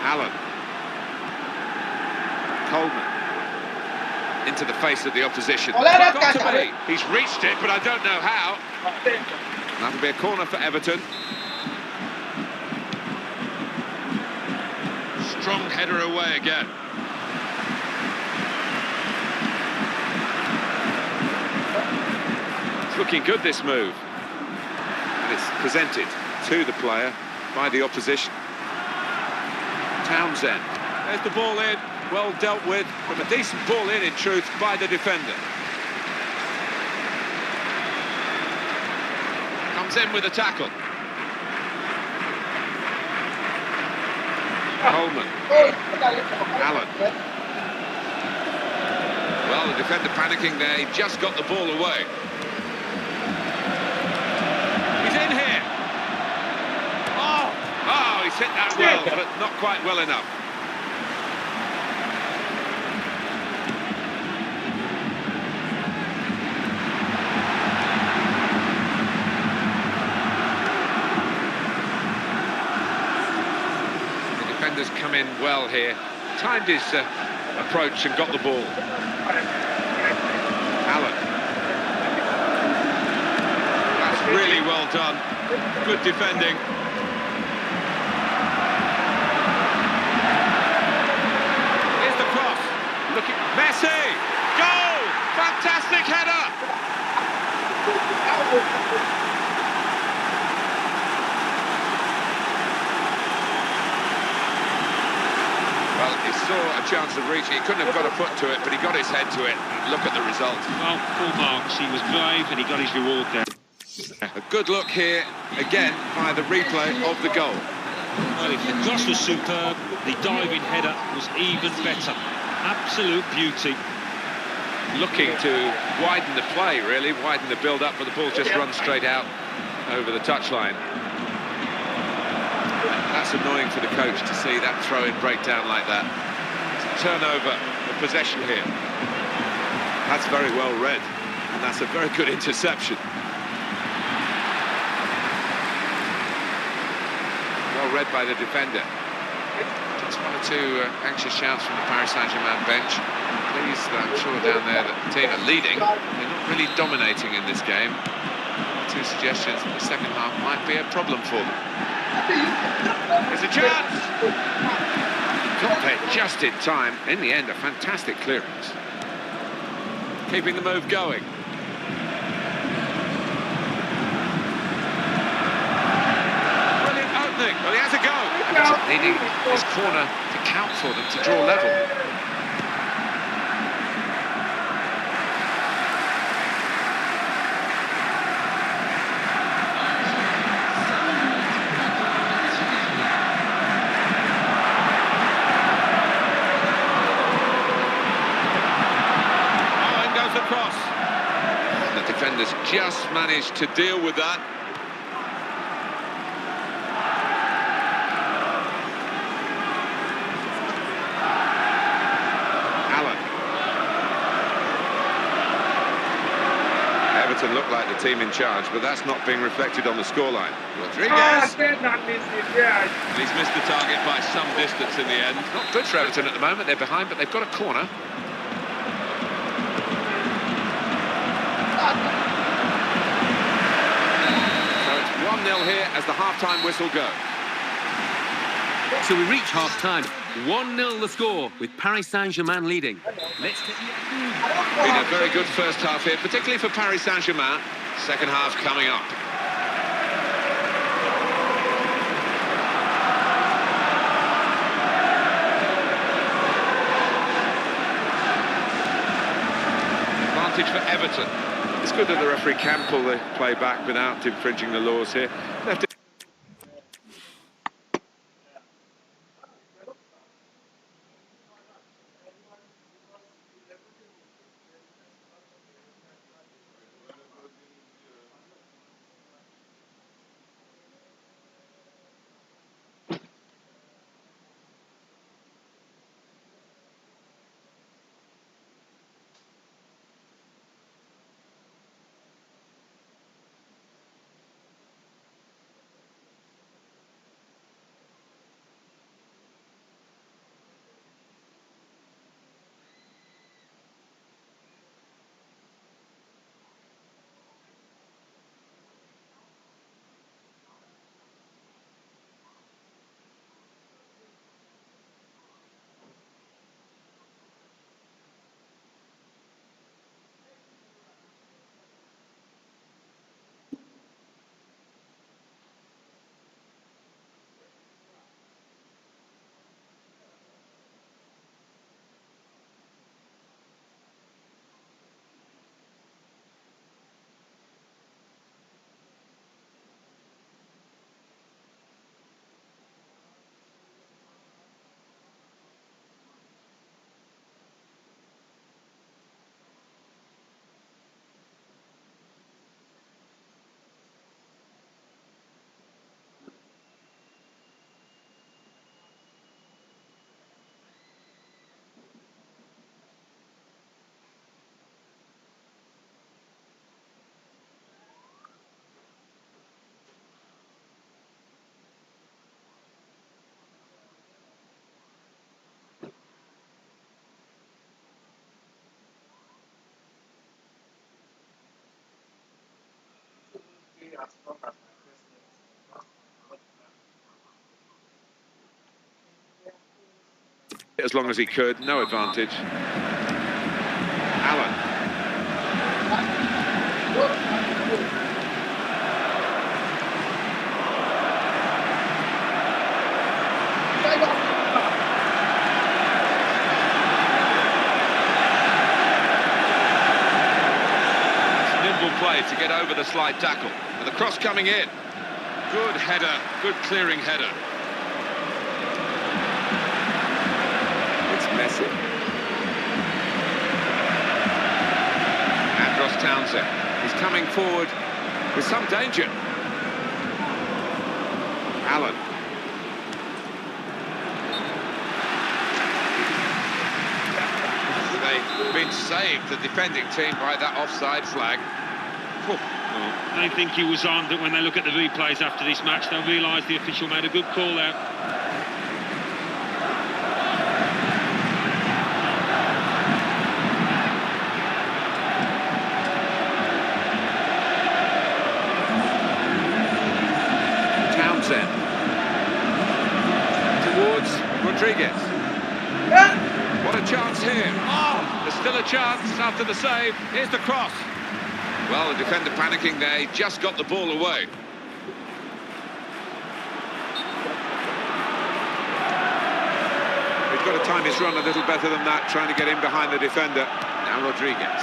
Allen. Coleman. Into the face of the opposition. Got to be. He's reached it, but I don't know how. That'll be a corner for Everton. Strong header away again. It's looking good, this move. And it's presented to the player by the opposition. Townsend. There's the ball in, well dealt with, from a decent ball in truth, by the defender. Comes in with a tackle. Coleman. Allen. Well, the defender panicking there, he just got the ball away. He's in here. Oh, he's hit that well, but not quite well enough. defenders come in well here. Timed his approach and got the ball. Allen. That's really well done. Good defending. Here's the cross. Looking. Messi! Goal! Fantastic header! Well, he saw a chance of reaching. He couldn't have got a foot to it, but he got his head to it. And look at the result. Well, full marks. He was brave and he got his reward there. A good look here, again, by the replay of the goal. Well, if the cross was superb, the diving header was even better. Absolute beauty. Looking to widen the play, really, widen the build-up, but the ball just runs straight out over the touchline. That's annoying for the coach to see that throw-in breakdown like that. It's a turnover of possession here. That's very well read, and that's a very good interception. Well read by the defender. Just one or two anxious shouts from the Paris Saint-Germain bench. Pleased, I'm sure, down there that the team are leading. They're not really dominating in this game. Two suggestions that the second half might be a problem for them. There's a chance! Got there just in time. In the end, a fantastic clearance. Keeping the move going. Brilliant opening. Well, he has a go. They need this corner to count for them to draw level. Defenders just managed to deal with that. Allen. Everton look like the team in charge, but that's not being reflected on the scoreline. Rodriguez. He's missed the target by some distance in the end. Not good for Everton at the moment. They're behind, but they've got a corner. So it's 1-0 here as the half-time whistle goes. So we reach half-time. 1-0 the score, with Paris Saint-Germain leading. Let's take Been a very good first half here, particularly for Paris Saint-Germain. Second half coming up. Advantage for Everton. It's good that the referee can pull the play back without infringing the laws here. Left it. as long as my first As long as he could, no advantage. Allen. Play to get over the slide tackle, and the cross coming in. Good header, good clearing header. It's messy. Andros Townsend is coming forward with some danger. Allen. They've been saved, the defending team, by that offside flag. Well, they think he was on, but when they look at the replays after this match, they'll realise the official made a good call out. Townsend. Towards Rodriguez. What a chance here. Oh, there's still a chance after the save. Here's the cross. Well, the defender panicking there, he just got the ball away. He's got to time his run a little better than that, trying to get in behind the defender. Now Rodriguez.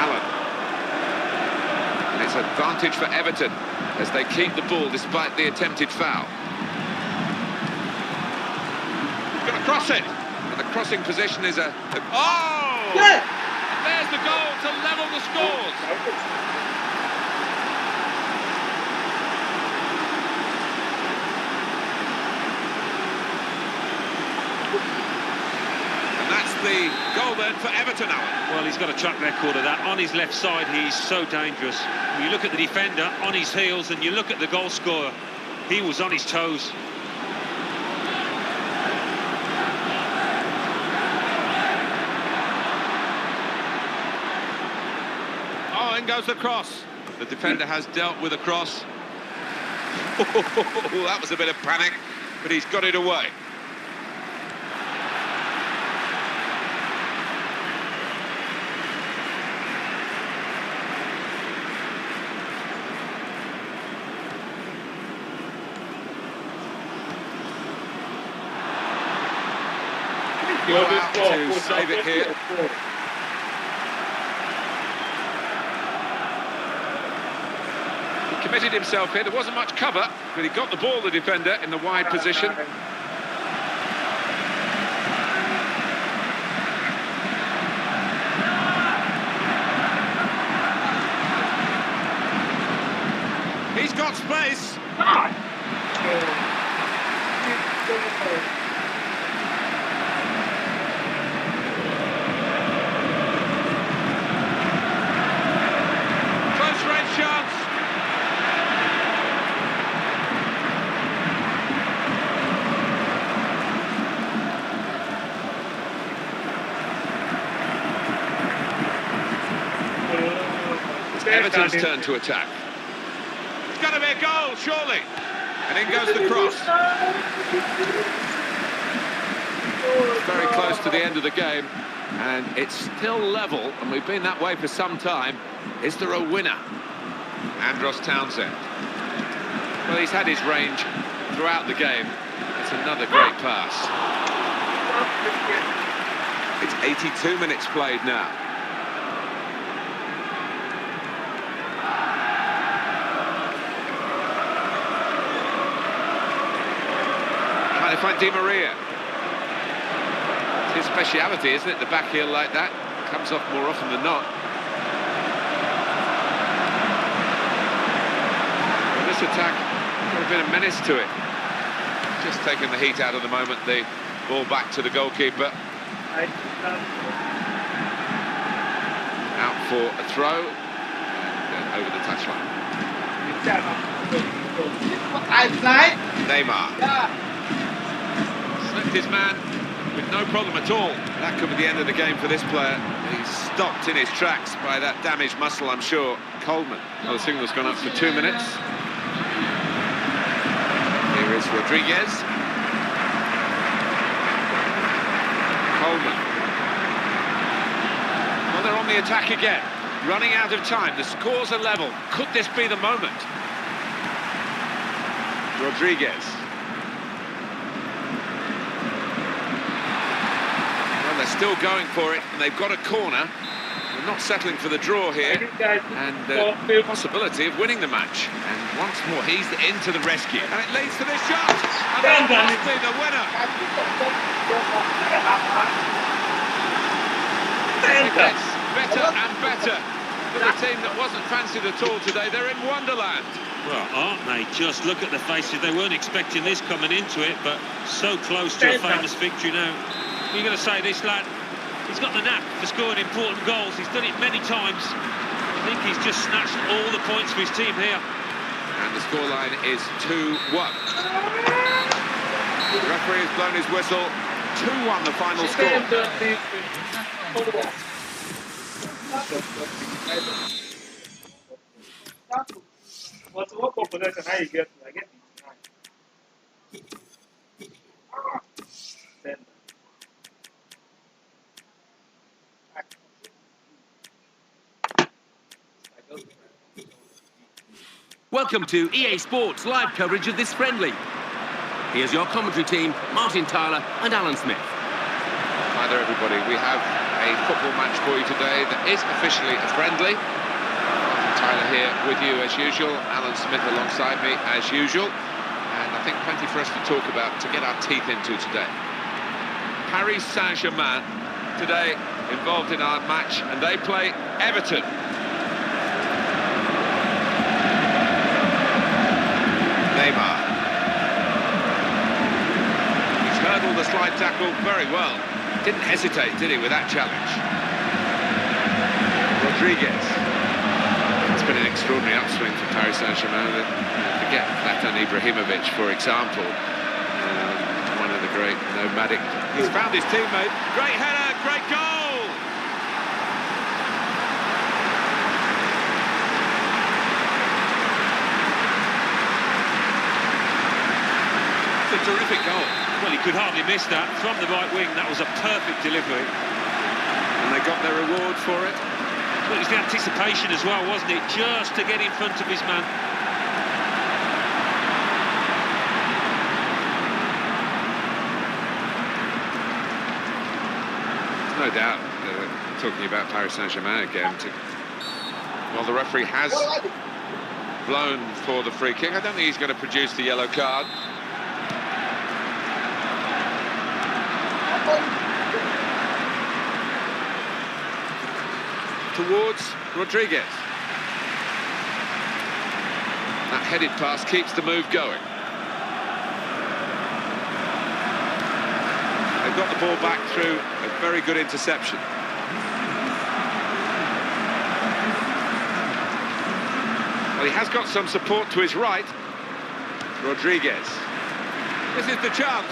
Allen. And it's advantage for Everton as they keep the ball despite the attempted foul. Going to cross it. And the crossing position is a... Oh! Yeah. And there's the goal to level the scores. And that's the goal then for Everton, Alan. Well, he's got a track record of that. On his left side, he's so dangerous. When you look at the defender on his heels and you look at the goal scorer, he was on his toes. Oh, in goes the cross. The defender has dealt with a cross. Oh, that was a bit of panic, but he's got it away. Go out to save it here. He committed himself here. There wasn't much cover, but he got the ball, the defender, in the wide position. He's got space. Close range chance. It's Everton's turn to attack. It's going to be a goal, surely. And in goes the cross. Very close to the end of the game, and it's still level, and we've been that way for some time. Is there a winner? Andros Townsend. Well, he's had his range throughout the game. It's another great pass. It's 82 minutes played now. Trying to find Di Maria. It's his speciality, isn't it? The back heel like that comes off more often than not. Well, this attack could have been a menace to it. Just taking the heat out of the moment. The ball back to the goalkeeper. Out for a throw and over the touchline. Neymar. Slipped his man with no problem at all. That could be the end of the game for this player. He's stopped in his tracks by that damaged muscle, I'm sure. Coleman. Well, the signal's gone up for 2 minutes. Here is Rodriguez. Coleman. Well, they're on the attack again. Running out of time. The scores are level. Could this be the moment? Rodriguez. Well, they're still going for it, and they've got a corner. They're not settling for the draw here, and the possibility of winning the match. And once more, he's into the rescue, and it leads to this shot. And that must be the winner. It gets better and better for the team that wasn't fancied at all today. They're in Wonderland. Well, aren't they? Just look at the faces. They weren't expecting this coming into it, but so close to a famous victory now. You're going to say this lad, he's got the knack for scoring important goals. He's done it many times. I think he's just snatched all the points for his team here. And the scoreline is 2-1. The referee has blown his whistle. 2-1 the final score. What's what population how you get? I get it. Welcome to EA Sports live coverage of this friendly. Here's your commentary team, Martin Tyler and Alan Smith. Hi there, everybody. We have a football match for you today that is officially a friendly. Martin Tyler here with you as usual. Alan Smith alongside me as usual. And I think plenty for us to talk about, to get our teeth into today. Paris Saint-Germain today involved in our match, and they play Everton. Neymar. He's hurdled the slide tackle very well. Didn't hesitate, did he, with that challenge? Rodriguez. It's been an extraordinary upswing for Paris Saint-Germain. Forget Zlatan Ibrahimovic, for example. One of the great nomadic. He's found his teammate. Great header, great goal! It's a terrific goal. Well, he could hardly miss that. From the right wing, that was a perfect delivery. And they got their reward for it. Well, it was the anticipation as well, wasn't it? Just to get in front of his man. No doubt, talking about Paris Saint-Germain again. Well, the referee has blown for the free kick. I don't think he's going to produce the yellow card. Towards Rodriguez. That headed pass keeps the move going. They've got the ball back through a very good interception. Well, he has got some support to his right. Rodriguez. This is the chance.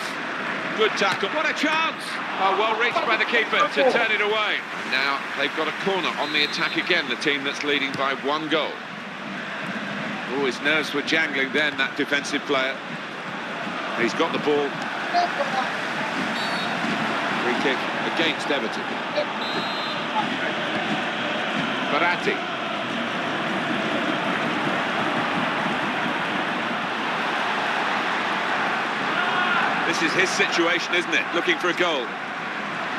Good tackle. What a chance! Oh, well reached by the keeper to turn it away. Now they've got a corner on the attack again, the team that's leading by 1 goal. Oh, his nerves were jangling then, that defensive player. He's got the ball. Free kick against Everton. Baratti. This is his situation, isn't it? Looking for a goal.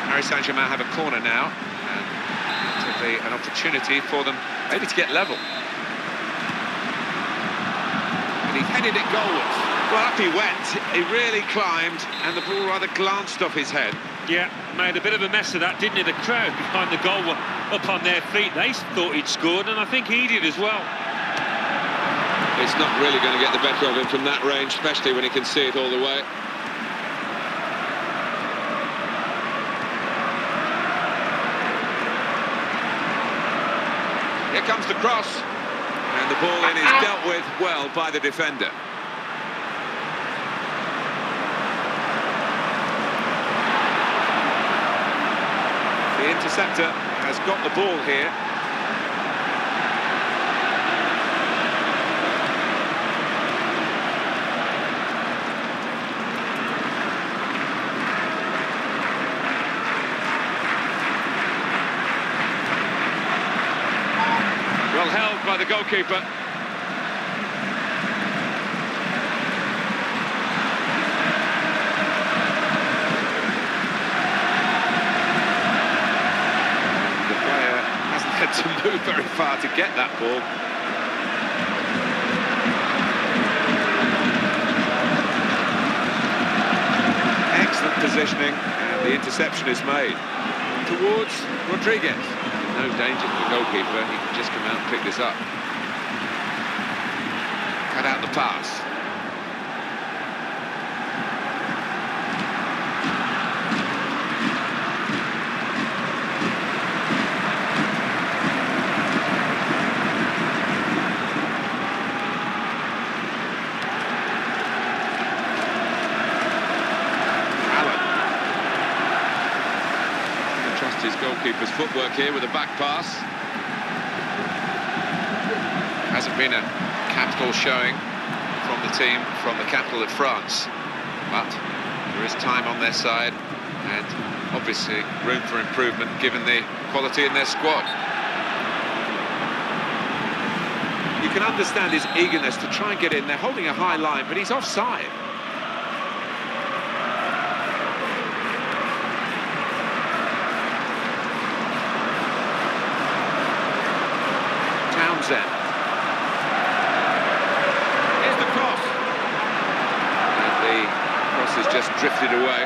Paris Saint-Germain have a corner now, and it will be an opportunity for them maybe to get level. And he headed it goalwards. Well, up he went, he really climbed, and the ball rather glanced off his head. Yeah, made a bit of a mess of that, didn't he? The crowd behind the goal were up on their feet. They thought he'd scored, and I think he did as well. It's not really going to get the better of him from that range, especially when he can see it all the way. Here comes the cross, And the ball in is dealt with well by the defender. The interceptor has got the ball here. Well held by the goalkeeper. The player hasn't had to move very far to get that ball. Excellent positioning, and the interception is made towards Rodriguez. No danger to the goalkeeper, he can just come out and pick this up. Cut out the pass. His goalkeeper's footwork here with a back pass. Hasn't been a capital showing from the team from the capital of France, but there is time on their side and obviously room for improvement given the quality in their squad. You can understand his eagerness to try and get in. They're holding a high line, but he's offside. Here's the cross. And the cross has just drifted away.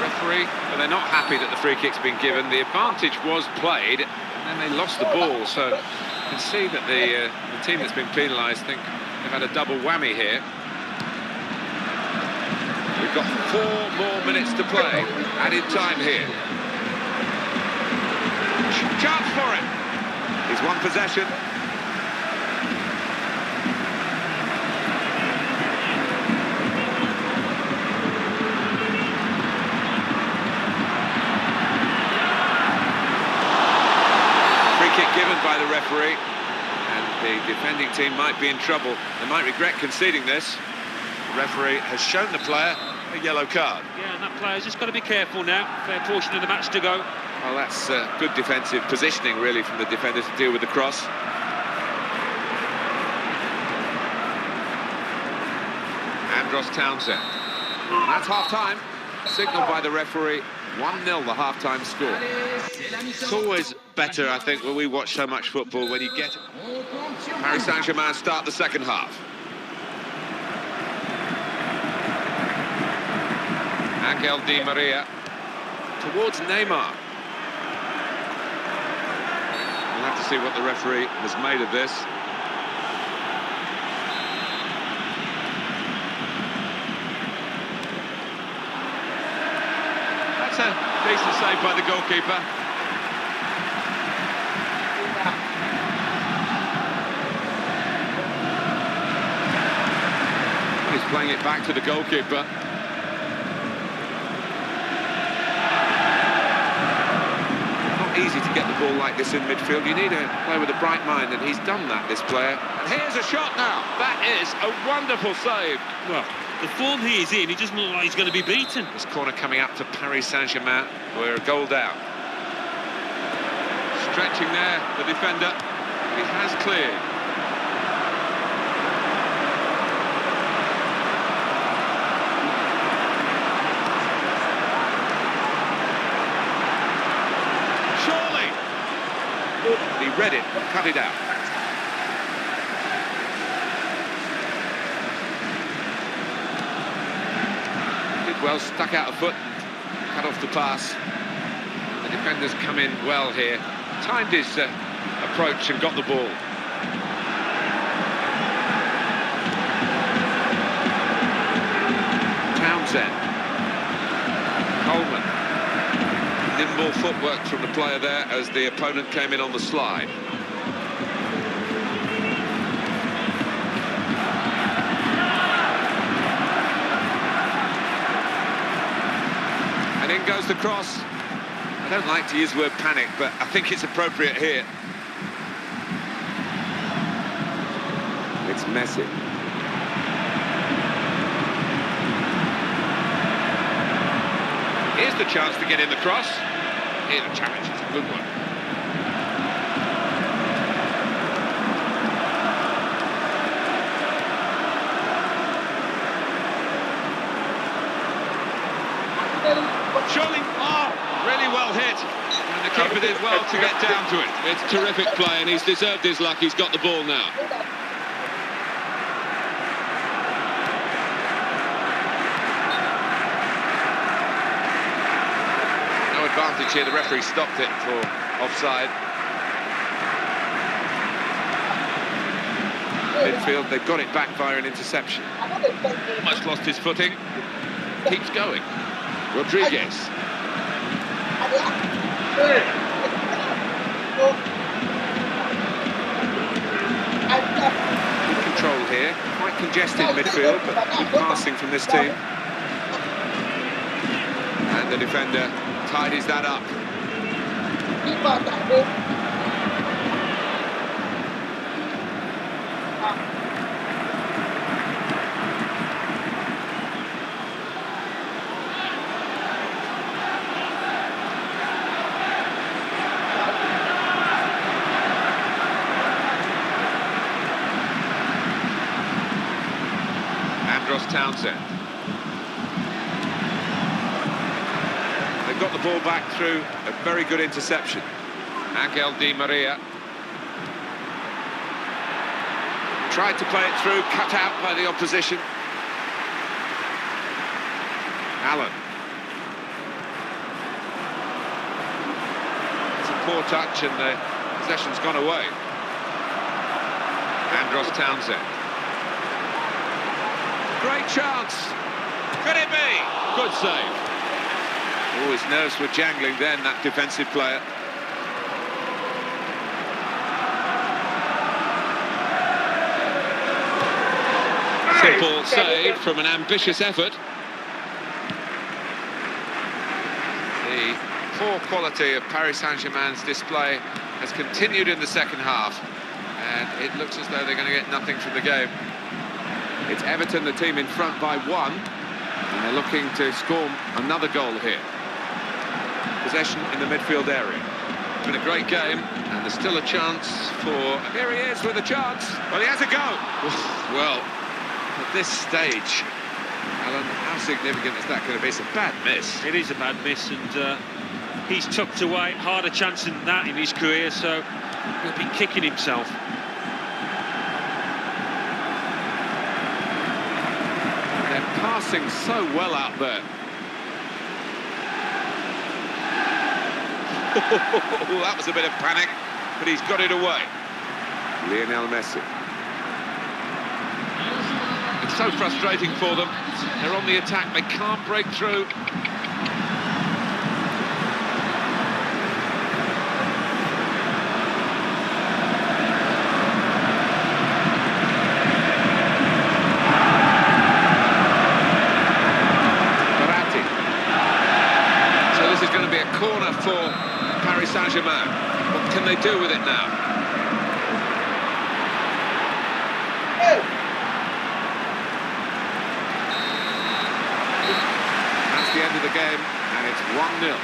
Referee, But they're not happy that the free kick's been given. The advantage was played, and then they lost the ball. So you can see that the team that's been penalised think they've had a double whammy here. we've got 4 more minutes to play. Added time here. Chance for him. He's won possession. Free kick given by the referee. And the defending team might be in trouble. They might regret conceding this. The referee has shown the player a yellow card. Yeah, and that player's just got to be careful now. Fair portion of the match to go. Well, that's good defensive positioning, really, from the defender to deal with the cross. Andros Townsend. That's half-time. Signalled by the referee. 1-0 the half-time score. It's always better, I think, when we watch so much football, when you get Paris Saint-Germain start the second half. Angel Di Maria towards Neymar. We'll have to see what the referee has made of this. That's a decent save by the goalkeeper. He's playing it back to the goalkeeper. Easy to get the ball like this in midfield. You need to play with a bright mind, and he's done that, this player. And here's a shot now. That is a wonderful save. Well, the form he is in, he doesn't look like he's going to be beaten. This corner coming up to Paris Saint-Germain. We're a goal down. Stretching there, the defender. He has cleared. He read it, cut it out. Did well, stuck out a foot, cut off the pass. The defenders come in well here. Timed his approach and got the ball. Townsend. Coleman. Poor footwork from the player there as the opponent came in on the slide. And in goes the cross. I don't like to use the word panic, but I think it's appropriate here. It's Messi. Here's the chance to get in the cross. Here's a challenge, it's a good one. Surely, really well hit. And the keeper did well to get down to it. It's terrific play and he's deserved his luck. He's got the ball now. No advantage here. The referee stopped it for offside. Midfield, they've got it back via an interception. Almost lost his footing. Keeps going. Rodriguez. Good control here. Quite congested midfield, but good passing from this team. And the defender tidies that up. Townsend. They've got the ball back through a very good interception. Angel Di Maria tried to play it through, cut out by the opposition. Allen. It's a poor touch and the possession's gone away. Andros Townsend. Great chance. Could it be? Good save. Oh, his nerves were jangling then, that defensive player. Simple save from an ambitious effort. The poor quality of Paris Saint-Germain's display has continued in the second half. And it looks as though they're going to get nothing from the game. It's Everton, the team in front by 1, and they're looking to score another goal here. Possession in the midfield area. It's been a great game, and there's still a chance for... Here he is with a chance. Well, he has a go. Well, at this stage, Alan, how significant is that going to be? It's a bad miss. It is a bad miss, and he's tucked away. Harder chance than that in his career, so he'll be kicking himself. Passing so well out there. That was a bit of panic, but he's got it away. Lionel Messi. It's so frustrating for them. They're on the attack, they can't break through. Corner for Paris Saint-Germain. What can they do with it now? That's the end of the game, and it's 1-0.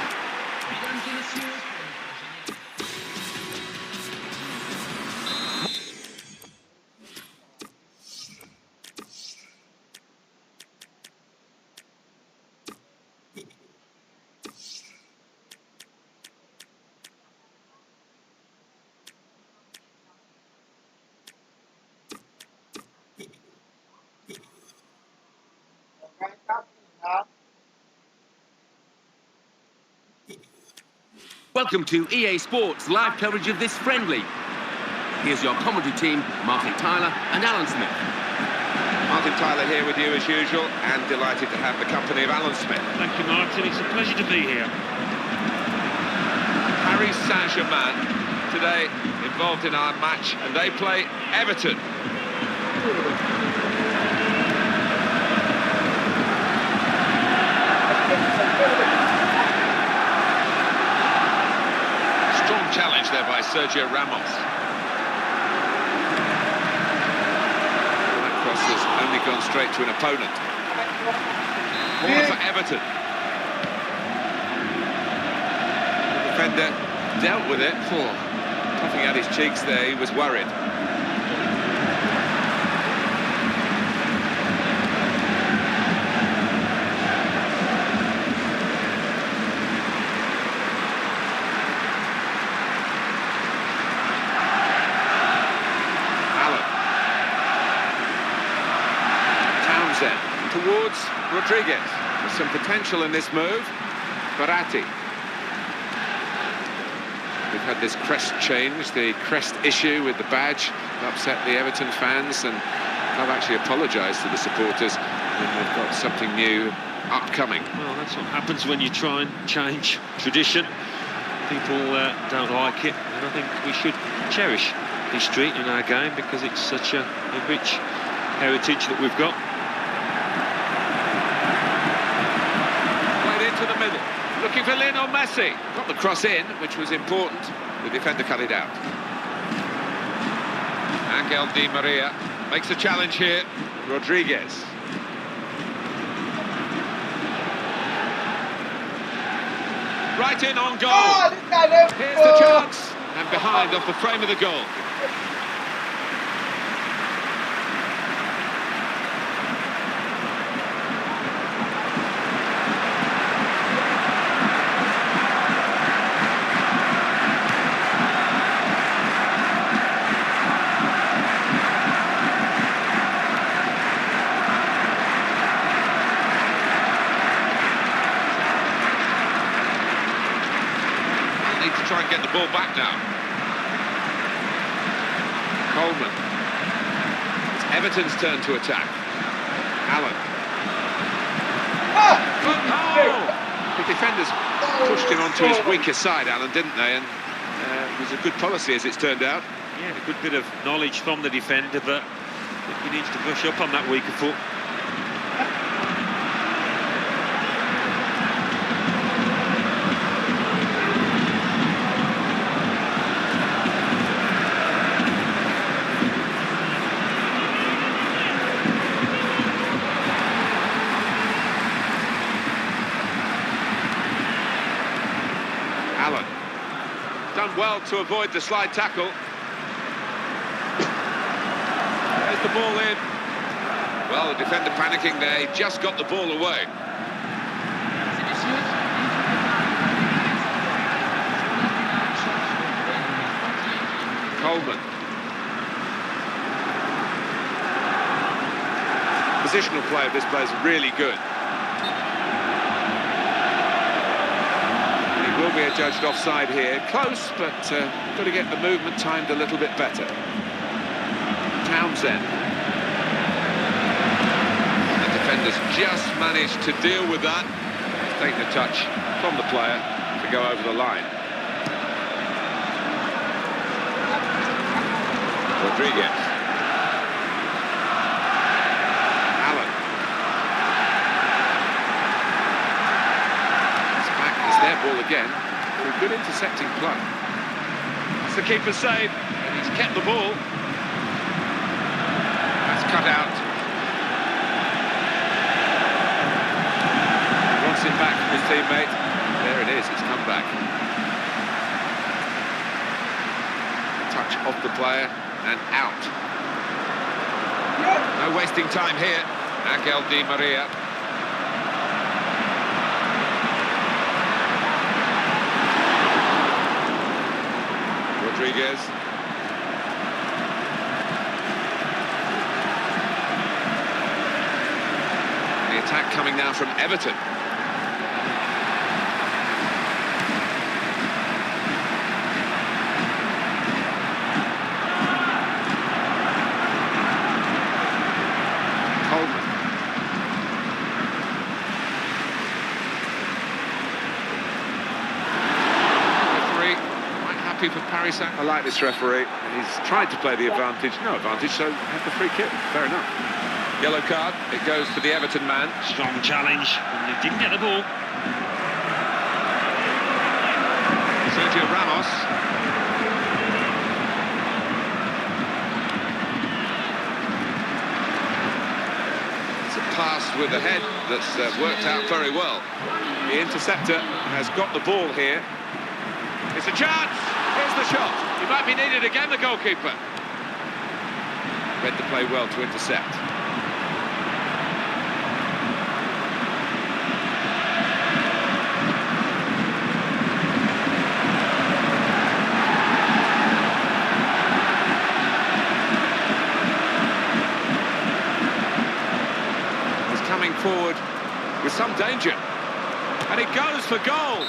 Welcome to EA Sports live coverage of this friendly. Here's your commentary team, Martin Tyler and Alan Smith. Martin Tyler here with you as usual, and delighted to have the company of Alan Smith. Thank you, Martin. It's a pleasure to be here. Paris Saint-Germain today involved in our match, and they play Everton. Strong challenge there by Sergio Ramos. That cross has only gone straight to an opponent. Corner for Everton. The defender dealt with it. Puffing out his cheeks there, he was worried. Towards Rodriguez. There's some potential in this move. Verratti. We've had this crest change, the crest issue with the badge. Upset the Everton fans, and I've actually apologised to the supporters, and they've got something new upcoming. Well, that's what happens when you try and change tradition. People don't like it, and I think we should cherish history in our game because it's such a rich heritage that we've got. To the middle, looking for Lionel Messi. Got the cross in, which was important. The defender cut it out. Angel Di Maria makes a challenge here. Rodriguez. Right in on goal. Here's the chance. And behind off the frame of the goal. Try and get the ball back now. Coleman. It's Everton's turn to attack. Allen. Oh! The defenders pushed him onto his weaker side, Allen, didn't they? And it was a good policy, as it's turned out. Yeah, a good bit of knowledge from the defender, but I think he needs to brush up on that weaker foot. Allen. Done well to avoid the slide tackle. There's the ball in. Well, the defender panicking there. He just got the ball away. Coleman. Positional play of this player is really good. Will be adjudged offside here. Close, but got to get the movement timed a little bit better. Townsend. The defenders just managed to deal with that. Take the touch from the player to go over the line. Rodriguez. Allen. It's back, it's their ball again. A good intercepting play. It's the keeper's save, and he's kept the ball. That's cut out. Wants it back from his teammate. There it is, it's come back. Touch off the player and out. No wasting time here. Angel Di Maria. Rodriguez. The attack coming now from Everton. Coleman. Referee Paris Saint. I like this referee, and he's tried to play the advantage. No advantage, so have the free kick. Fair enough. Yellow card. It goes to the Everton man. Strong challenge, and he didn't get the ball. Sergio Ramos. It's a pass with the head that's worked out very well. The interceptor has got the ball here. It's a chance. Here's the shot. He might be needed again, the goalkeeper. Read the play well to intercept. Coming forward with some danger, and it goes for goal.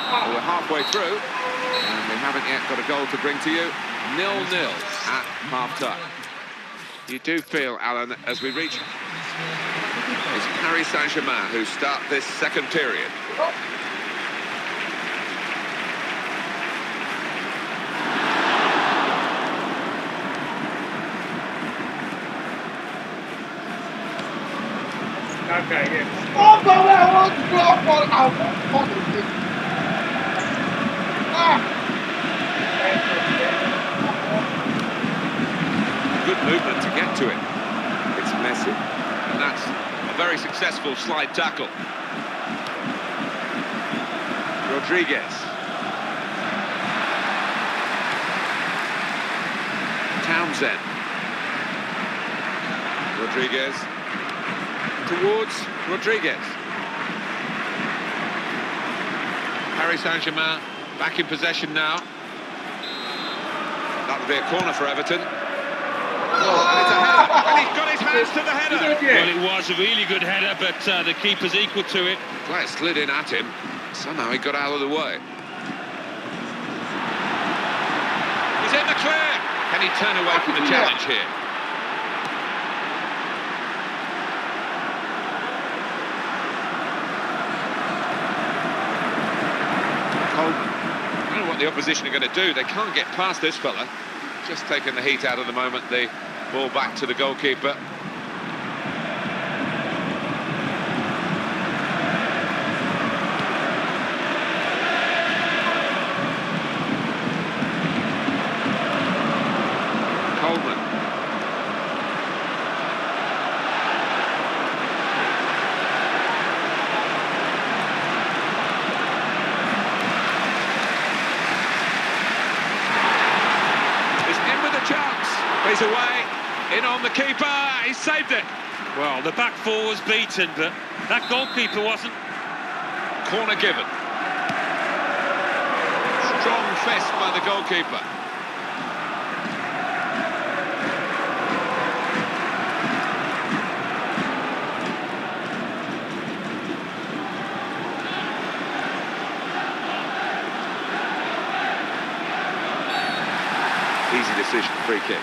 Well, we're halfway through, and we haven't yet got a goal to bring to you. 0-0 at half-time. You do feel, Alan, as we reach, it's Paris Saint-Germain who start this second period. Okay, yeah. Oh, but I want to go for out. Good movement to get to it. It's messy. And that's a very successful slide tackle. Rodriguez. Townsend. Rodriguez. Towards Rodriguez. Paris Saint-Germain back in possession now. That would be a corner for Everton. Oh, and it's a header, and he's got his hands to the header. Well, it was a really good header, but the keeper's equal to it. Well, it slid in at him. Somehow he got out of the way. He's in the clear. Can he turn away from the challenge here? I don't know what the opposition are going to do. They can't get past this fella. Just taking the heat out of the moment. The ball back to the goalkeeper. Coleman. He's away, in on the keeper, he saved it. Well, the back four was beaten, but that goalkeeper wasn't. Corner given. Strong fist by the goalkeeper. Easy decision, free kick.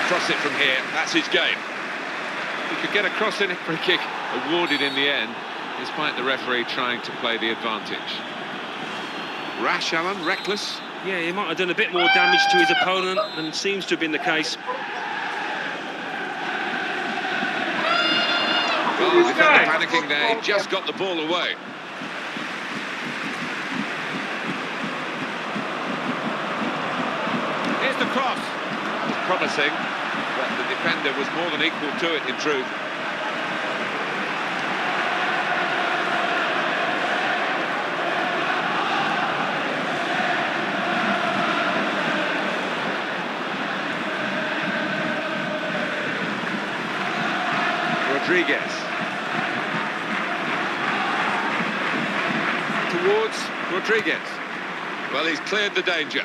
Cross it from here, that's his game. He could get a cross in, a free kick awarded in the end, despite the referee trying to play the advantage. Rash, Alan, reckless. Yeah, he might have done a bit more damage to his opponent than seems to have been the case. Well, the defender panicking there, he just got the ball away. Here's the cross. That was promising, but the defender was more than equal to it in truth. Rodriguez. Towards Rodriguez. Well, he's cleared the danger.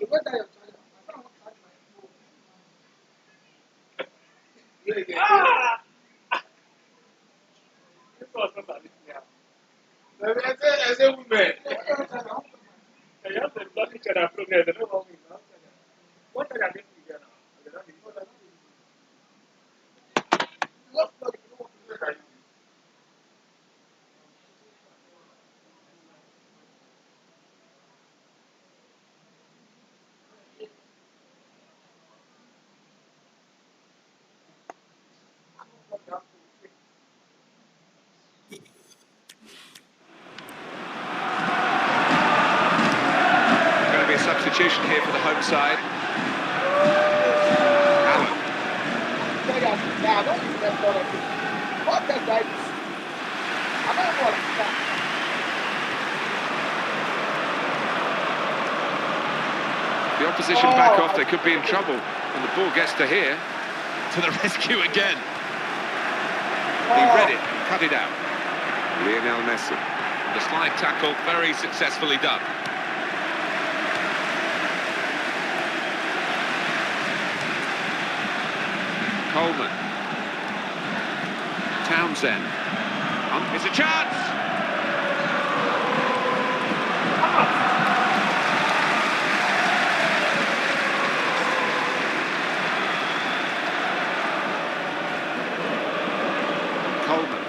Where that your charger? I don't want to charge my phone. Ah! This was not a little. As a woman. I have the lucky that I put there. They don't want me now. What are they doing here now? What are they doing? Going to be a substitution here for the home side. Allen. What the guy? I don't want that. The opposition back off, they could be in trouble. And the ball gets to here. To the rescue again. He read it, cut it out. Lionel Messi. The slide tackle, very successfully done. Coleman. Townsend. It's a chance! Coleman.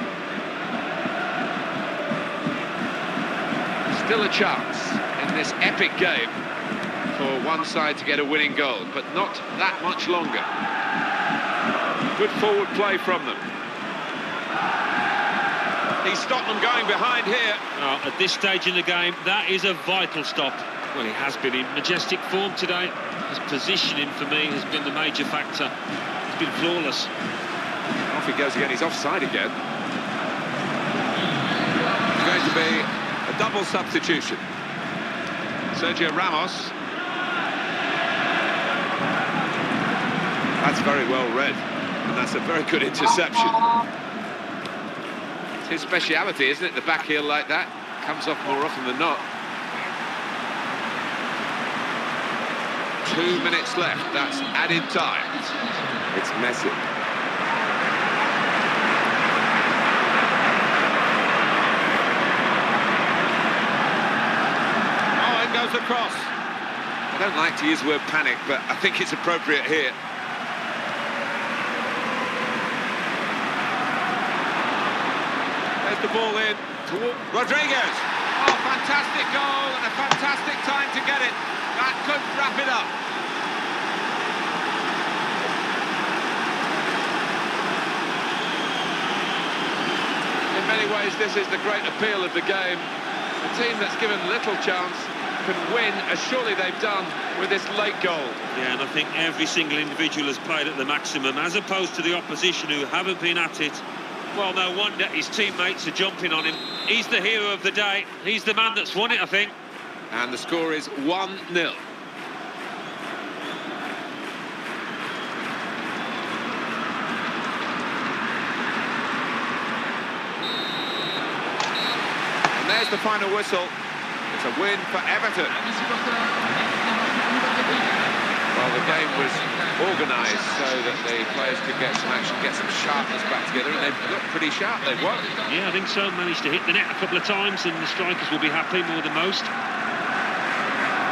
Still a chance in this epic game for one side to get a winning goal, but not that much longer. Good forward play from them. He's stopped them going behind here. At this stage in the game, that is a vital stop. Well, he has been in majestic form today. His positioning, for me, has been the major factor. It's been flawless. Off he goes again, he's offside again. It's going to be a double substitution. Sergio Ramos. That's very well read, and that's a very good interception. It's his speciality, isn't it? The back heel like that comes off more often than not. 2 minutes left, that's added time. It's Messi. Oh, it goes across. I don't like to use the word panic, but I think it's appropriate here. There's the ball in to Rodriguez. Oh, fantastic goal and a fantastic time to get it. That could wrap it up. In many ways, this is the great appeal of the game. A team that's given little chance can win, as surely they've done with this late goal. Yeah, and I think every single individual has played at the maximum, as opposed to the opposition who haven't been at it. Well, no wonder his teammates are jumping on him. He's the hero of the day. He's the man that's won it, I think. And the score is 1-0. And there's the final whistle. It's a win for Everton. Well, the game was organised so that the players could get some action, get some sharpness back together, and they've looked pretty sharp. They've won. Yeah, I think so. Managed to hit the net a couple of times, and the strikers will be happy more than most.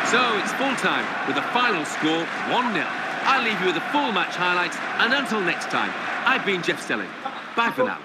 So it's full time with a final score 1-0. I'll leave you with the full match highlights, and until next time, I've been Jeff Stelling. Bye for now.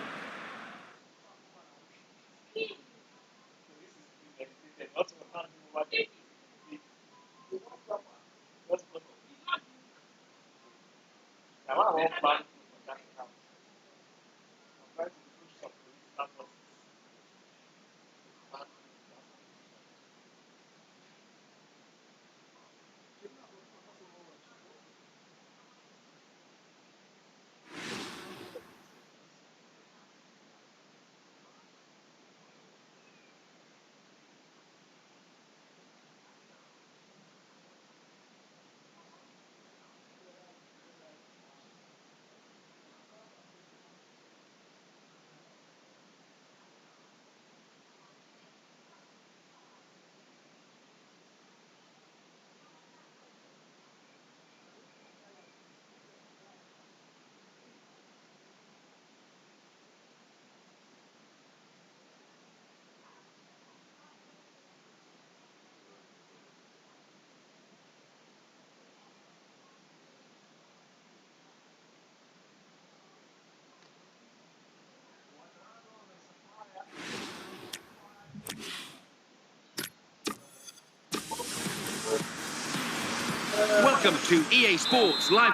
Welcome to EA Sports Live.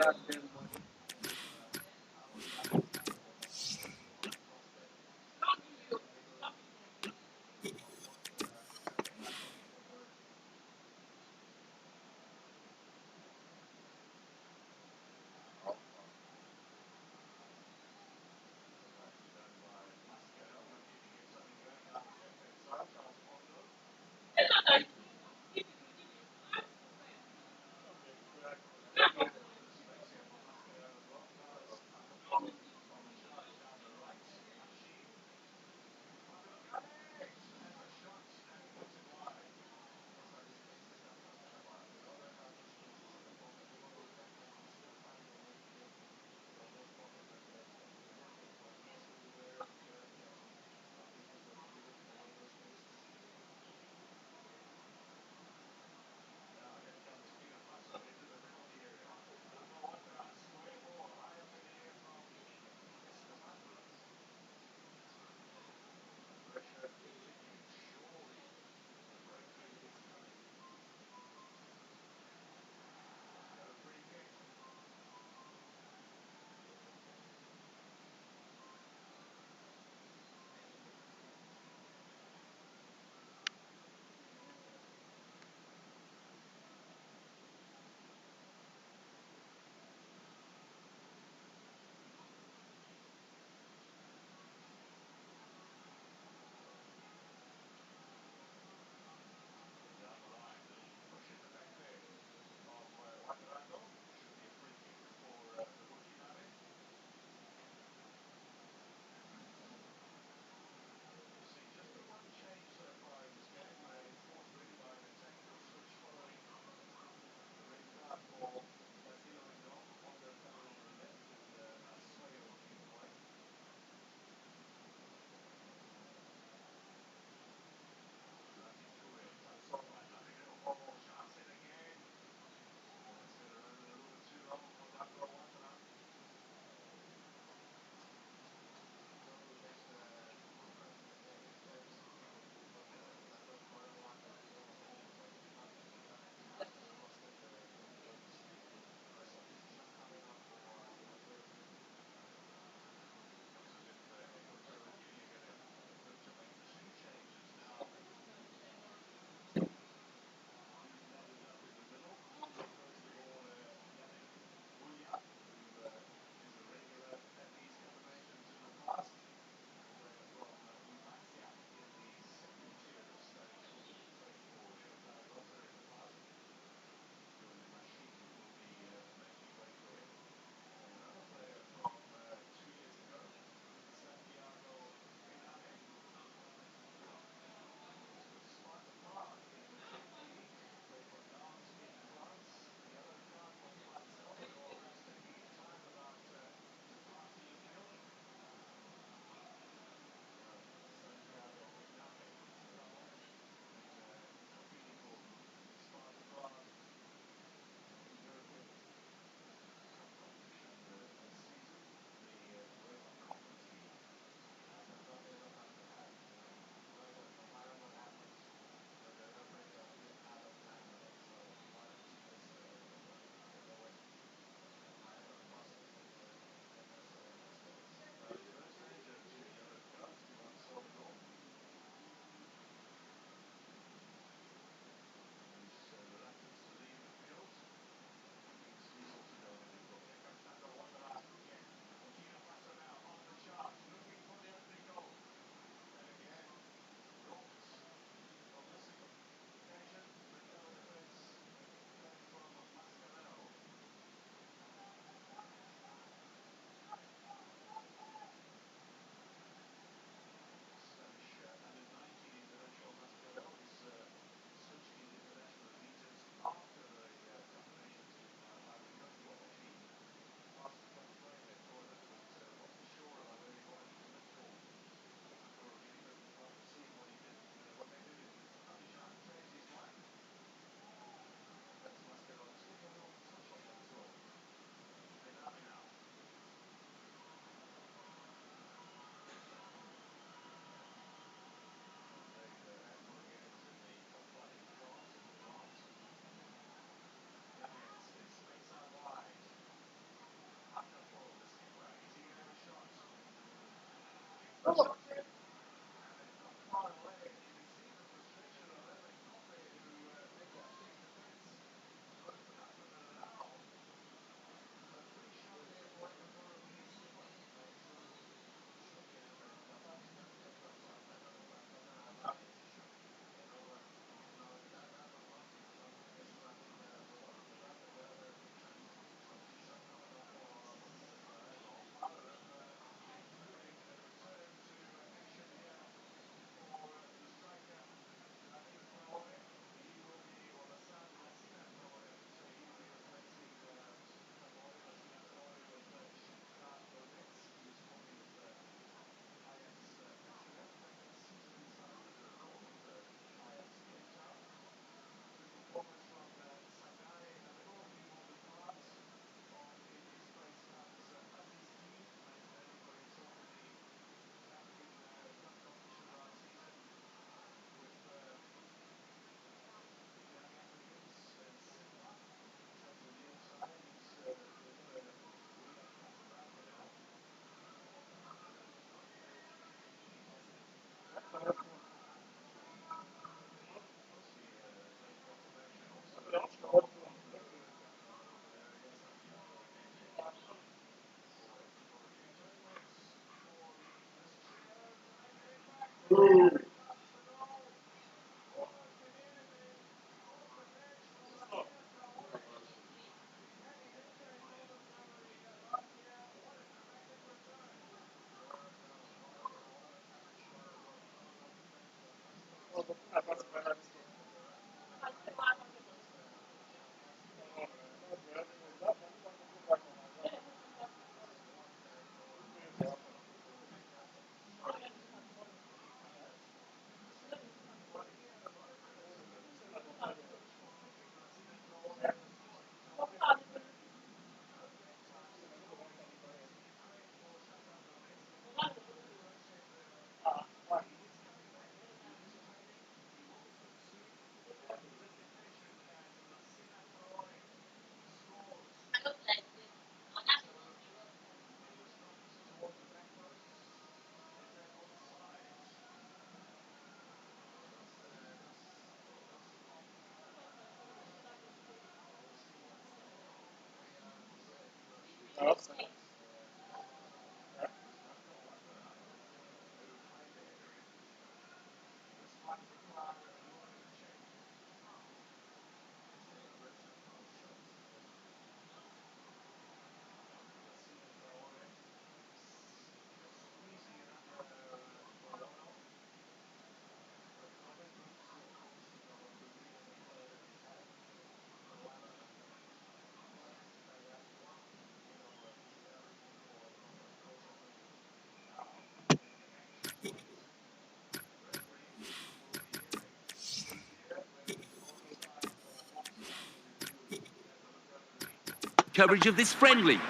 Coverage of this friendly.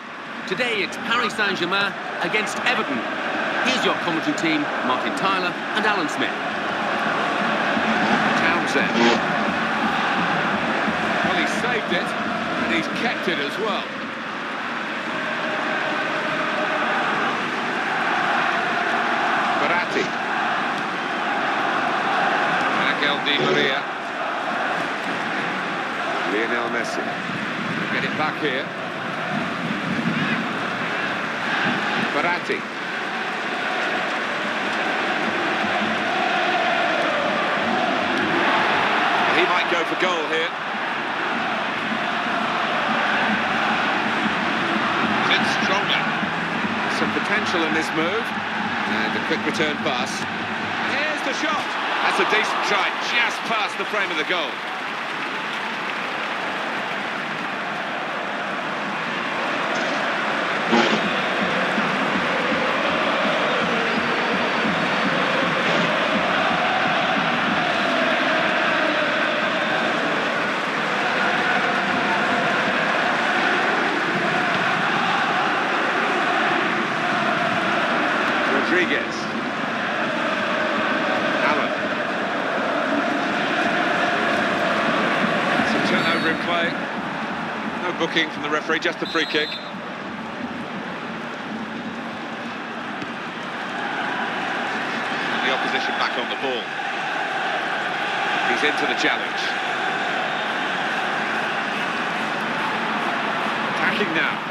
Today it's Paris Saint-Germain against Everton. Here's your commentary team, Martin Tyler and Alan Smith. Townsend. Well, he saved it, and he's kept it as well. Verratti. Angel Di Maria. Lionel Messi. Get it back here. Verratti. He might go for goal here. It's stronger. Some potential in this move. And a quick return pass. Here's the shot. That's a decent try, just past the frame of the goal. Allen. Some turnover in play. No booking from the referee, just a free kick. And the opposition back on the ball. He's into the challenge. Attacking now.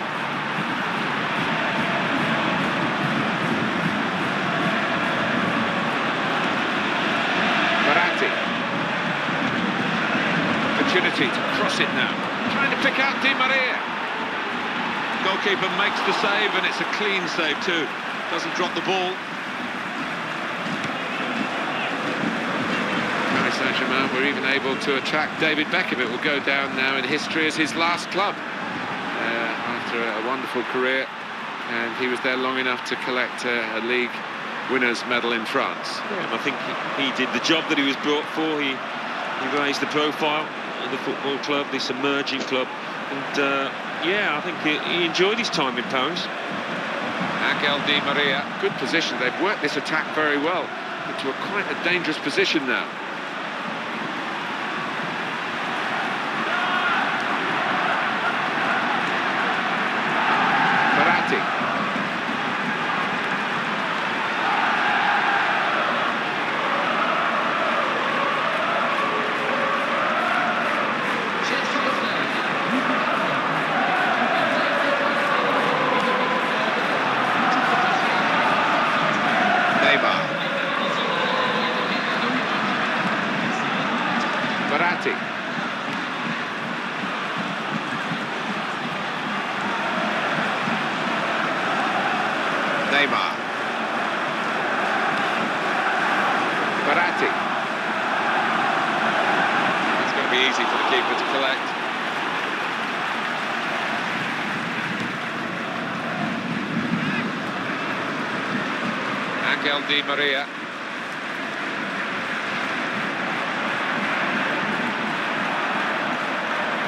Opportunity to cross it now. Trying to pick out Di Maria. Goalkeeper makes the save, and it's a clean save too. Doesn't drop the ball. Paris Saint-Germain were even able to attract David Beckham. It will go down now in history as his last club after a wonderful career, and he was there long enough to collect a league winners' medal in France. Yeah, I think he did the job that he was brought for. He raised the profile of the football club, this emerging club, and yeah, I think he enjoyed his time in Paris. Angel Di Maria, good position. They've worked this attack very well into quite a dangerous position now. Verratti. Neymar. Verratti. It's going to be easy for the keeper to collect. Angel Di Maria.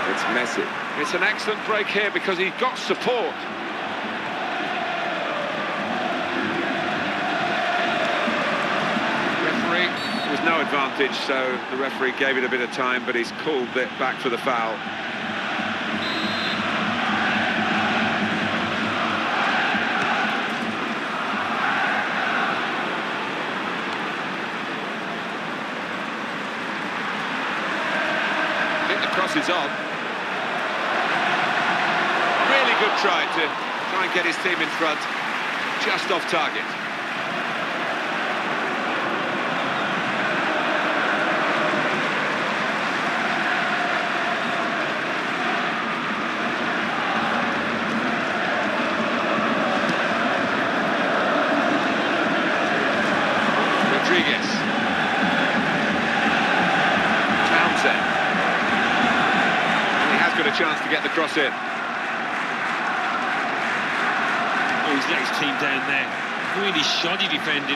It's Messi. It's an excellent break here because he got support. Referee, there was no advantage, so the referee gave it a bit of time, but he's called it back for the foul. I think the cross is on. Really good try and get his team in front, just off target. Rodriguez. Townsend. And he has got a chance to get the cross in. Oh, he's let his team down there. Really shoddy defending.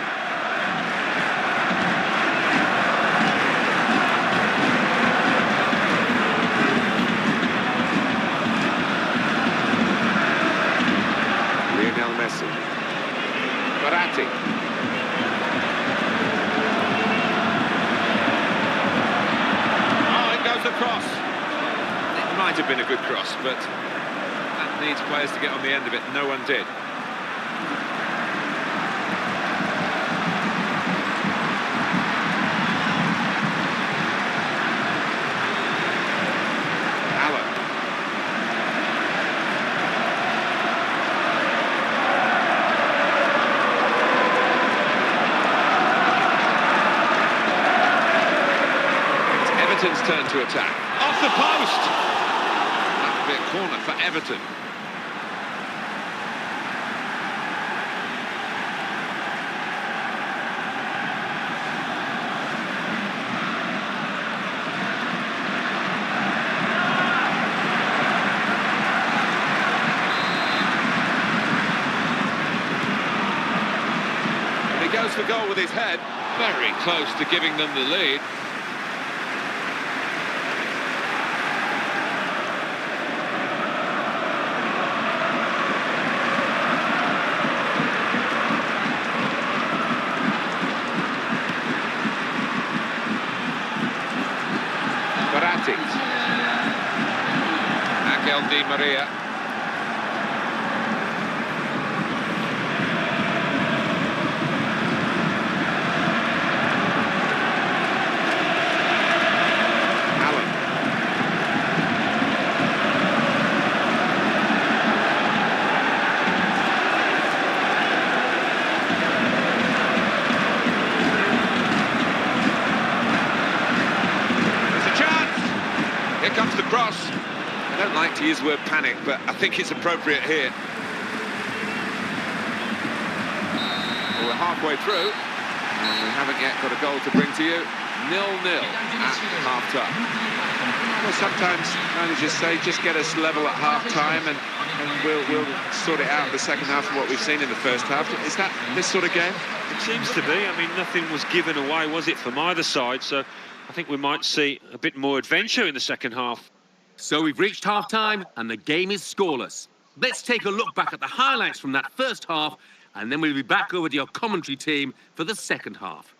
Lionel Messi. Verratti. Oh, it goes across. It might have been a good cross, but that needs players to get on the end of it. No one did. Everton's turn to attack. Off the post! That would be a corner for Everton. And he goes for goal with his head. Very close to giving them the lead. Verratti. Angel Di Maria. Allen. Here comes the cross. I don't like to use the word panic, but I think it's appropriate here. Well, we're halfway through, and we haven't yet got a goal to bring to you. 0-0 at half-time. Well, sometimes managers say, just get us level at half-time, and we'll sort it out in the second half of what we've seen in the first half. Is that this sort of game? It seems to be. I mean, nothing was given away, was it, from either side? So I think we might see a bit more adventure in the second half. So we've reached half-time and the game is scoreless. Let's take a look back at the highlights from that first half, and then we'll be back over to your commentary team for the second half.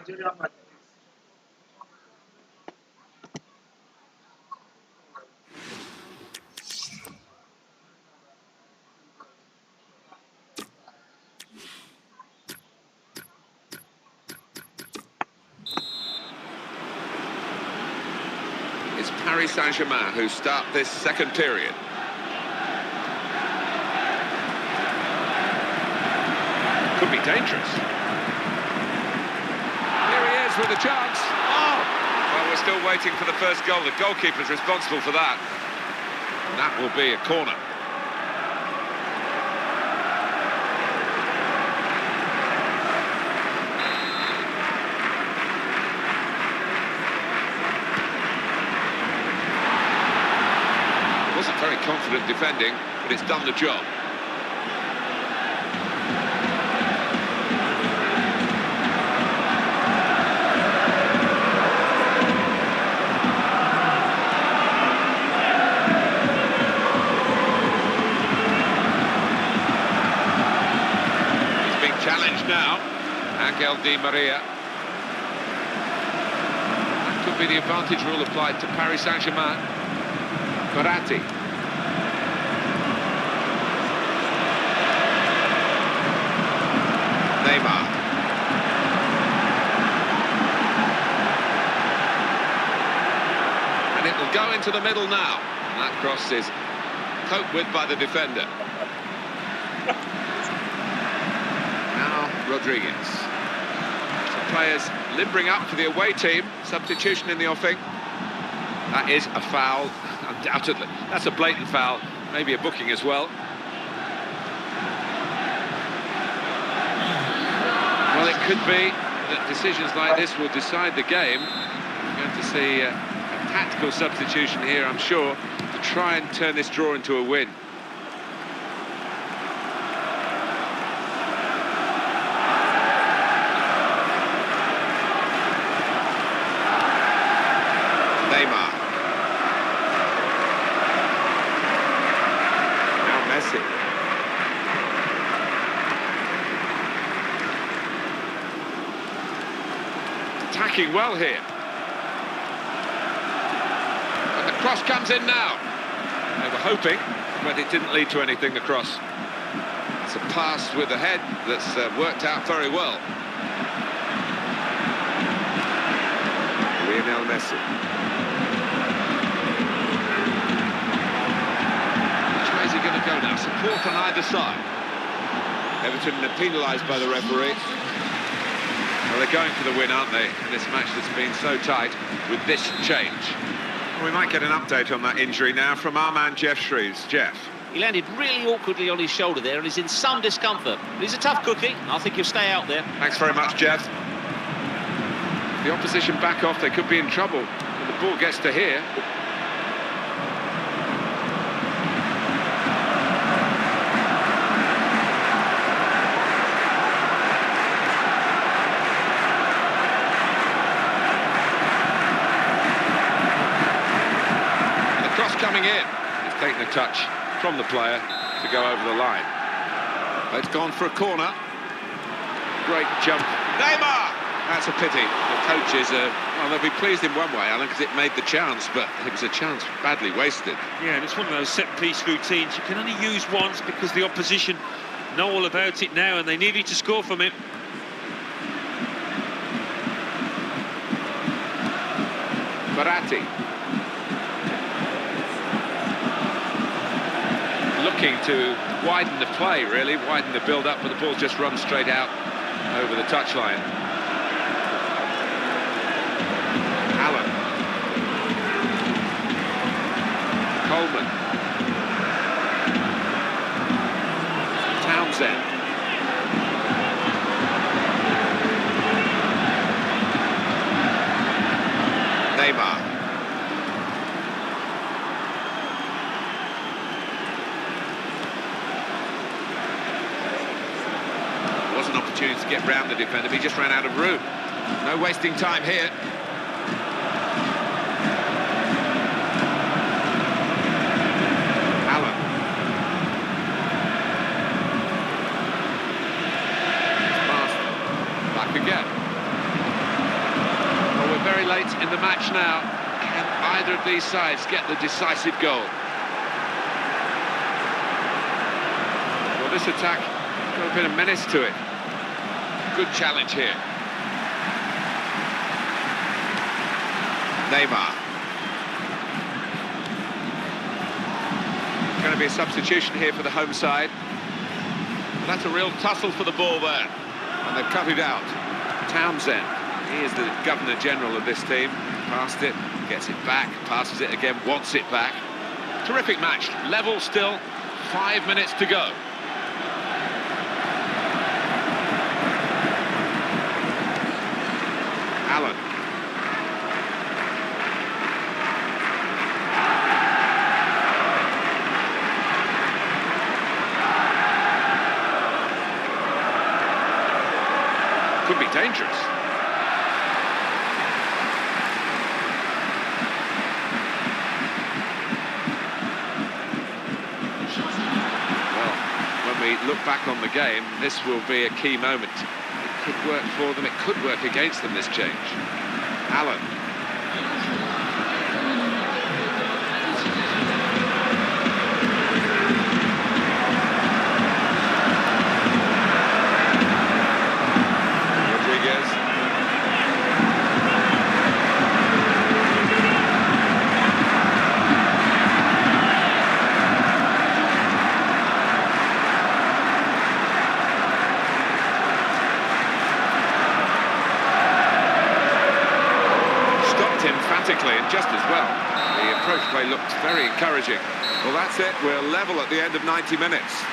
Nigeria match. It's Paris Saint-Germain who start this second period. Could be dangerous. Here he is with a chance. Oh! Well, we're still waiting for the first goal. The goalkeeper's responsible for that. And that will be a corner. Wasn't very confident defending, but it's done the job. He's being challenged now. Angel Di Maria. That could be the advantage rule applied to Paris Saint-Germain. Verratti. Neymar. And it will go into the middle now. And that cross is coped with by the defender. Now Rodriguez. Some players limbering up for the away team. Substitution in the offing. That is a foul, undoubtedly. That's a blatant foul, maybe a booking as well. Well, it could be that decisions like this will decide the game. We're going to see a tactical substitution here, I'm sure, to try and turn this draw into a win. Neymar. Attacking well here. And the cross comes in now. They were hoping, but it didn't lead to anything, the cross. It's a pass with the head that's worked out very well. Lionel Messi. Which way is he going to go now? Support on either side. Everton are penalised by the referee. Well, they're going for the win, aren't they, in this match that's been so tight with this change. Well, we might get an update on that injury now from our man Jeff Shreves. Jeff. He landed really awkwardly on his shoulder there and is in some discomfort. But he's a tough cookie. I think he'll stay out there. Thanks very much, Jeff. If the opposition back off, they could be in trouble when the ball gets to here. Coming in. He's taken a touch from the player to go over the line. But it's gone for a corner. Great jump. Neymar! That's a pity. The coaches, well, they'll be pleased in one way, Alan, because it made the chance, but it was a chance badly wasted. Yeah, and it's one of those set-piece routines you can only use once because the opposition know all about it now and they needed to score from it. Verratti. Looking to widen the play, really, widen the build-up, but the ball just runs straight out over the touchline. Allen. Coleman. Townsend. Neymar. Was an opportunity to get round the defender, but he just ran out of room. No wasting time here. Allen. Pass. Back again. either of these sides get the decisive goal. Well, this attack got a bit of menace to it. Good challenge here. Neymar. Going to be a substitution here for the home side. That's a real tussle for the ball there. And they've cut it out. Townsend, he is the Governor-General of this team. Passed it, gets it back, passes it again, wants it back. Terrific match, level still, 5 minutes to go. Allen. Could be dangerous. Well, when we look back on the game, this will be a key moment. It could work for them, it could work against them, this change. Allen. And just as well. The approach play looked very encouraging. Well, that's it. We're level at the end of 90 minutes.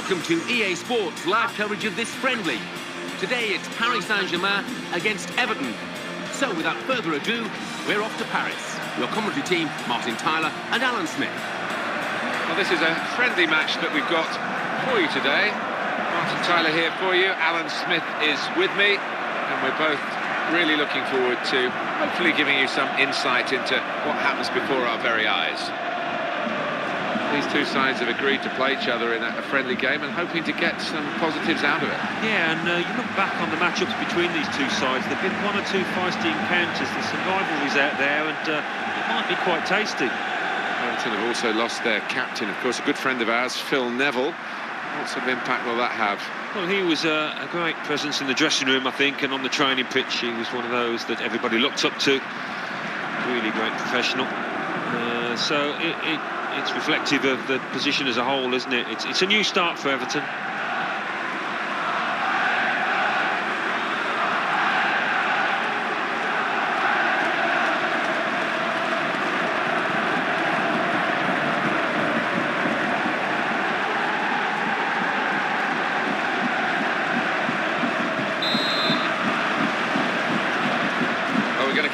Welcome to EA Sports live coverage of this friendly. Today it's Paris Saint-Germain against Everton. So without further ado, we're off to Paris. Your commentary team, Martin Tyler and Alan Smith. Well, this is a friendly match that we've got for you today. Martin Tyler here for you. Alan Smith is with me, and we're both really looking forward to hopefully giving you some insight into what happens before our very eyes. These two sides have agreed to play each other in a friendly game and hoping to get some positives out of it. Yeah, and you look back on the matchups between these two sides, there have been one or two feisty encounters, there's some rivalries out there, and it might be quite tasty. Everton have also lost their captain, of course, a good friend of ours, Phil Neville. What sort of impact will that have? Well, he was a great presence in the dressing room, I think, and on the training pitch he was one of those that everybody looked up to. Really great professional. So it's reflective of the position as a whole, isn't it? It's a new start for Everton.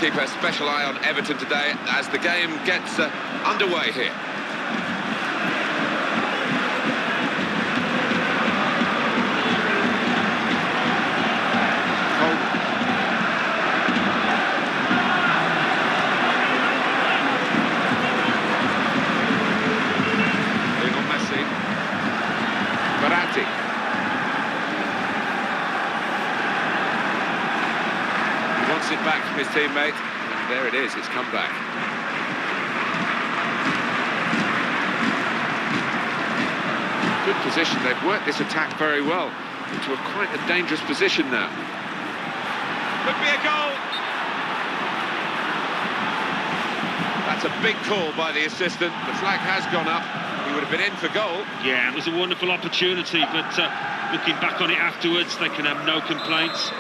Keep a special eye on Everton today as the game gets underway here. Lionel Messi. Verratti. Wants it back from his teammate, and there it is, it's come back. Good position, they've worked this attack very well into quite a dangerous position now. Could be a goal! That's a big call by the assistant, the flag has gone up, he would have been in for goal. Yeah, it was a wonderful opportunity, but looking back on it afterwards, they can have no complaints.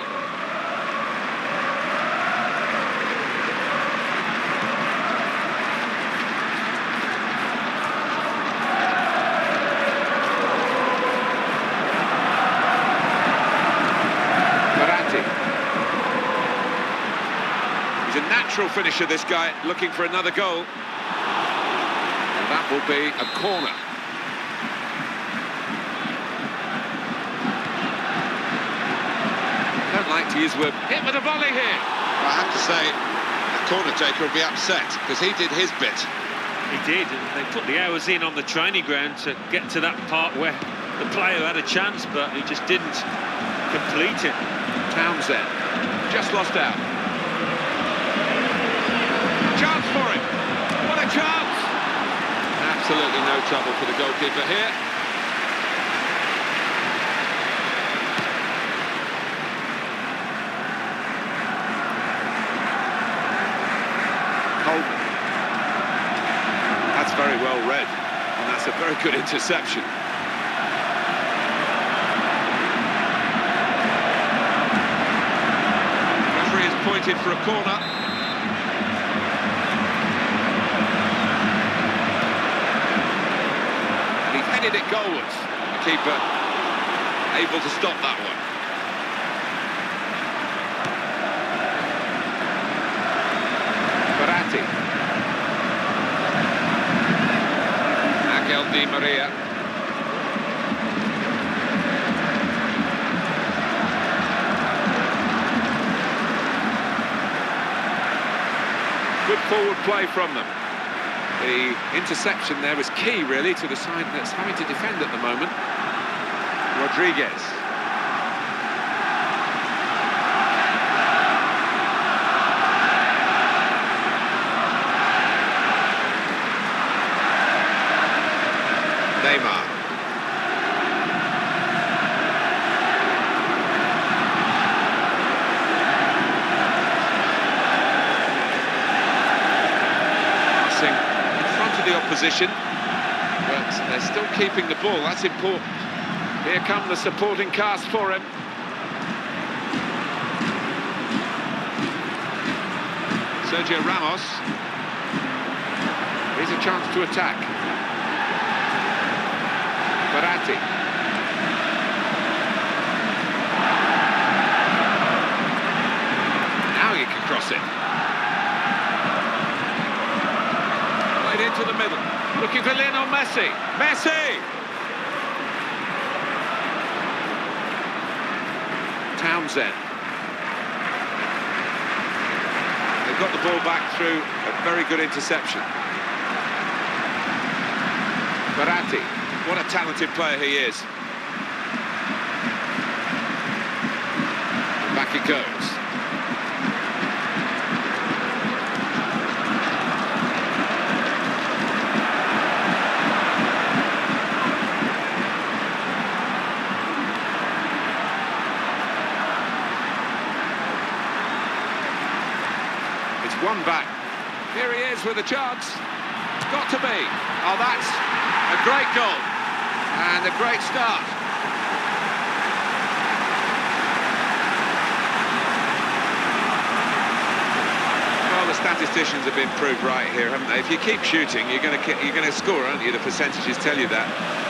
He's a natural finisher, this guy, looking for another goal. And that will be a corner. Don't like to use the word hit with a volley here. I have to say, the corner taker will be upset because he did his bit. He did, and they put the hours in on the training ground to get to that part where the player had a chance, but he just didn't complete it. Townsend just lost out. Chance for him. What a chance! Absolutely no trouble for the goalkeeper here. Holden. That's very well read, and that's a very good interception. Referee has pointed for a corner. Headed it goalwards. The keeper able to stop that one. Verratti. Angel Di Maria. Good forward play from them. The interception there was key, really, to the side that's having to defend at the moment. Rodriguez. Neymar. The opposition, but they're still keeping the ball. That's important. Here come the supporting cast for him. Sergio Ramos. Here's a chance to attack. Verratti. for Lionel Messi. Messi! Townsend. They've got the ball back through a very good interception. Baratti, what a talented player he is. Back it goes. It's one back. Here he is with a chance. Got to be. Oh, that's a great goal. And a great start. Well, the statisticians have been proved right here, haven't they? If you keep shooting, you're going to score, aren't you? The percentages tell you that.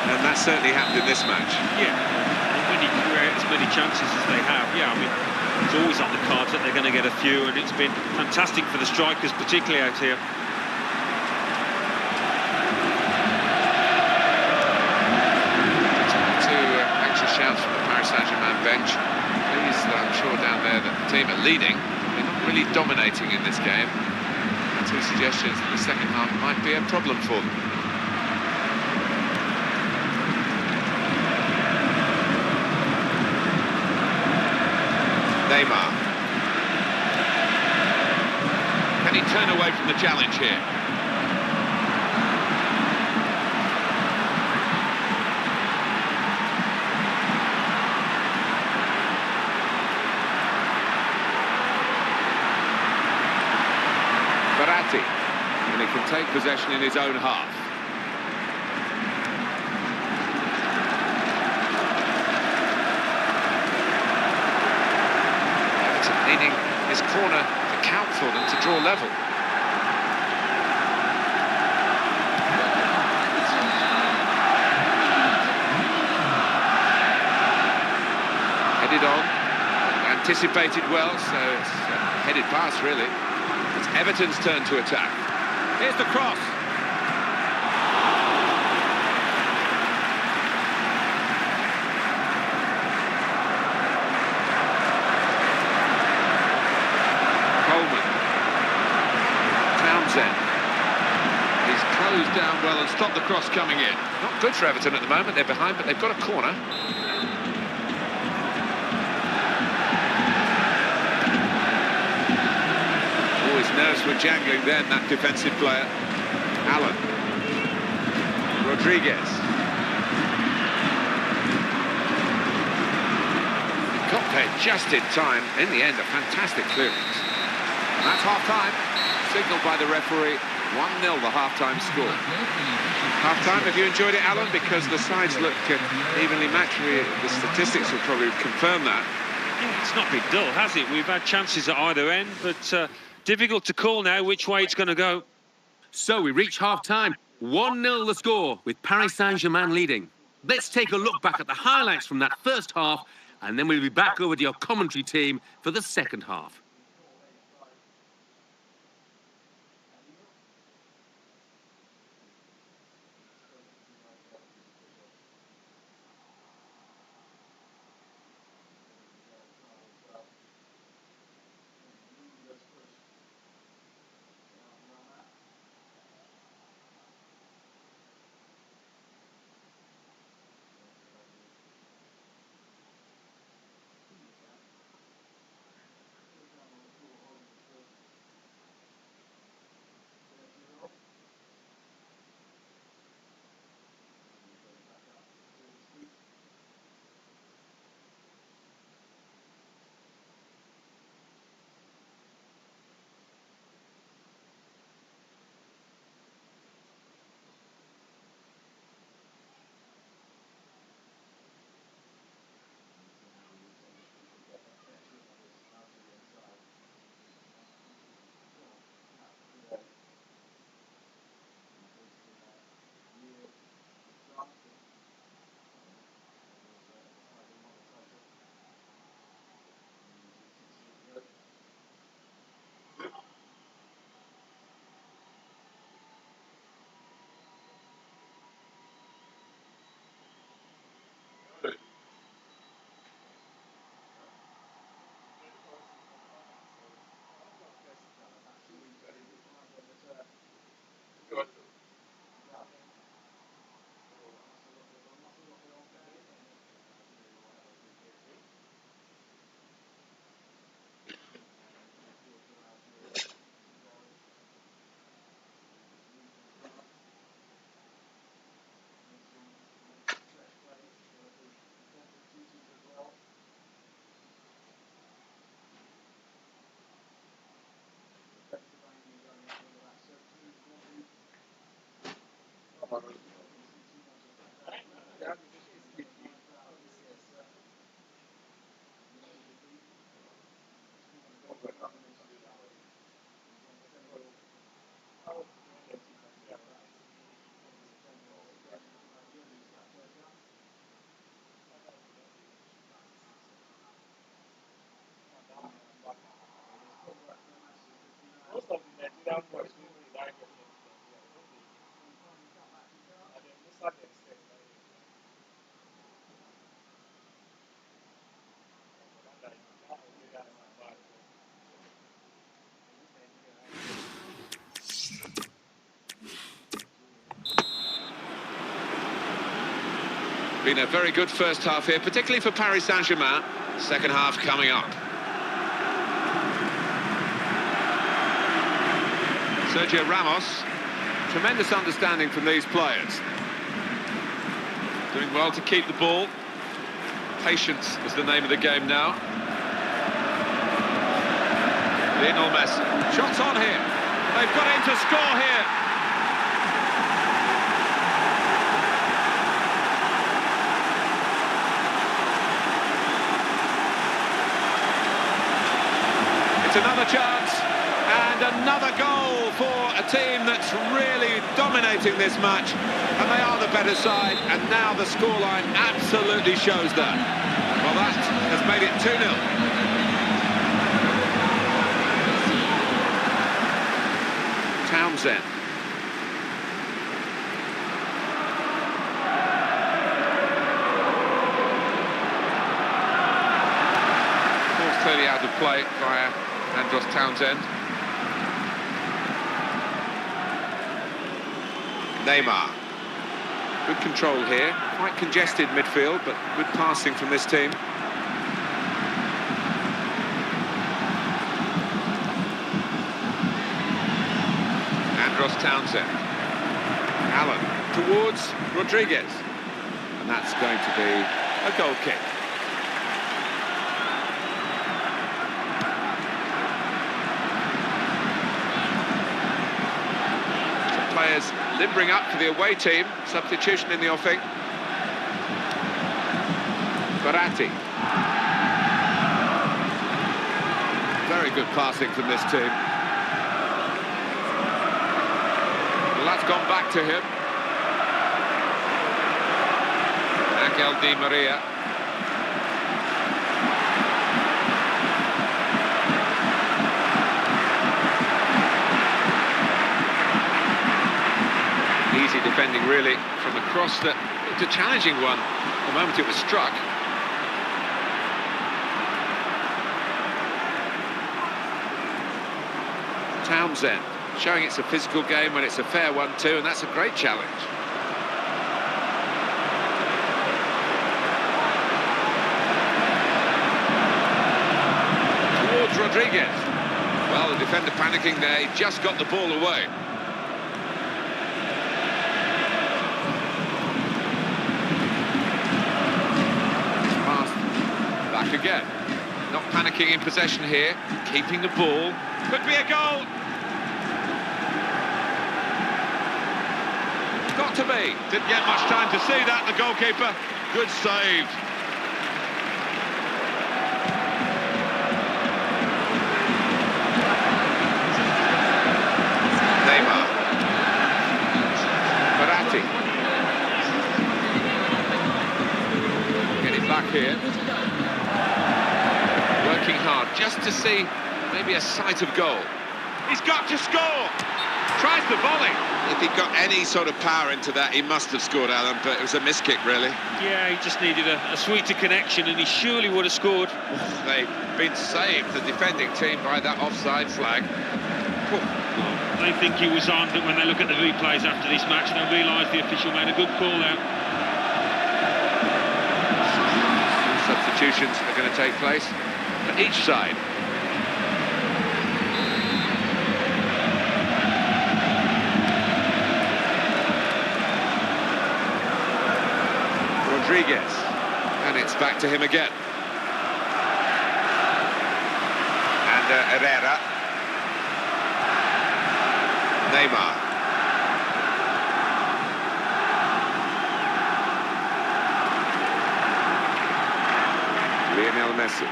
And that certainly happened in this match. Yeah. When you create as many chances as they have, yeah, I mean, it's always on the cards that they're going to get a few, and it's been fantastic for the strikers, particularly out here. Anxious shouts from the Paris Saint-Germain bench. Please, I'm sure down there that the team are leading. They're not really dominating in this game. Two suggestions that the second half might be a problem for them. Neymar. Can he turn away from the challenge here? Baratti, and he can take possession in his own half. Everton needing his corner to count for them to draw level. Headed on, anticipated well, so it's a headed pass really. It's Everton's turn to attack. Here's the cross. Coleman. Townsend. He's closed down well and stopped the cross coming in. Not good for Everton at the moment. They're behind, but they've got a corner. His nerves were jangling then, that defensive player. Allen. Rodriguez. Got there just in time. In the end, a fantastic clearance. And that's half-time. Signalled by the referee. 1-0 the half-time score. Half-time, have you enjoyed it, Alan? Because the sides look evenly matched. The statistics will probably confirm that. Yeah, it's not been dull, has it? We've had chances at either end, but difficult to call now which way it's going to go. So we reach half-time. 1-0 the score, with Paris Saint-Germain leading. Let's take a look back at the highlights from that first half, and then we'll be back over to your commentary team for the second half. Been a very good first half here, particularly for Paris Saint-Germain. Second half coming up. Sergio Ramos. Tremendous understanding from these players. Doing well to keep the ball. Patience is the name of the game now. Lionel Messi. Shots on here. They've got him to score here. It's another chance and another goal for a team that's really dominating this match, and they are the better side, and now the scoreline absolutely shows that. Well, that has made it 2-0. Townsend. Ball's clearly out of play via Andros Townsend. Neymar. Good control here. Quite congested midfield, but good passing from this team. Andros Townsend. Allen towards Rodriguez. And that's going to be a goal kick. Players limbering up for the away team. Substitution in the offing. Baratti. Very good passing from this team. Well, that's gone back to him. Angel Di Maria. Easy defending, really, from a cross that looked a challenging one the moment it was struck. Townsend showing it's a physical game when it's a fair one too, and that's a great challenge. Towards Rodriguez. Well, the defender panicking there, he just got the ball away. Back again. Not panicking in possession here, keeping the ball. Could be a goal. Got to be. Didn't get much time to see that, the goalkeeper. Good save. Neymar. Baratti. Getting back here. Working hard just to see maybe a sight of goal. He's got to score. Tries the volley. If he got any sort of power into that, he must have scored, Alan, but it was a miss kick, really. Yeah, he just needed a sweeter connection, and he surely would have scored. They've been saved, the defending team, by that offside flag. They think he was on, but when they look at the replays after this match, they'll realise the official made a good call out. Substitutions are going to take place for each side. Rodriguez, and it's back to him again. And Herrera. Neymar. Lionel Messi.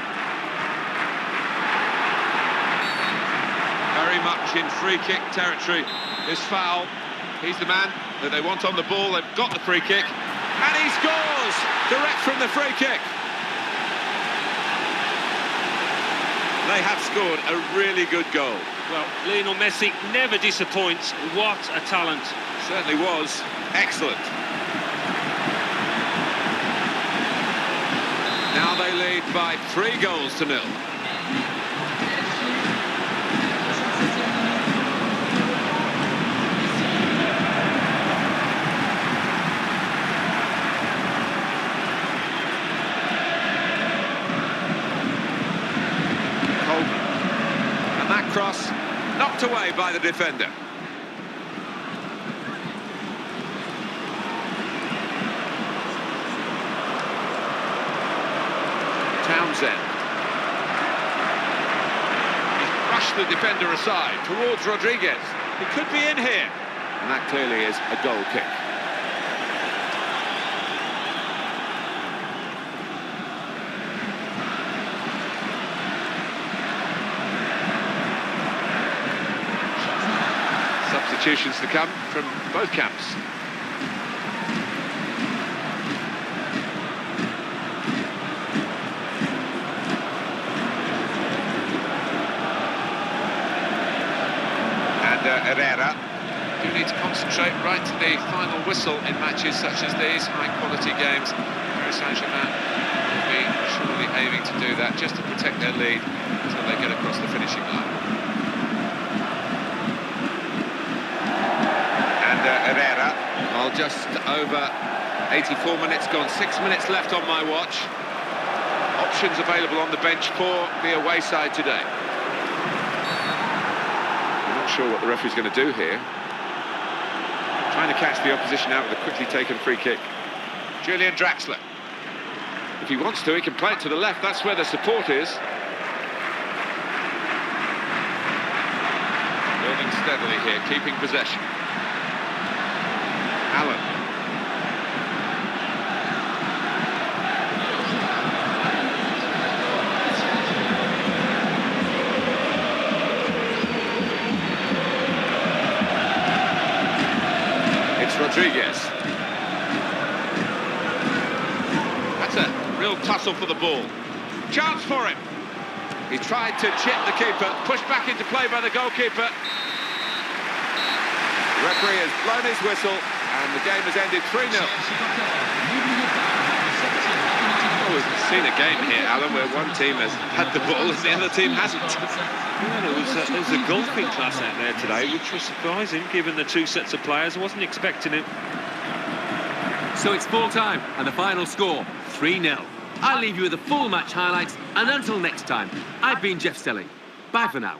Very much in free kick territory. This foul. He's the man that they want on the ball. They've got the free kick. And he scores! Direct from the free kick. They have scored a really good goal. Well, Lionel Messi never disappoints. What a talent. Certainly was. Excellent. Now they lead by 3-0. cross, knocked away by the defender. Townsend. He's brushed the defender aside towards Rodriguez. He could be in here. And that clearly is a goal kick. Substitutions to come from both camps. Herrera. You need to concentrate right to the final whistle in matches such as these, high-quality games. Paris Saint-Germain will be surely aiming to do that, just to protect their lead until they get across the finishing line. And Herrera, well, just over 84 minutes gone, 6 minutes left on my watch. Options available on the bench for the away side today. Sure what the referee's going to do here. Trying to catch the opposition out with a quickly taken free kick. Julian Draxler. If he wants to, he can play it to the left. That's where the support is. Building steadily here, keeping possession. Allen. Rodriguez. That's a real tussle for the ball. Chance for him. He tried to chip the keeper, pushed back into play by the goalkeeper. The referee has blown his whistle and the game has ended 3-0. Well, we've seen a game here, Alan, where one team has had the ball and the other team hasn't. Yeah, there was a golfing class out there today, which was surprising given the two sets of players. I wasn't expecting it. So it's full time and the final score 3-0. I'll leave you with the full match highlights, and until next time, I've been Jeff Stelling. Bye for now.